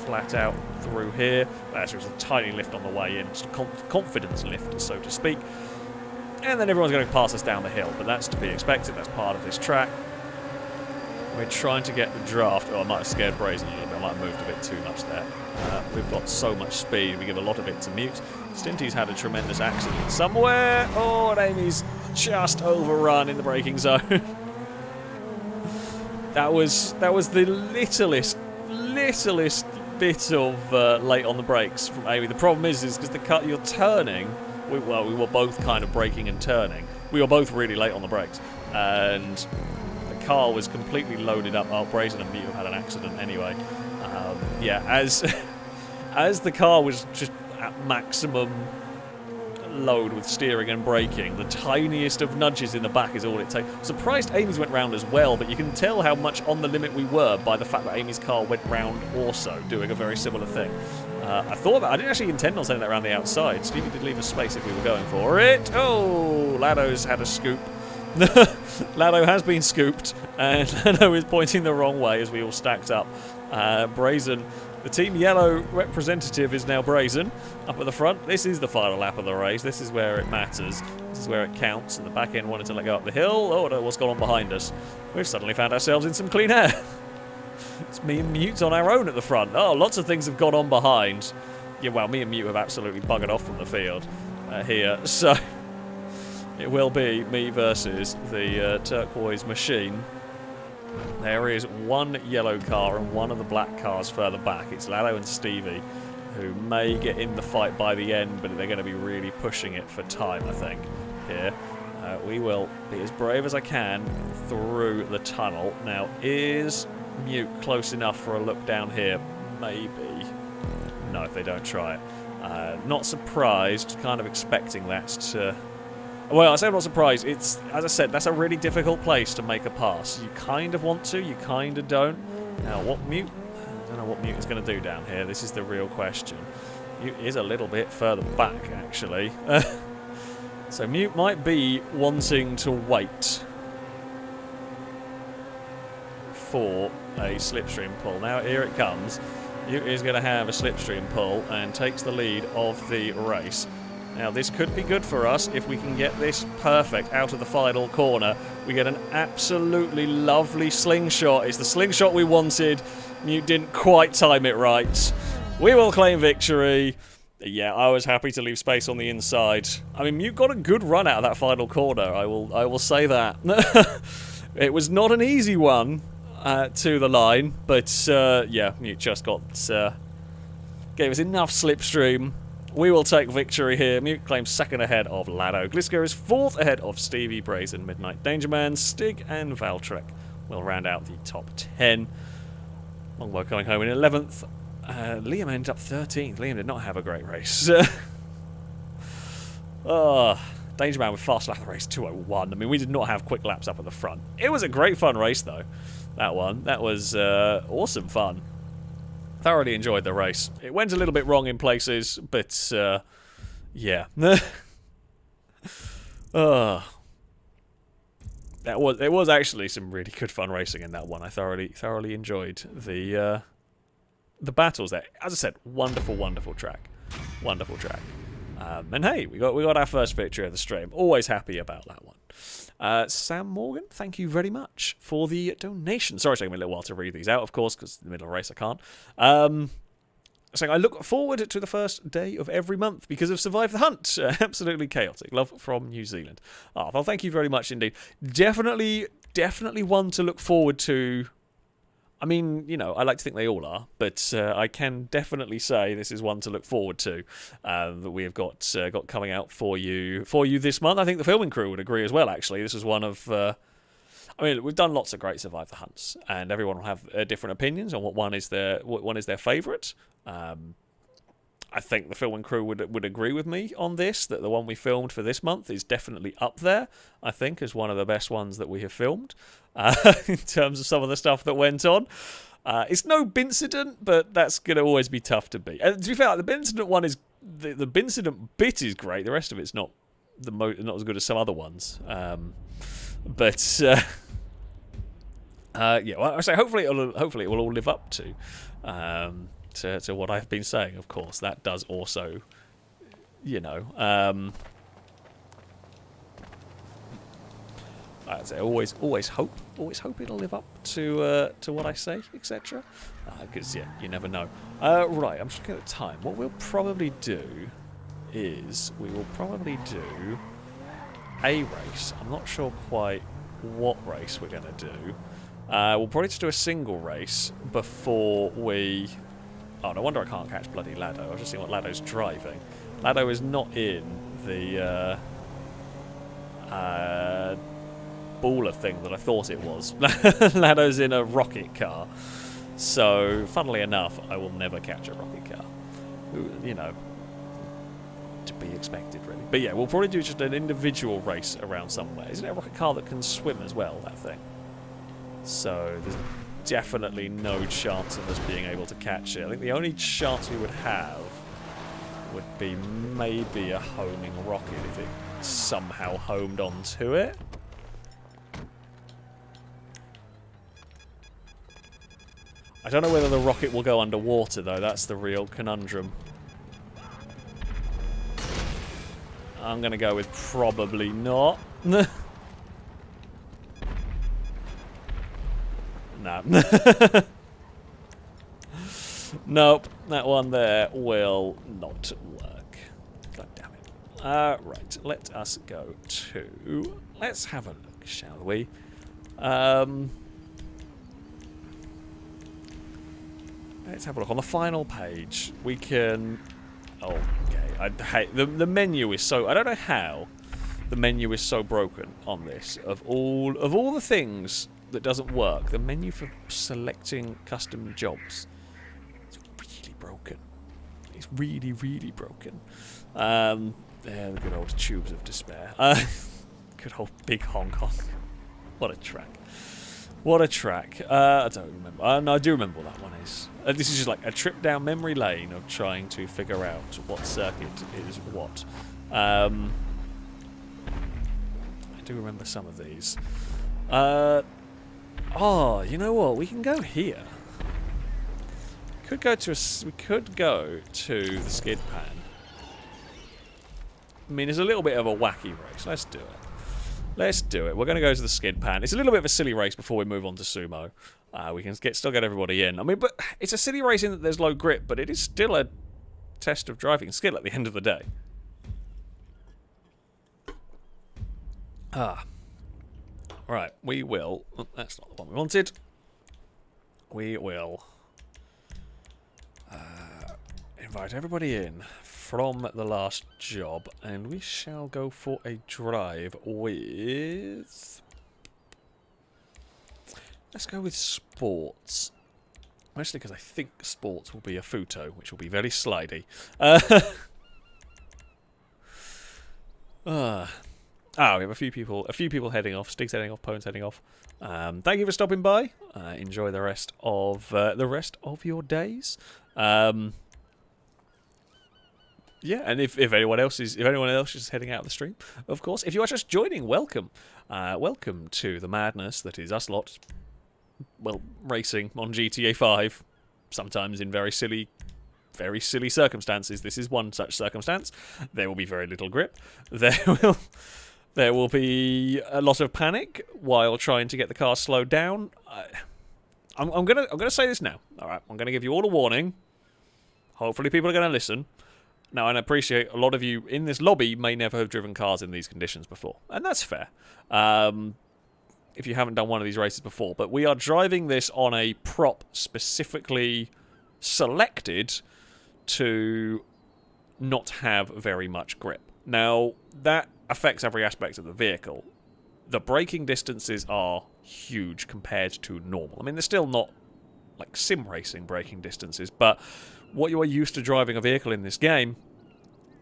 flat out through here. There's a tiny lift on the way in, just a confidence lift, so to speak. And then everyone's going to pass us down the hill, but that's to be expected. That's part of this track. We're trying to get the draft. Oh, I might have scared Brazen a little bit. I might have moved a bit too much there. We've got so much speed. We give a lot of it to Mute. Stinty's had a tremendous accident somewhere. Oh, and Amy's just overrun in the braking zone. that was the littlest bit of late on the brakes from Amy. The problem is because you're turning. We were both kind of braking and turning. We were both really late on the brakes, and the car was completely loaded up. Oh, Brazen and Mute had an accident anyway. Yeah, as the car was just at maximum load with steering and braking. The tiniest of nudges in the back is all it takes. I'm surprised Amy's went round as well, but you can tell how much on the limit we were by the fact that Amy's car went round also, doing a very similar thing. I didn't actually intend on sending that around the outside. Stevie did leave us space if we were going for it. Oh, Lado's had a scoop. Lado has been scooped, and Lado is pointing the wrong way as we all stacked up. Brazen. The Team Yellow representative is now Brazen up at the front. This is the final lap of the race. This is where it matters. This is where it counts. And the back end wanted to let go up the hill. Oh, no, what's gone on behind us? We've suddenly found ourselves in some clean air. It's me and Mute on our own at the front. Oh, lots of things have gone on behind. Yeah, well, me and Mute have absolutely buggered off from the field here. So it will be me versus the turquoise machine. There is one yellow car and one of the black cars further back. It's Lado and Stevie, who may get in the fight by the end, but they're going to be really pushing it for time, I think, here. We will be as brave as I can through the tunnel. Now, is Mute close enough for a look down here? Maybe. No, if they don't try it. Not surprised, kind of expecting that to... Well, I say I'm not surprised. It's, as I said, that's a really difficult place to make a pass. You kind of want to, you kind of don't. Now, what Mute... I don't know what Mute is going to do down here. This is the real question. Mute is a little bit further back, actually. So Mute might be wanting to wait for a slipstream pull. Now, here it comes. Mute is going to have a slipstream pull and takes the lead of the race. Now, this could be good for us if we can get this perfect out of the final corner. We get an absolutely lovely slingshot. It's the slingshot we wanted. Mute didn't quite time it right. We will claim victory. Yeah, I was happy to leave space on the inside. I mean, Mute got a good run out of that final corner. I will say that. It was not an easy one to the line, but yeah, Mute just got gave us enough slipstream. We will take victory here. Mute claims second ahead of Lado. Glisker is fourth ahead of Stevie, Brazen, Midnight Dangerman, Stig, and Valtrek. Will round out the top 10. Longbow coming home in 11th. Liam ended up 13th. Liam did not have a great race. Dangerman with fast lap of the race, 2:01. I mean, we did not have quick laps up at the front. It was a great fun race, though. That one. That was awesome fun. Thoroughly enjoyed the race. It went a little bit wrong in places, but yeah. It was actually some really good fun racing in that one. I thoroughly enjoyed the battles there. As I said, wonderful track. Wonderful track. And hey, we got our first victory of the stream. Always happy about that one. Sam Morgan, thank you very much for the donation. Sorry, it's taking me a little while to read these out, of course, because in the middle of the race I can't. Saying, I look forward to the first day of every month because of Survive the Hunt. Absolutely chaotic. Love from New Zealand. Well, thank you very much indeed. Definitely one to look forward to. I mean, you know, I like to think they all are, but I can definitely say this is one to look forward to that we have got coming out for you this month. I think the filming crew would agree as well. Actually, this is one of. I mean, we've done lots of great Survive the Hunts, and everyone will have different opinions on what one is their favourite. I think the filming crew would agree with me on this, that the one we filmed for this month is definitely up there, I think, as one of the best ones that we have filmed, in terms of some of the stuff that went on. It's no Bincident, but that's going to always be tough to beat. And to be fair, the Bincident one is... The Bincident bit is great, the rest of it's not as good as some other ones. Yeah, well, I say hopefully it will all live up to what I've been saying. Of course, that does also, you know, I'd say always hope it'll live up to what I say, etc. Because yeah, you never know. Right, I'm just looking at the time. What we'll probably do is we will probably do a race. I'm not sure quite what race we're going to do. We'll probably just do a single race before we... Oh, no wonder I can't catch bloody Lado. I was just seeing what Lado's driving. Lado is not in the baller thing that I thought it was. Lado's in a rocket car. So, funnily enough, I will never catch a rocket car. You know, to be expected, really. But yeah, we'll probably do just an individual race around somewhere. Isn't it a rocket car that can swim as well, that thing? So there's definitely no chance of us being able to catch it. I think the only chance we would have would be maybe a homing rocket if it somehow homed onto it. I don't know whether the rocket will go underwater, though. That's the real conundrum. I'm going to go with probably not. No. Nope. That one there will not work. God damn it. Right. Let us go to... Let's have a look, shall we? Let's have a look. On the final page, we can... Oh, okay. I hate... The menu is so... I don't know how the menu is so broken on this. Of all the things that doesn't work, the menu for selecting custom jobs is really broken. It's really, really broken. Yeah, the good old tubes of despair. Good old big Hong Kong. What a track. What a track. I don't remember. No, I do remember what that one is. This is just like a trip down memory lane of trying to figure out what circuit is what. I do remember some of these. Oh, you know what? We can go here. We could go to the skid pan. I mean, it's a little bit of a wacky race. Let's do it. Let's do it. We're going to go to the skid pan. It's a little bit of a silly race before we move on to Sumo. We can still get everybody in. I mean, but it's a silly race in that there's low grip, but it is still a test of driving skill at the end of the day. Right, we will... Oh, that's not the one we wanted. We will invite everybody in from the last job, and we shall go for a drive with... Let's go with sports. Mostly because I think sports will be a Futo, which will be very slidey. We have a few people heading off. Stig's heading off. Pone's heading off. Thank you for stopping by. Enjoy the rest of your days. Yeah, and if anyone else is heading out of the stream, of course, if you are just joining, welcome, welcome to the madness that is us lot. Well, racing on GTA 5, sometimes in very silly circumstances. This is one such circumstance. There will be very little grip. There will be a lot of panic while trying to get the car slowed down. I'm gonna say this now. All right, I'm gonna give you all a warning. Hopefully, people are gonna listen. Now, and I appreciate a lot of you in this lobby may never have driven cars in these conditions before, and that's fair. If you haven't done one of these races before, but we are driving this on a prop specifically selected to not have very much grip. Now, that affects every aspect of the vehicle. The braking distances are huge compared to normal. I mean, they're still not like sim racing braking distances, but what you are used to driving a vehicle in this game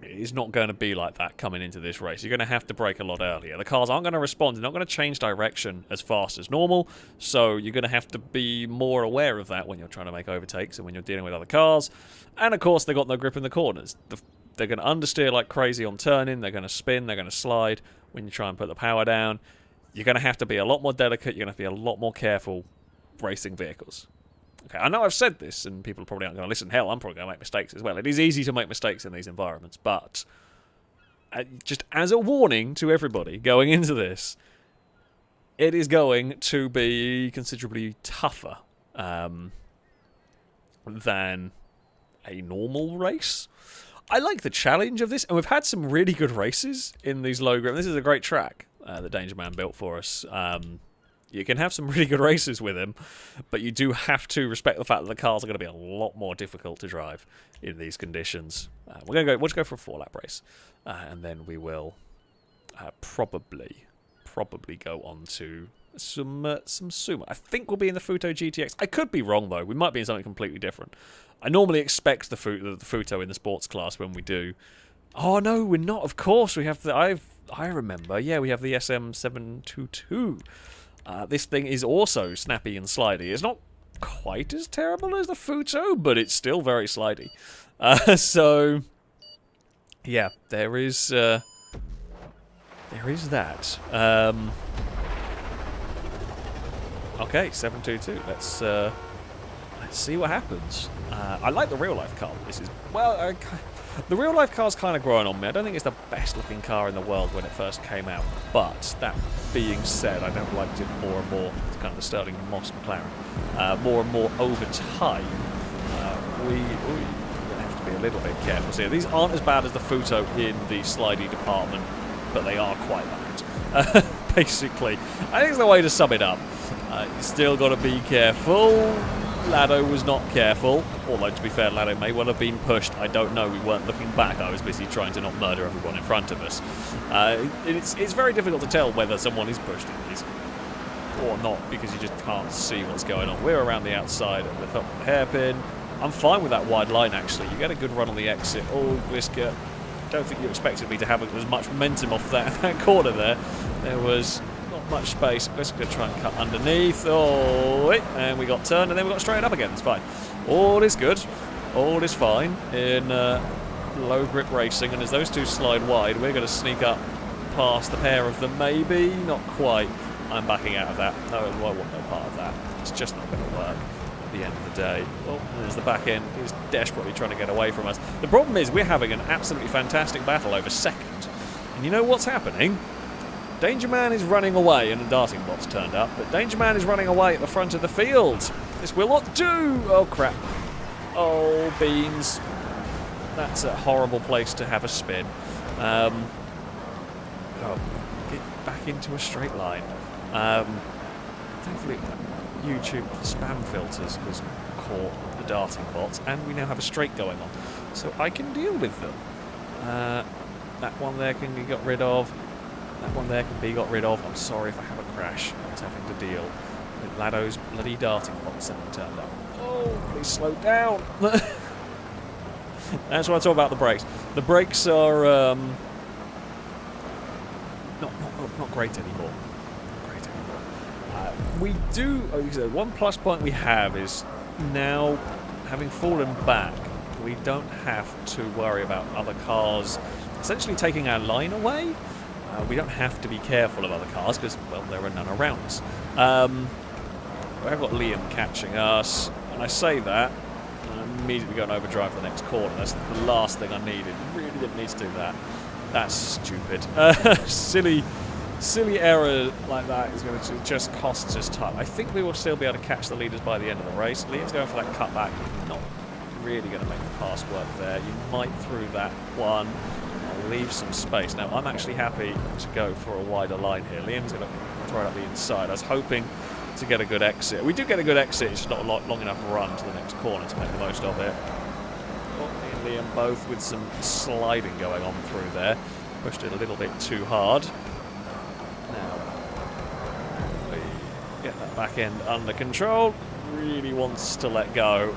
is not going to be like that coming into this race. You're going to have to brake a lot earlier. The cars aren't going to respond. They're not going to change direction as fast as normal, so you're going to have to be more aware of that when you're trying to make overtakes and when you're dealing with other cars. And, of course, they've got no grip in the corners. They're going to understeer like crazy on turning. They're going to spin. They're going to slide when you try and put the power down. You're going to have to be a lot more delicate. You're going to have to be a lot more careful racing vehicles. Okay, I know I've said this, and people probably aren't going to listen. Hell, I'm probably going to make mistakes as well. It is easy to make mistakes in these environments, but just as a warning to everybody going into this, it is going to be considerably tougher than a normal race. I like the challenge of this, and we've had some really good races in these low grip. This is a great track that Danger Man built for us. You can have some really good races with him, but you do have to respect the fact that the cars are going to be a lot more difficult to drive in these conditions. We'll just go for a 4-lap race, and then we will probably go on to some Sumo. I think we'll be in the Futo GTX. I could be wrong though. We might be in something completely different. I normally expect the Futo in the sports class when we do. Oh no, we're not. Of course, we have the. I remember. Yeah, we have the SM722. This thing is also snappy and slidey. It's not quite as terrible as the Futo, but it's still very slidey. So yeah, there is that. Okay, 722. Let's see what happens. I like the real life car. This is the real life car's kind of growing on me. I don't think it's the best looking car in the world when it first came out. But that being said, I don't liked it more and more. It's kind of the Sterling Moss McLaren. More and more over time, we're going to have to be a little bit careful. So these aren't as bad as the Futo in the slidey department, but they are quite bad. Basically, I think it's the way to sum it up. You still got to be careful. Lado was not careful, although to be fair, Lado may well have been pushed. I don't know, we weren't looking back. I was busy trying to not murder everyone in front of us. It's very difficult to tell whether someone is pushed or not, because you just can't see what's going on. We're around the outside at the top of the hairpin. I'm fine with that wide line, actually. You get a good run on the exit. Oh, Whisker, don't think you expected me to have as much momentum off that corner there. There was much space. We're just going to try and cut underneath. Oh, wait. And we got turned, and then we got straight up again. It's fine. All is good. All is fine in low grip racing. And as those two slide wide, we're going to sneak up past the pair of them. Maybe not quite. I'm backing out of that. No, I want no part of that. It's just not going to work at the end of the day. Oh, there's the back end. He's desperately trying to get away from us. The problem is we're having an absolutely fantastic battle over second. And you know what's happening? Danger Man is running away, and the darting bot's turned up, but Danger Man is running away at the front of the field. This will not do! Oh, crap. Oh, beans. That's a horrible place to have a spin. Oh, get back into a straight line. Thankfully, YouTube spam filters has caught the darting bots, and we now have a straight going on. So I can deal with them. That one there can be got rid of. That one there can be got rid of. I'm sorry if I have a crash. I was having to deal with Lado's bloody darting bots that turned up. Oh, please slow down. That's what I talk about the brakes. The brakes are not great anymore. Not great anymore. We do. One plus point we have is now, having fallen back, we don't have to worry about other cars essentially taking our line away. We don't have to be careful of other cars because, well, there are none around us. I've got Liam catching us, and I say that, and I'm immediately going overdrive the next corner. That's the last thing I needed. Really didn't need to do that. That's stupid. Silly error like that is going to just cost us time. I think we will still be able to catch the leaders by the end of the race. Liam's going for that cutback. Not really going to make the pass work there. You might through that one. Leave some space. Now, I'm actually happy to go for a wider line here. Liam's going to throw it up the inside. I was hoping to get a good exit. We do get a good exit, it's just not a long enough run to the next corner to make the most of it. Oh, me and Liam both with some sliding going on through there. Pushed it a little bit too hard. Now, we get that back end under control. Really wants to let go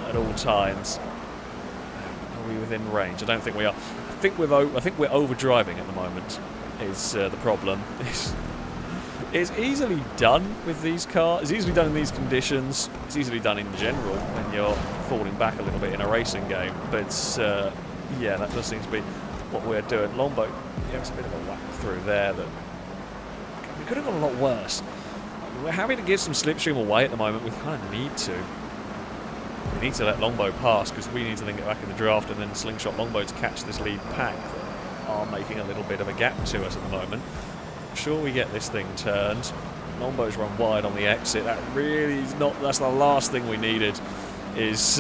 at all times. Are we within range? I don't think we are. I think we're overdriving at the moment. Is the problem? It's easily done with these cars. It's easily done in these conditions. It's easily done in general when you're falling back a little bit in a racing game. But yeah, that does seem to be what we're doing. Longboat, yeah, it's a bit of a whack through there. That we could have gone a lot worse. We're having to give some slipstream away at the moment. We kind of need to. We need to let Longbow pass because we need to then get back in the draft and then slingshot Longbow to catch this lead pack that are making a little bit of a gap to us at the moment. I'm sure we get this thing turned. Longbow's run wide on the exit. That really is not. That's the last thing we needed. Is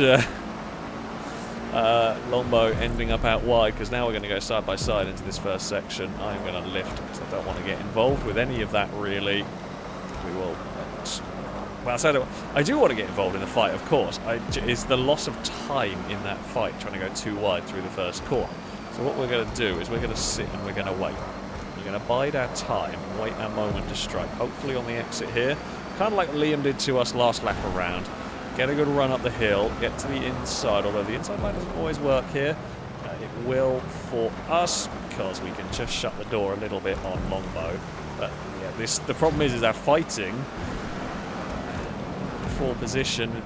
Longbow ending up out wide because now we're going to go side by side into this first section. I'm going to lift because I don't want to get involved with any of that really. We will. Well, so I do want to get involved in the fight, of course. It's the loss of time in that fight, trying to go too wide through the first corner. So what we're going to do is we're going to sit and we're going to wait. We're going to bide our time and wait our moment to strike. Hopefully on the exit here, kind of like Liam did to us last lap around. Get a good run up the hill, get to the inside, although the inside line doesn't always work here. It will for us, because we can just shut the door a little bit on Longbow. But yeah, the problem is they're fighting for position.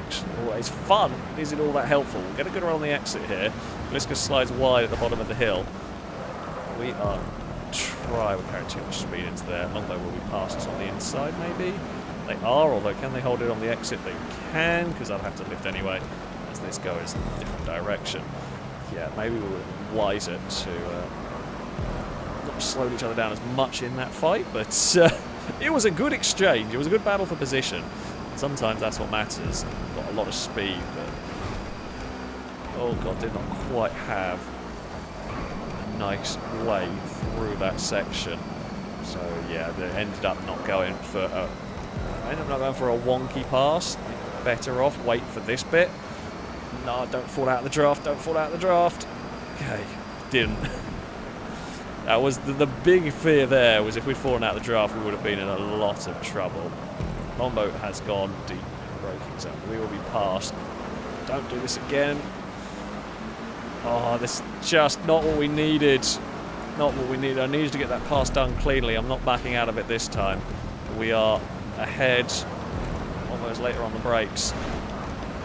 Actually, always fun. Is it all that helpful? We'll get a good run on the exit here. Gliska slides wide at the bottom of the hill. We are we're carrying too much speed into there. Longbow will be past us on the inside, maybe. They are, although can they hold it on the exit? They can, because I'll have to lift anyway as this goes in a different direction. Yeah, maybe we were wiser to not slow each other down as much in that fight, but it was a good exchange. It was a good battle for position. Sometimes that's what matters. Got a lot of speed, but oh god, did not quite have a nice way through that section. So yeah, they ended up not going for a wonky pass. Better off wait for this bit. No, don't fall out of the draft. Don't fall out of the draft. Okay, didn't. That was the big fear there. Was if we'd fallen out of the draft, we would have been in a lot of trouble. Longboat has gone deep in the braking zone. We will be past. Don't do this again. Oh, this is just not what we needed. Not what we needed. I needed to get that pass done cleanly. I'm not backing out of it this time. We are ahead, almost later on the brakes.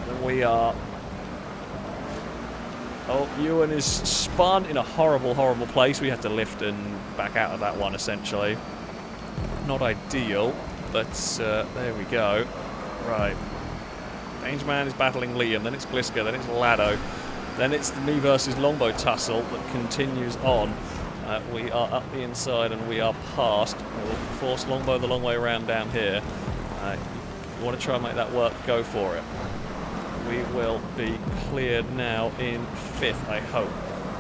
And we are... Oh, Ewan is spun in a horrible, horrible place. We had to lift and back out of that one, essentially. Not ideal. But there we go. Right. Danger Man is battling Liam, then it's Gliska, then it's Lado, then it's the me versus Longbow tussle that continues on. We are up the inside and we are past. We'll force Longbow the long way around down here. You want to try and make that work, go for it. We will be cleared now in 5th, I hope.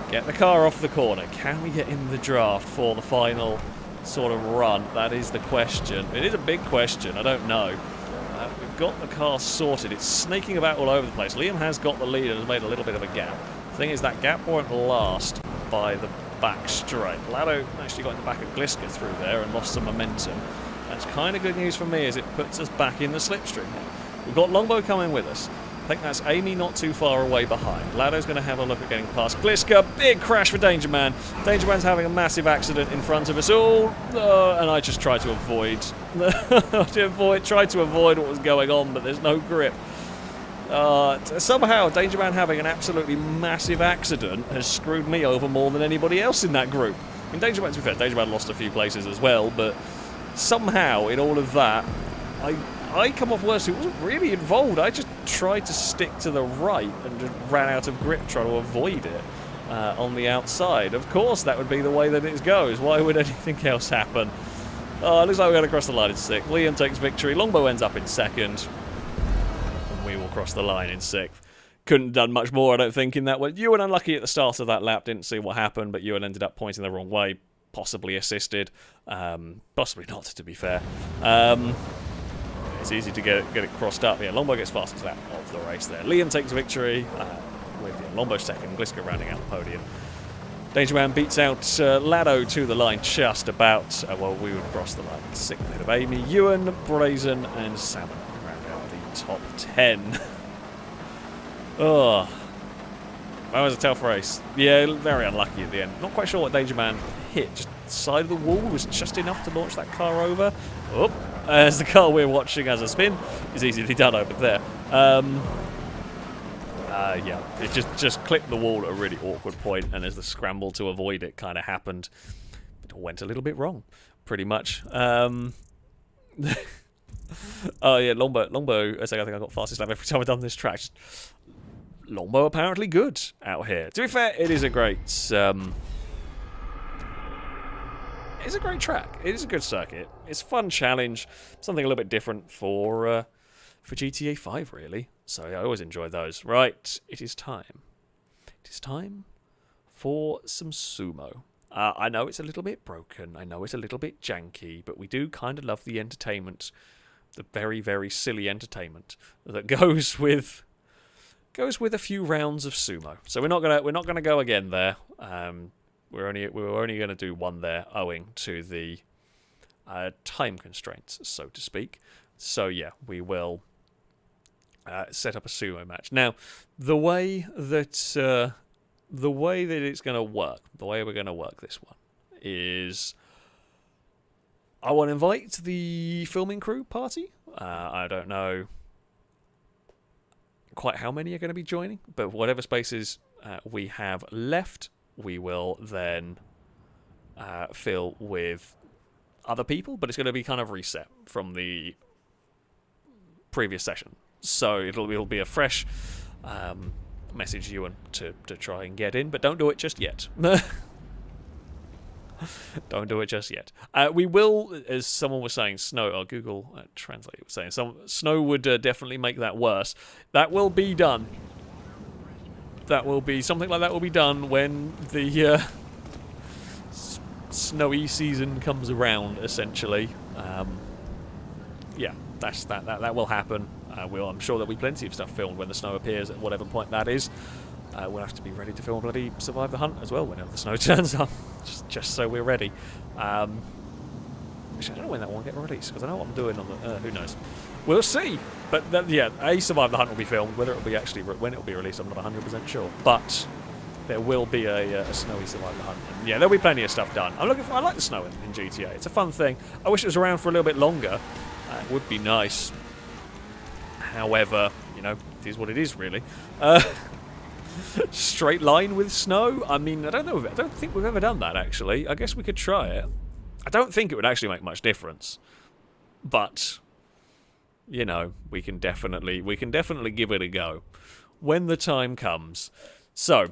Get the car off the corner. Can we get in the draft for the final sort of run? That is the question. It is a big question. I don't know. We've got the car sorted. It's snaking about all over the place. Liam has got the lead and has made a little bit of a gap. The thing is, that gap won't last by the back straight. Lado actually got in the back of Gliska through there and lost some momentum. That's kind of good news for me as it puts us back in the slipstream. We've got Longbow coming with us. I think that's Amy not too far away behind. Lado's going to have a look at getting past Gliska. Big crash for Danger Man. Danger Man's having a massive accident in front of us all. And I just tried to avoid. Tried to avoid what was going on, but there's no grip. Somehow, Danger Man having an absolutely massive accident has screwed me over more than anybody else in that group. I mean, Danger Man, to be fair, Danger Man lost a few places as well, but somehow in all of that, I come off worse. He wasn't really involved. I just tried to stick to the right and just ran out of grip trying to avoid it on the outside. Of course, that would be the way that it goes. Why would anything else happen? It looks like we're going to cross the line in 6th. Liam takes victory. Longbow ends up in 2nd. And we will cross the line in 6th. Couldn't have done much more, I don't think, in that way. Ewan unlucky at the start of that lap. Didn't see what happened, but Ewan ended up pointing the wrong way. Possibly assisted. Possibly not, to be fair. It's easy to get it crossed up. Yeah, Longbow gets fastest lap of the race there. Liam takes victory with Longbow 2nd, Gliska rounding out the podium. Danger Man beats out Lado to the line just about. Well, we would cross the line. 6th ahead of Amy, Ewan, Brazen, and Salmon round out the top 10. Oh, that was a tough race. Yeah, very unlucky at the end. Not quite sure what Danger Man hit. Just the side of the wall was just enough to launch that car over. Oh. As the car we're watching as a spin is easily done over there. Yeah, it just clipped the wall at a really awkward point, and as the scramble to avoid it kind of happened, it went a little bit wrong, pretty much. Oh yeah, Longbow. I think I got fastest lap every time I've done this track. Longbow apparently good out here. To be fair, it is a great. It's a great track. It is a good circuit. It's a fun challenge. Something a little bit different for GTA 5, really. So yeah, I always enjoy those. Right, it is time. It is time for some Sumo. I know it's a little bit broken. I know it's a little bit janky, but we do kind of love the entertainment, the very, very silly entertainment that goes with a few rounds of Sumo. So we're not gonna go again there. We were only going to do one there, owing to the time constraints, so to speak. So yeah, we will set up a sumo match. Now, the way that the way that it's going to work, the way we're going to work this one, is I want to invite the filming crew party. I don't know quite how many are going to be joining, but whatever spaces we have left, we will then fill with other people, but it's going to be kind of reset from the previous session. So it'll be a fresh message Ewan to try and get in, but don't do it just yet. Don't do it just yet. We will, as someone was saying, Snow, or Google Translate was saying, Snow would definitely make that worse. That will be done. That will be, something like that will be done when the snowy season comes around, essentially. Yeah, that will happen. I'm sure there'll be plenty of stuff filmed when the snow appears at whatever point that is. We'll have to be ready to film bloody Survive the Hunt as well whenever the snow turns up, just so we're ready. Actually, I don't know when that one will get released, because I know what I'm doing on the... who knows? We'll see. But, yeah, Survive the Hunt will be filmed. Whether it'll be actually... when it'll be released, I'm not 100% sure. But there will be a snowy Survive the Hunt. And, yeah, there'll be plenty of stuff done. I like the snow in GTA. It's a fun thing. I wish it was around for a little bit longer. It would be nice. However, you know, it is what it is, really. Straight line with snow? I mean, I don't know. I don't think we've ever done that, actually. I guess we could try it. I don't think it would actually make much difference. But, you know, we can definitely give it a go when the time comes. So,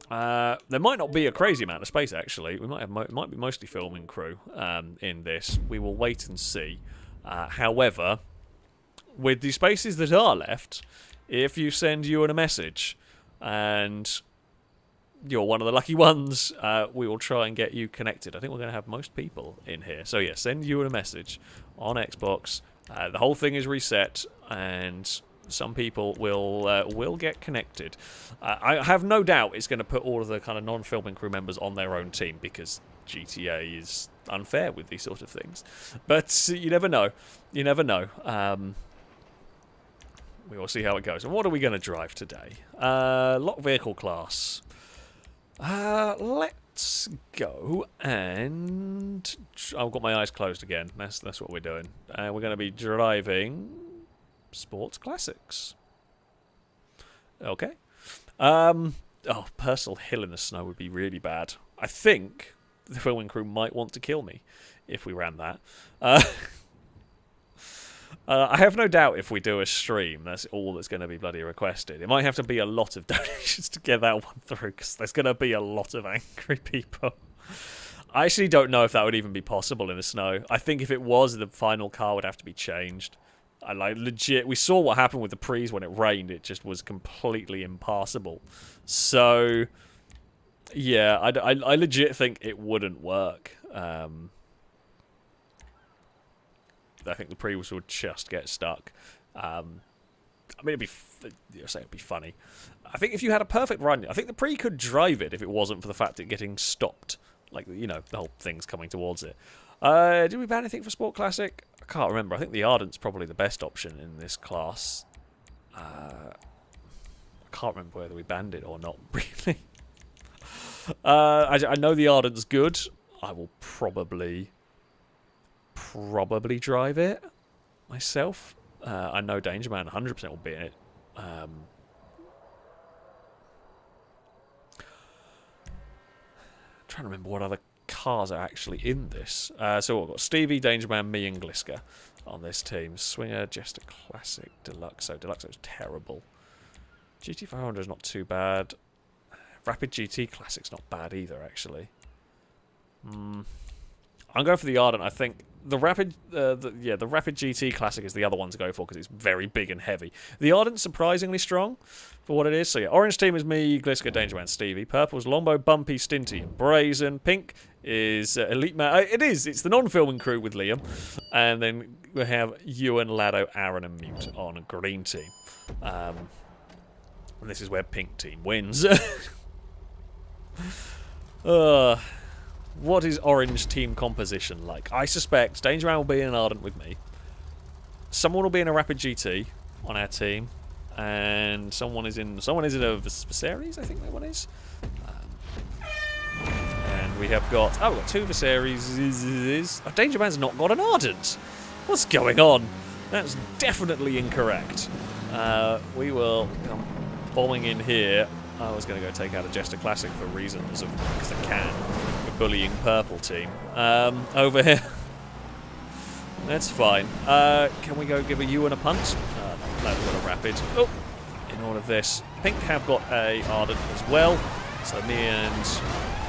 there might not be a crazy amount of space, actually. We might be mostly filming crew in this. We will wait and see. However, with the spaces that are left, if you send Ewan a message and you're one of the lucky ones, we will try and get you connected. I think we're going to have most people in here. So yeah, send Ewan a message on Xbox. The whole thing is reset, and some people will get connected. I have no doubt it's going to put all of the kind of non-filming crew members on their own team, because GTA is unfair with these sort of things. But you never know. You never know. We will see how it goes. And what are we going to drive today? Lock vehicle class. Let's go and... I've got my eyes closed again. That's what we're doing. We're going to be driving sports classics. Okay. Personal hill in the snow would be really bad. I think the filming crew might want to kill me if we ran that. I have no doubt if we do a stream, that's all that's going to be bloody requested. It might have to be a lot of donations to get that one through, because there's going to be a lot of angry people. I actually don't know if that would even be possible in the snow. I think if it was, the final car would have to be changed. Legit, we saw what happened with the Prees when it rained. It just was completely impassable. So, yeah, I legit think it wouldn't work. I think the Prees would just get stuck. I mean, it'd be funny. I think if you had a perfect run, I think the Pre could drive it if it wasn't for the fact of getting stopped. Like, you know, the whole thing's coming towards it. Did we ban anything for Sport Classic? I can't remember. I think the Ardent's probably the best option in this class. I can't remember whether we banned it or not, really. I know the Ardent's good. I will probably drive it myself. I know Dangerman 100% will be in it. Trying to remember what other cars are actually in this. So we've got Stevie, Dangerman, me, and Gliska on this team. Swinger, Jester Classic, Deluxo. Deluxo's terrible. GT500 is not too bad. Rapid GT Classic's not bad either, actually. I'm going for the Ardent. I think the Rapid GT Classic is the other one to go for, because it's very big and heavy. The Ardent's surprisingly strong for what it is. So yeah, orange team is me, Gliska, Dangerman, Stevie. Purple's Lombo, Bumpy, Stinty, and Brazen. Pink is Elite Man. It's the non-filming crew with Liam. And then we have Ewan, Lado, Aaron, and Mute on a green team. And this is where pink team wins. What is orange team composition like? I suspect Dangerman will be in an Ardent with me. Someone will be in a Rapid GT on our team. and someone is in a Viserys, I think that one is. And we have got we've got 2 Viserys. Oh, Danger Man's not got an Ardent. What's going on? That's definitely incorrect. We will come bombing in here. I was going to go take out a Jester Classic for reasons of because I can. We're bullying purple team over here. That's fine. Can we go give a Ewan a punt? No, we've got a Rapid. Oh, in all of this. Pink have got a Ardent as well. So me and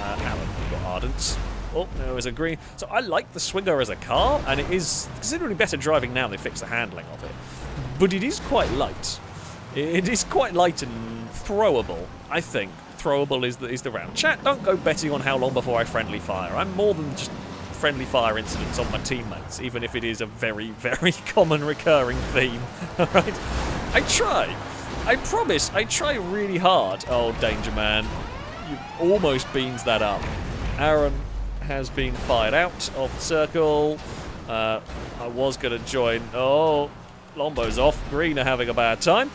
Alan have got Ardents. Oh, there was a green. So I like the Swinger as a car, and it is considerably better driving now. They fixed the handling of it. But it is quite light. It is quite light and throwable, I think. Throwable is the round. Chat, don't go betting on how long before I friendly fire. I'm more than just friendly fire incidents on my teammates, even if it is a very, very common recurring theme. Alright? I try. I promise, I try really hard. Oh, Danger Man. You almost beans that up. Aaron has been fired out of the circle. I was going to join. Oh, Lombo's off. Green are having a bad time.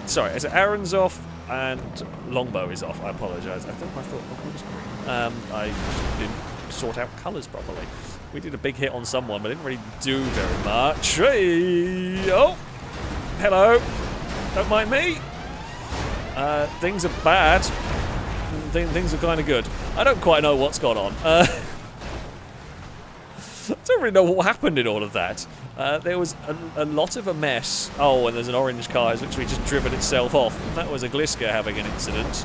Sorry, so Aaron's off and Longbow is off. I apologise. I thought Longbow was green. I didn't sort out colours properly. We did a big hit on someone, but didn't really do very much. Hey! Oh! Hello! Don't mind me. Things are bad. Things are kind of good. I don't quite know what's gone on. I don't really know what happened in all of that. There was a lot of a mess. Oh, and there's an orange car has literally just driven itself off. That was a Gliska having an incident.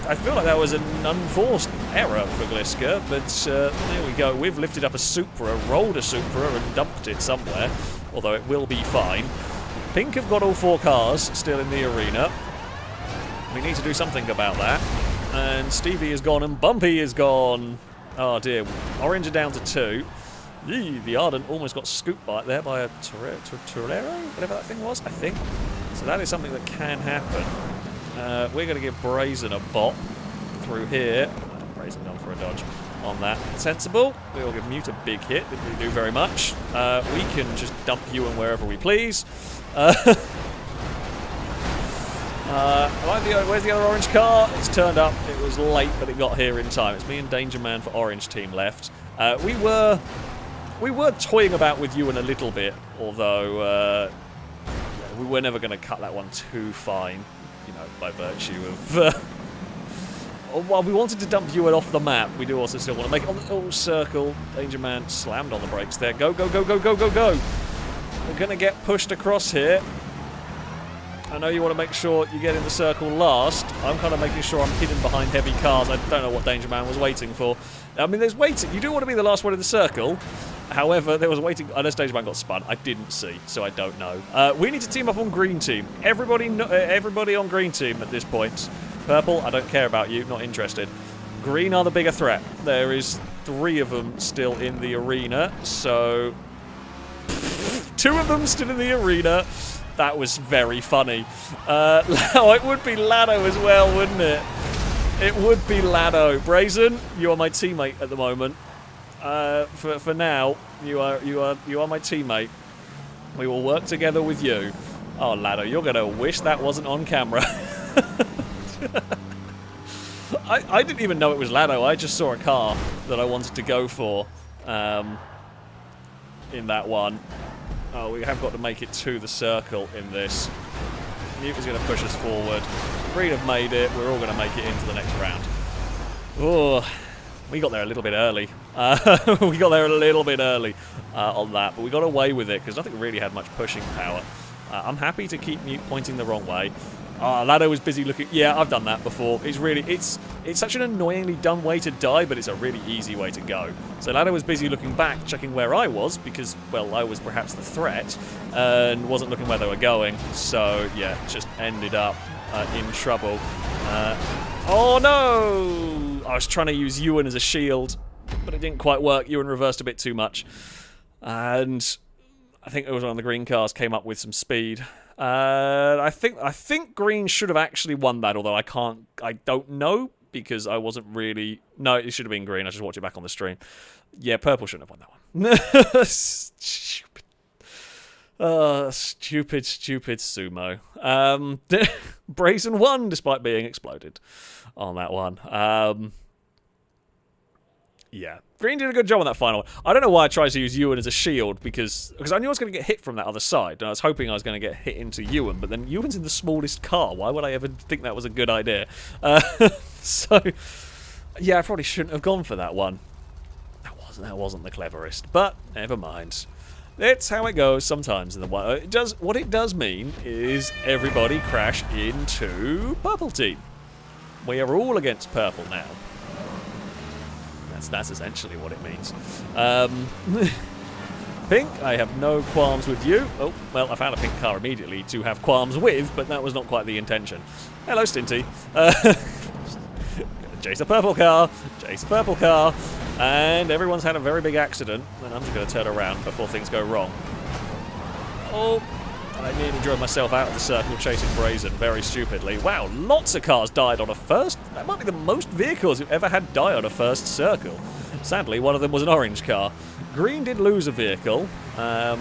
I feel like that was an unforced error for Gliska, but there we go. We've lifted up a Supra, rolled a Supra, and dumped it somewhere, although it will be fine. Pink have got all 4 cars still in the arena. We need to do something about that. And Stevie is gone and Bumpy is gone. Oh dear. Orange are down to 2. Yee, the Ardent almost got scooped by there by a Torero, whatever that thing was, I think. So that is something that can happen. We're going to give Brazen a bot through here. Brazen gone for a dodge on that. Sensible. We will give Mute a big hit. Didn't really do very much. We can just dump Ewan wherever we please. Where's the other orange car? It's turned up. It was late, but it got here in time. It's me and Danger Man for orange team left. We were toying about with Ewan a little bit, although we were never going to cut that one too fine, you know, by virtue of. While we wanted to dump Ewan off the map, we do also still want to make it on the little circle. Danger Man slammed on the brakes there. Go, go, go, go, go, go, go! We're going to get pushed across here. I know you want to make sure you get in the circle last. I'm kind of making sure I'm hidden behind heavy cars. I don't know what Danger Man was waiting for. I mean, there's waiting. You do want to be the last one in the circle. However, there was waiting. Unless Danger Man got spun. I didn't see, so I don't know. We need to team up on green team. Everybody on green team at this point. Purple, I don't care about you. Not interested. Green are the bigger threat. There is 3 of them still in the arena. So 2 of them still in the arena. That was very funny. Oh, it would be Lado as well, wouldn't it? It would be Lado. Brazen, you are my teammate at the moment. For now, you are my teammate. We will work together with you. Oh, Lado, you're gonna wish that wasn't on camera. I didn't even know it was Lado. I just saw a car that I wanted to go for in that one. Oh, we have got to make it to the circle in this. Mute is going to push us forward. Green have made it. We're all going to make it into the next round. Oh, we got there a little bit early. We got there a little bit early on that, but we got away with it because nothing really had much pushing power. I'm happy to keep Mute pointing the wrong way. Lado was busy looking. Yeah, I've done that before. It's such an annoyingly dumb way to die, but it's a really easy way to go. So Lado was busy looking back, checking where I was, because, well, I was perhaps the threat, and wasn't looking where they were going. So, yeah, just ended up in trouble. Oh, no! I was trying to use Ewan as a shield, but it didn't quite work. Ewan reversed a bit too much. And I think it was one of the green cars came up with some speed. I think green should have actually won that, although I don't know, because I wasn't really. No, it should have been green. I just watched it back on the stream. Yeah, purple shouldn't have won that one. Stupid. Stupid Sumo. Brazen won despite being exploded on that one. Yeah, Green did a good job on that final one. I don't know why I tried to use Ewan as a shield, because I knew I was going to get hit from that other side, and I was hoping I was going to get hit into Ewan, but then Ewan's in the smallest car. Why would I ever think that was a good idea? So, yeah, I probably shouldn't have gone for that one. That wasn't the cleverest, but never mind. That's how it goes sometimes in the one. What it does mean is everybody crash into purple team. We are all against purple now. That's essentially what it means. Pink, I have no qualms with you. Oh, well, I found a pink car immediately to have qualms with, but that was not quite the intention. Hello, Stinty. Chase a purple car. Chase a purple car. And everyone's had a very big accident, and I'm just going to turn around before things go wrong. Oh, I nearly drove myself out of the circle chasing Brazen very stupidly. Wow, lots of cars died on a first. That might be the most vehicles you've ever had die on a first circle. Sadly, one of them was an orange car. Green did lose a vehicle, but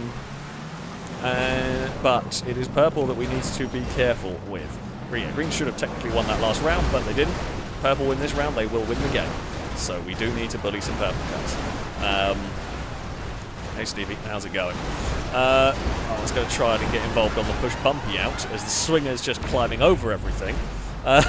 it is purple that we need to be careful with. Green should have technically won that last round, but they didn't. Purple win this round, they will win the game. So we do need to bully some purple cars. Hey Stevie, how's it going? I was going to try and get involved on the push bumpy out as the swinger's just climbing over everything. I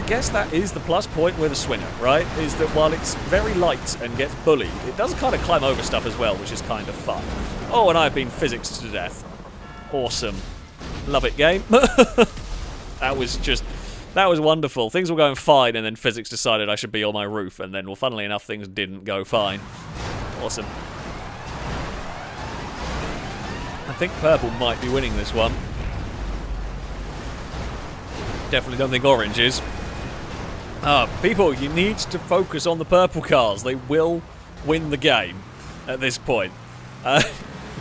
guess that is the plus point with a swinger, right? Is that while it's very light and gets bullied, it does kind of climb over stuff as well, which is kind of fun. Oh, and I've been physicsed to death. Awesome. Love it, game. That was wonderful. Things were going fine, and then physics decided I should be on my roof, and then, well, funnily enough, things didn't go fine. Awesome. I think purple might be winning this one. Definitely don't think orange is. People, you need to focus on the purple cars. They will win the game at this point.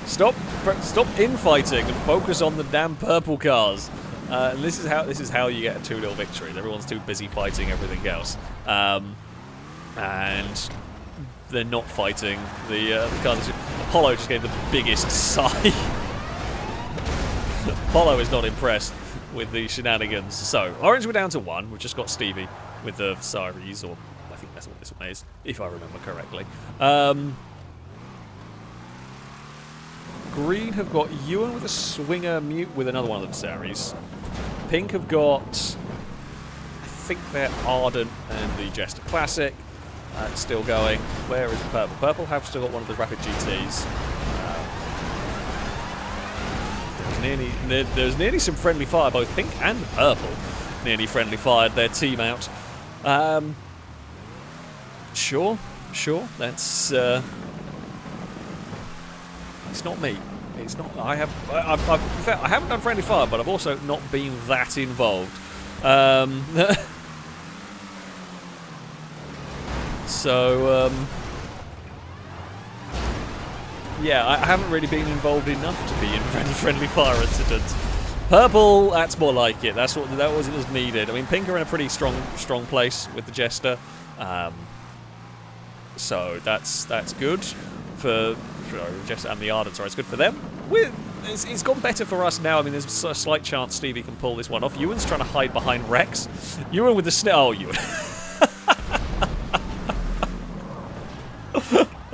Stop infighting and focus on the damn purple cars. And this is how you get a 2-0 victory. Everyone's too busy fighting everything else, and they're not fighting the cars. Apollo just gave the biggest sigh. Apollo is not impressed with the shenanigans. So orange, we're down to 1. We've just got Stevie with the Saris, or I think that's what this one is, if I remember correctly. Green have got Ewan with a swinger mute with another one of the Saris. Pink have got, I think they're Ardent and the Jester Classic. Still going. Where is Purple? Purple have still got one of the Rapid GTs. There's nearly some friendly fire, both Pink and Purple nearly friendly fired their team out. Sure, that's... It's not me. It's not. I haven't done friendly fire, but I've also not been that involved. Yeah, I haven't really been involved enough to be in friendly fire incidents. Purple, that's more like it. That wasn't as needed. I mean, Pink are in a pretty strong place with the Jester, so that's good for Jester and the Ardent. Sorry, it's good for them. It's gone better for us now. I mean, there's a slight chance Stevie can pull this one off. Ewan's trying to hide behind Rex. Ewan with the Oh, Ewan.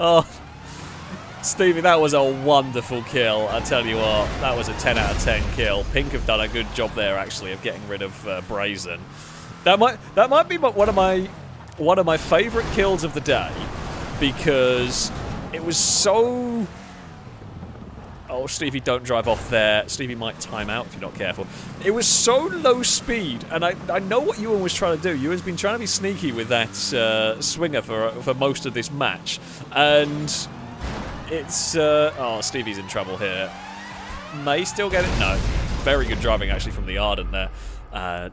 Oh, Stevie, that was a wonderful kill. I tell you what, that was a 10 out of 10 kill. Pink have done a good job there, actually, of getting rid of Brazen. That might be one of my favourite kills of the day, because it was so... Oh, Stevie, don't drive off there. Stevie might time out if you're not careful. It was so low speed, and I know what Ewan was trying to do. Ewan's been trying to be sneaky with that swinger for most of this match, and it's... oh, Stevie's in trouble here. May still get it? No. Very good driving, actually, from the Ardent there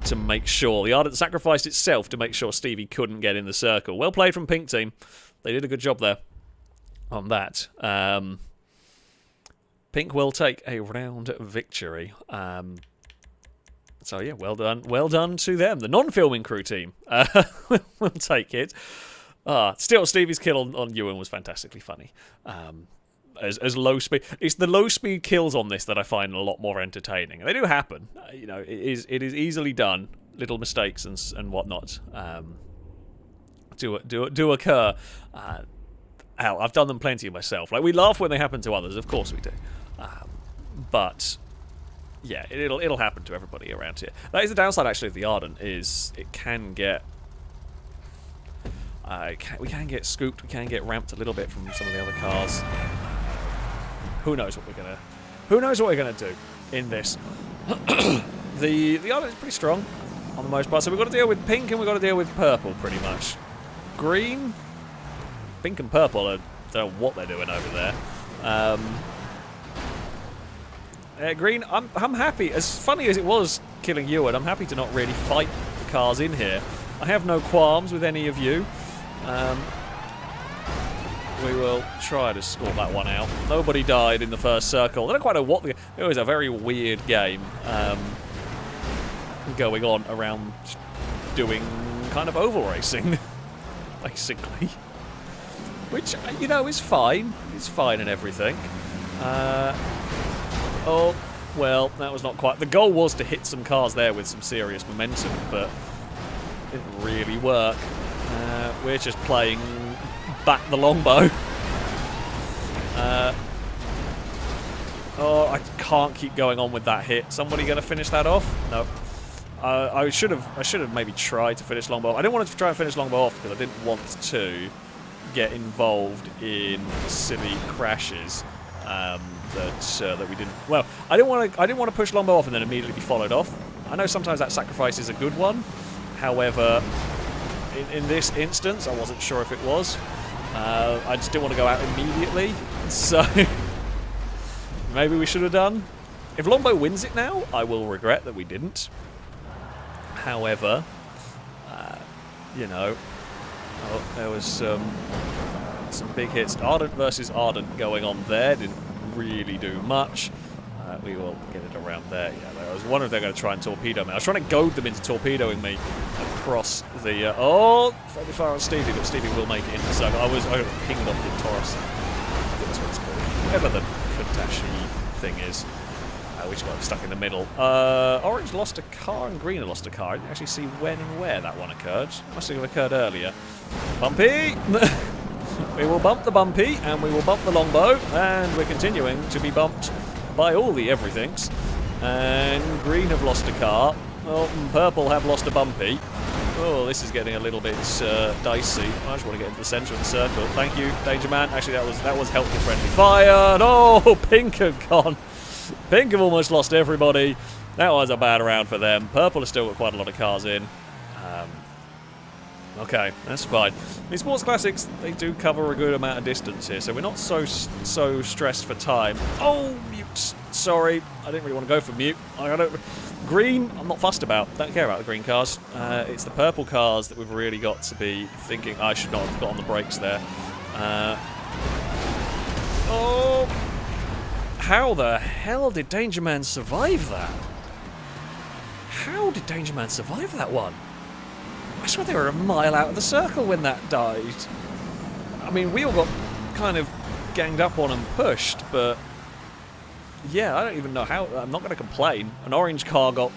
to make sure. The Ardent sacrificed itself to make sure Stevie couldn't get in the circle. Well played from Pink Team. They did a good job there on that. Pink will take a round victory. So yeah, well done to them. The non-filming crew team will take it. Still, Stevie's kill on Ewan was fantastically funny. as low speed. It's the low speed kills on this that I find a lot more entertaining. They do happen. You know, it is easily done. Little mistakes and whatnot do occur. Hell, I've done them plenty myself. Like, we laugh when they happen to others, of course we do. But yeah, it'll happen to everybody around here. That is the downside, actually, of the Ardent, is it can get... we can get scooped, we can get ramped a little bit from some of the other cars. Who knows what we're gonna do in this. The Ardent is pretty strong on the most part, so we've got to deal with pink and we've got to deal with purple pretty much. Green, pink and purple, I don't know what they're doing over there. Green, I'm happy. As funny as it was killing Ewan, I'm happy to not really fight the cars in here. I have no qualms with any of you. We will try to score that one out. Nobody died in the first circle. I don't quite know what it was a very weird game going on around doing kind of oval racing, basically. Which, you know, is fine. It's fine and everything. Oh, well, that was not quite... The goal was to hit some cars there with some serious momentum, but it didn't really work. We're just playing back the longbow. Oh, I can't keep going on with that hit. Somebody going to finish that off? No. I should have maybe tried to finish longbow. I didn't want to try and finish longbow off because I didn't want to get involved in silly crashes that we didn't. Well, I didn't want to push longbow off and then immediately be followed off. I know sometimes that sacrifice is a good one. However, in this instance, I wasn't sure if it was. I just didn't want to go out immediately, so maybe we should have done. If longbow wins it now, I will regret that we didn't. However, you know, there was some big hits. Ardent versus Ardent going on there. Didn't really do much. We will get it around there. Yeah, I was wondering if they're going to try and torpedo me. I was trying to goad them into torpedoing me across the... oh, fairly far on Stevie, but Stevie will make it into the circle. I got pinged off the Taurus. I think that's what it's called. Whatever the Kuntashi thing is. Which got stuck in the middle. Orange lost a car and Green lost a car. I didn't actually see when and where that one occurred. Must have occurred earlier. Bumpy! We will bump the Bumpy, and we will bump the Longbow, and we're continuing to be bumped by all the everythings. And Green have lost a car. Well, Purple have lost a Bumpy. Oh, this is getting a little bit dicey. I just want to get into the centre of the circle. Thank you, Danger Man. Actually, that was helpful friendly fire. Oh, Pink have gone. Pink have almost lost everybody. That was a bad round for them. Purple has still got quite a lot of cars in. Okay, that's fine. In Sports Classics, they do cover a good amount of distance here, so we're not so stressed for time. Oh, mute. Sorry, I didn't really want to go for mute. Green, I'm not fussed about. Don't care about the green cars. It's the purple cars that we've really got to be thinking. I should not have got on the brakes there. Oh. How the hell did Danger Man survive that? How did Danger Man survive that one? I swear they were a mile out of the circle when that died. I mean, we all got kind of ganged up on and pushed, but yeah, I don't even know how. I'm not going to complain. An orange car got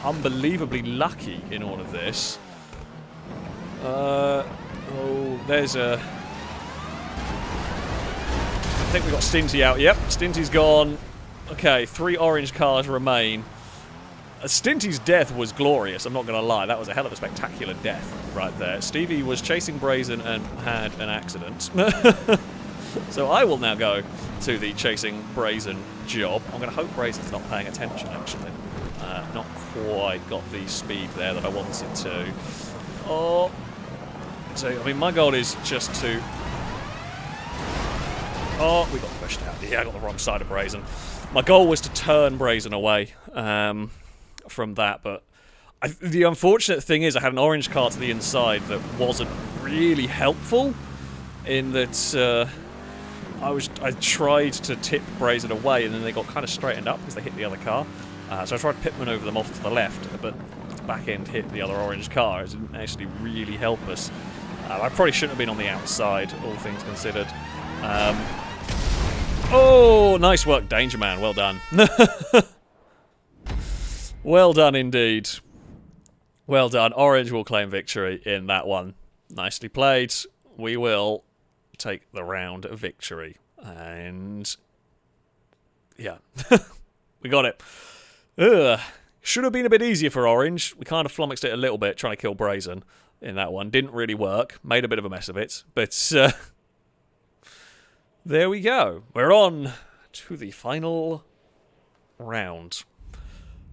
unbelievably lucky in all of this. Oh, there's a... I think we got Stinty out. Yep, Stinty's gone. Okay, 3 orange cars remain. Stinty's death was glorious, I'm not going to lie. That was a hell of a spectacular death right there. Stevie was chasing Brazen and had an accident. So I will now go to the chasing Brazen job. I'm going to hope Brazen's not paying attention, actually. Not quite got the speed there that I wanted to. Oh. So, I mean, my goal is just to... Oh, we got pushed out. Yeah, I got the wrong side of Brazen. My goal was to turn Brazen away from that, but the unfortunate thing is I had an orange car to the inside that wasn't really helpful in that I tried to tip Brazen away and then they got kind of straightened up because they hit the other car. So I tried to pit maneuver them off to the left, but the back end hit the other orange car. It didn't actually really help us. I probably shouldn't have been on the outside, all things considered. Oh, nice work, Danger Man. Well done. Well done indeed. Well done. Orange will claim victory in that one. Nicely played. We will take the round of victory. And yeah, we got it. Ugh. Should have been a bit easier for Orange. We kind of flummoxed it a little bit trying to kill Brazen in that one. Didn't really work. Made a bit of a mess of it. But there we go. We're on to the final round.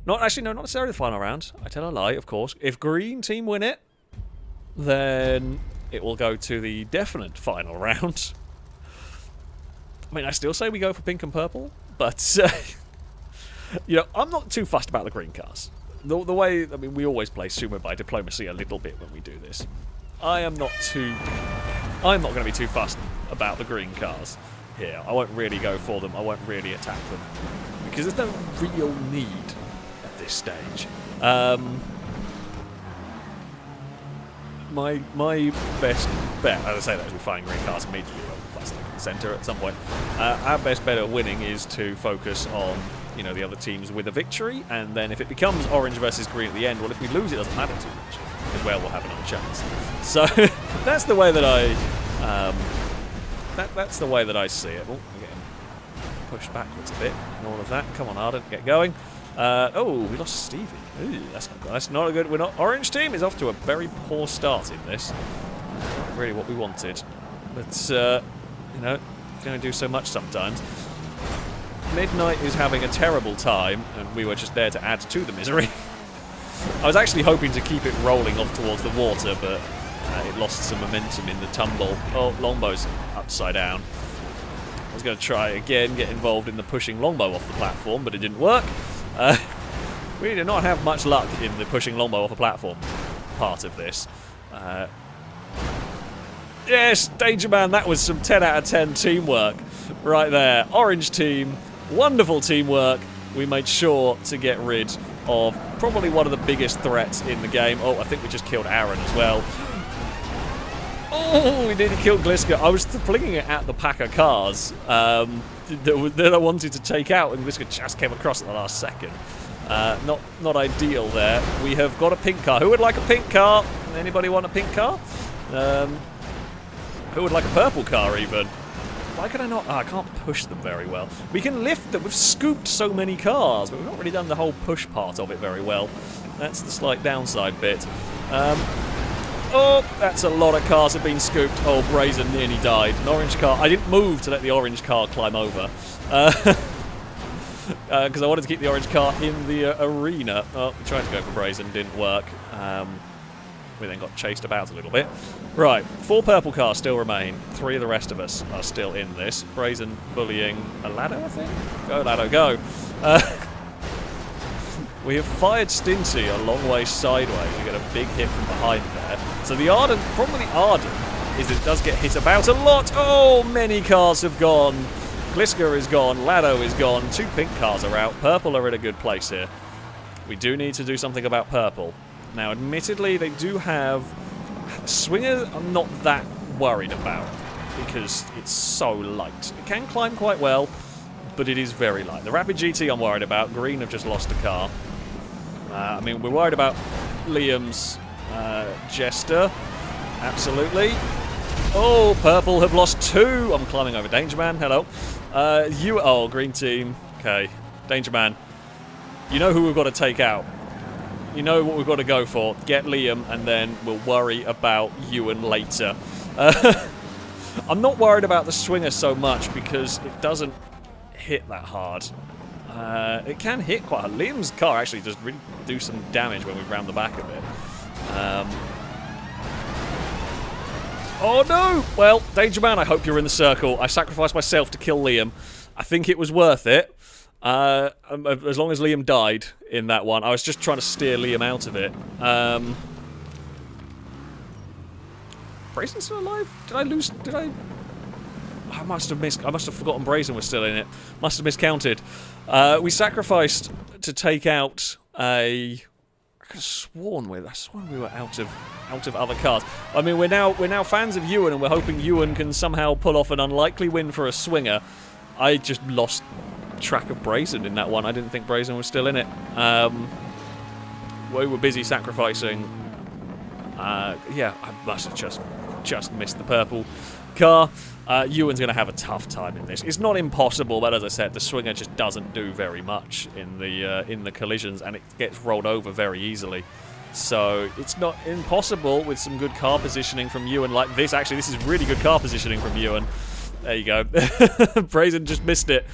Not necessarily the final round. I tell a lie, of course. If Green team win it, then it will go to the definite final round. I mean, I still say we go for pink and purple, but you know, I'm not too fussed about the green cars. The way, I mean, we always play Sumo by diplomacy a little bit when we do this. I'm not going to be too fussed about the green cars here. I won't really go for them. I won't really attack them because there's no real need at this stage. My best bet, as I say that as we find green cars immediately on the plastic centre at some point. Our best bet at winning is to focus on, you know, the other teams with a victory, and then if it becomes orange versus green at the end, well, if we lose, it doesn't matter too much because well, we'll have another chance. So that's the way that that's the way that I see it. Oh, we're getting pushed backwards a bit and all of that. Come on, Arden, get going. Oh, we lost Stevie. Ooh, that's not good. That's not a good. We're not. Orange team is off to a very poor start in this. Not really what we wanted, but you know, you can only do so much sometimes. Midnight is having a terrible time, and we were just there to add to the misery. I was actually hoping to keep it rolling off towards the water, but it lost some momentum in the tumble. Oh, Longbow's upside down. I was going to try again, get involved in the pushing Longbow off the platform, but it didn't work. We did not have much luck in the pushing Longbow off the platform part of this. Yes, Danger Man, that was some 10 out of 10 teamwork right there. Orange team, wonderful teamwork. We made sure to get rid of probably one of the biggest threats in the game. Oh, I think we just killed Aaron as well. Oh, we nearly killed Gliska. I was flinging it at the pack of cars that I wanted to take out, and Gliska just came across at the last second. Not ideal there. We have got a pink car. Who would like a pink car? Anybody want a pink car? Who would like a purple car even? Why can I not? Oh, I can't push them very well. We can lift them. We've scooped so many cars, but we've not really done the whole push part of it very well. That's the slight downside bit. Oh, that's a lot of cars have been scooped. Oh, Brazen nearly died. An orange car. I didn't move to let the orange car climb over. Because I wanted to keep the orange car in the arena. Oh, we tried to go for Brazen. Didn't work. We then got chased about a little bit. Right, 4 purple cars still remain. 3 of the rest of us are still in this. Brazen bullying a Lado, I think? Go, Lado, go. We have fired Stinty a long way sideways. We get a big hit from behind there. So the Arden, problem with the Arden is that it does get hit about a lot. Oh, many cars have gone. Gliska is gone. Lado is gone. 2 pink cars are out. Purple are in a good place here. We do need to do something about purple. Now, admittedly, they do have... Swinger I'm not that worried about because it's so light. It can climb quite well, but it is very light. The Rapid GT I'm worried about. Green have just lost a car. I mean, we're worried about Liam's Jester. Absolutely. Oh, purple have lost 2. I'm climbing over Danger Man. Hello. Oh, green team. Okay. Danger Man. You know who we've got to take out. You know what we've got to go for. Get Liam, and then we'll worry about Ewan later. I'm not worried about the Swinger so much because it doesn't hit that hard. It can hit quite hard. Liam's car actually does really do some damage when we round the back of it. Oh no! Well, Danger Man, I hope you're in the circle. I sacrificed myself to kill Liam. I think it was worth it. As long as Liam died in that one. I was just trying to steer Liam out of it. Brazen's still alive? Did I lose? Did I? I must have forgotten Brazen was still in it. Must have miscounted. We sacrificed to take out a... I could have sworn we were out of other cars. I mean, we're now fans of Ewan, and we're hoping Ewan can somehow pull off an unlikely win for a Swinger. I just lost track of Brazen in that one. I didn't think Brazen was still in it. We were busy sacrificing. Yeah, I must have just missed the purple car. Ewan's going to have a tough time in this. It's not impossible, but as I said, the Swinger just doesn't do very much in the collisions, and it gets rolled over very easily. So it's not impossible with some good car positioning from Ewan like this. Actually, this is really good car positioning from Ewan. There you go. Brazen just missed it.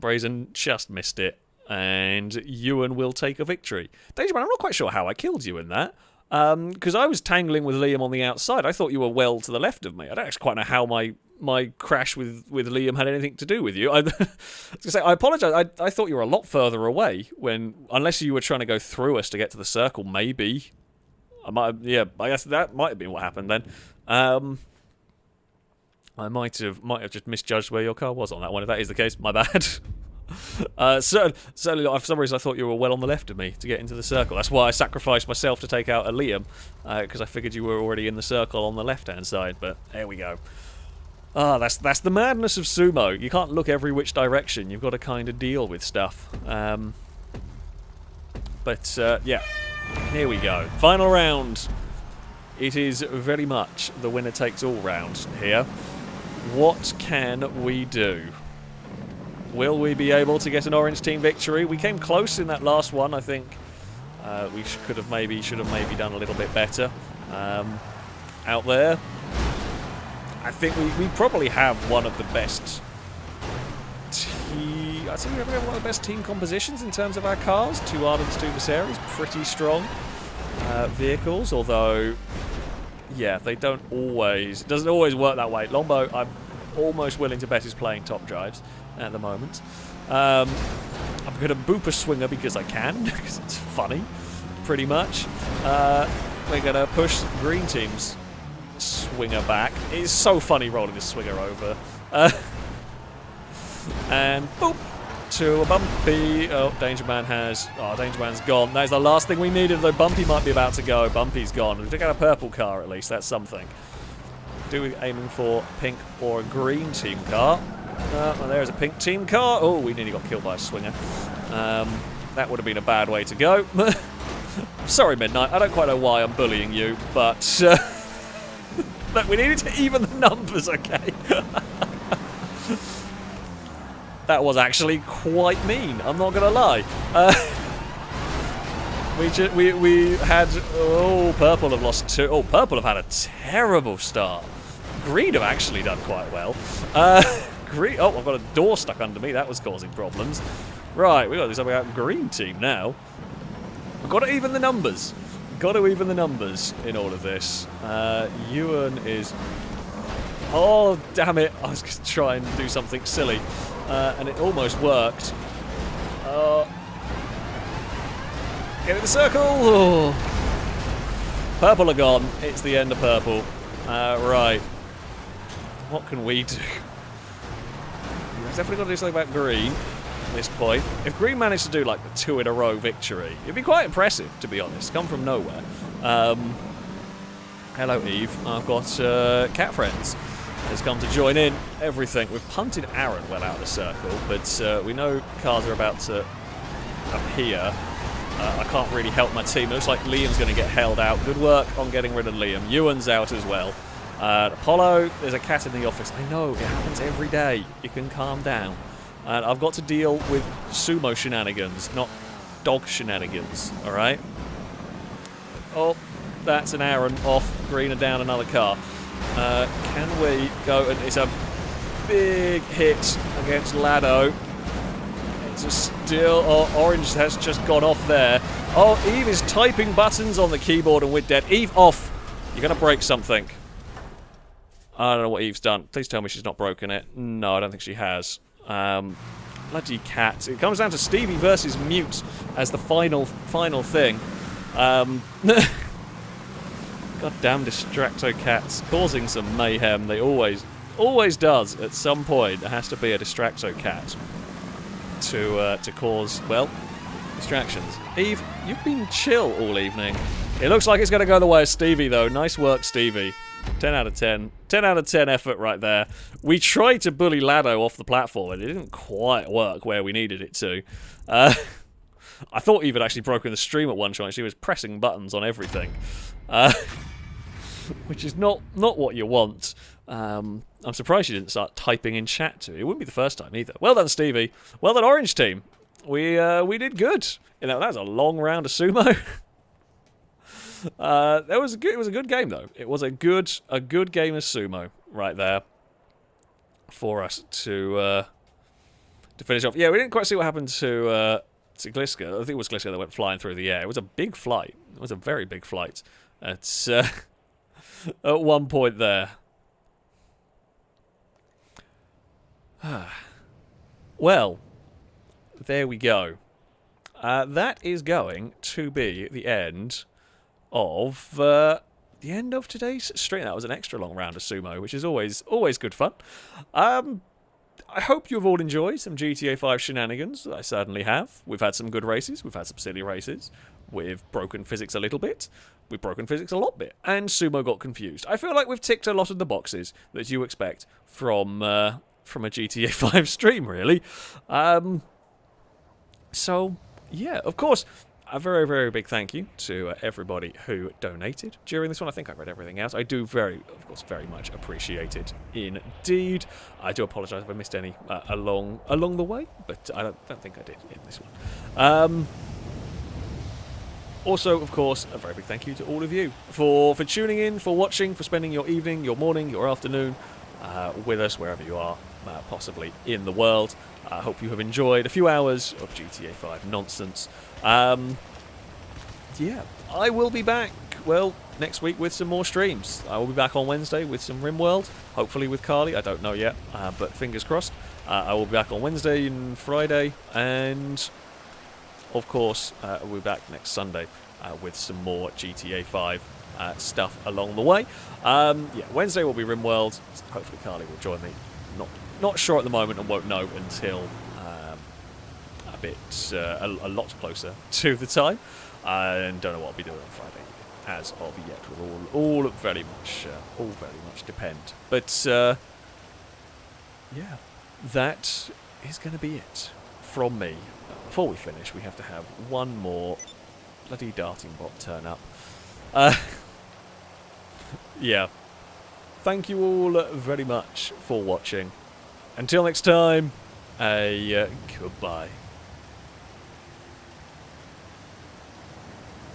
Brazen just missed it. And Ewan will take a victory. Dangerman, I'm not quite sure how I killed you in that. Because I was tangling with Liam on the outside. I thought you were well to the left of me. I don't actually quite know how my crash with Liam had anything to do with you. I was going to say, I apologise. I thought you were a lot further away unless you were trying to go through us to get to the circle, maybe. I guess that might have been what happened then. I might have just misjudged where your car was on that one. If that is the case, my bad. Certainly, for some reason, I thought you were well on the left of me to get into the circle. That's why I sacrificed myself to take out a Liam, because I figured you were already in the circle on the left-hand side. But there we go. That's the madness of Sumo. You can't look every which direction. You've got to kind of deal with stuff. Yeah, here we go. Final round. It is very much the winner takes all round here. What can we do? Will we be able to get an orange team victory? We came close in that last one, I think. We should have maybe done a little bit better out there. I think we probably have one of the best I'd say we have one of the best team compositions in terms of our cars. 2 Ardents, 2 Viserys, pretty strong vehicles, although yeah, they don't always, it doesn't always work that way. Lombo, I'm almost willing to bet is playing top drives at the moment. I'm going to boop a Swinger because I can, because it's funny, pretty much. We're going to push green team's Swinger back. It's so funny rolling this Swinger over. And boop, to a Bumpy. Oh, Dangerman's gone. That's the last thing we needed, though. Bumpy might be about to go. Bumpy's gone. We took out a purple car at least, that's something. Do we aiming for pink or a green team car? Well, there's a pink team car. Oh, we nearly got killed by a Swinger. That would have been a bad way to go. Sorry, Midnight. I don't quite know why I'm bullying you, but look, we needed to even the numbers, okay? That was actually quite mean. I'm not gonna lie. We had purple have lost 2. Oh, purple have had a terrible start. Green have actually done quite well. Green. Oh, I've got a door stuck under me. That was causing problems. Right, we got to do something about green team now. We've got to even the numbers. Got to even the numbers in all of this. Ewan is. Oh, damn it! I was going to try and do something silly, and it almost worked. Get in the circle. Oh. Purple are gone. It's the end of purple. Right. What can we do? We've definitely got to do something about green at this point. If green managed to do like the 2 in a row victory, it'd be quite impressive, to be honest. Come from nowhere. Hello, Eve. I've got Cat Friends has come to join in everything. We've punted Aaron well out of the circle, but we know cars are about to appear. I can't really help my team. It looks like Liam's going to get held out. Good work on getting rid of Liam. Ewan's out as well. Apollo, there's a cat in the office. I know, it happens every day. You can calm down. And I've got to deal with Sumo shenanigans, not dog shenanigans, alright? Oh, that's an Aaron off. Green and down another car. Can we go? And it's a big hit against Lado. It's a still. Oh, Orange has just gone off there. Oh, Eve is typing buttons on the keyboard and we're dead. Eve, off. You're going to break something. I don't know what Eve's done. Please tell me she's not broken it. No, I don't think she has. Bloody cat. It comes down to Stevie versus Mute as the final thing. Goddamn Distracto cats causing some mayhem. They always does at some point. There has to be a Distracto cat to cause, well, distractions. Eve, you've been chill all evening. It looks like it's going to go the way of Stevie, though. Nice work, Stevie. 10 out of 10. 10 out of 10 effort right there. We tried to bully Lado off the platform, and it didn't quite work where we needed it to. I thought Eve had actually broken the stream at one point. She was pressing buttons on everything. Which is not what you want. I'm surprised she didn't start typing in chat too. It wouldn't be the first time either. Well done, Stevie. Well done, Orange Team. We did good. You know, that was a long round of Sumo. It was a good game though. It was a good game of Sumo right there for us to finish off. Yeah, we didn't quite see what happened to Gliska. I think it was Gliska that went flying through the air. It was a big flight. It was a very big flight. It's at one point there. Well, there we go. That is going to be the end of today's stream. That was an extra long round of Sumo, which is always good fun. I hope you've all enjoyed some GTA 5 shenanigans. I certainly have. We've had some good races. We've had some silly races. We've broken physics a little bit. We've broken physics a lot bit. And Sumo got confused. I feel like we've ticked a lot of the boxes that you expect from a GTA 5 stream, really. So, yeah, of course, a very, very big thank you to everybody who donated during this one. I think I read everything out. I do of course, very much appreciate it indeed. I do apologise if I missed any along the way, but I don't think I did in this one. Also, of course, a very big thank you to all of you for tuning in, for watching, for spending your evening, your morning, your afternoon with us, wherever you are, possibly in the world. I hope you have enjoyed a few hours of GTA 5 nonsense. Yeah, I will be back, well, next week with some more streams. I will be back on Wednesday with some RimWorld, hopefully with Carly. I don't know yet, but fingers crossed. I will be back on Wednesday and Friday, and of course, we'll be back next Sunday with some more GTA 5 stuff along the way. Yeah, Wednesday will be RimWorld. Hopefully Carly will join me. Not sure at the moment and won't know until a lot closer to the time. And don't know what I'll be doing on Friday as of yet. Will all very much depend. But yeah, that is going to be it from me. Before we finish, we have to have one more bloody darting bot turn up. Yeah. Thank you all very much for watching. Until next time, goodbye.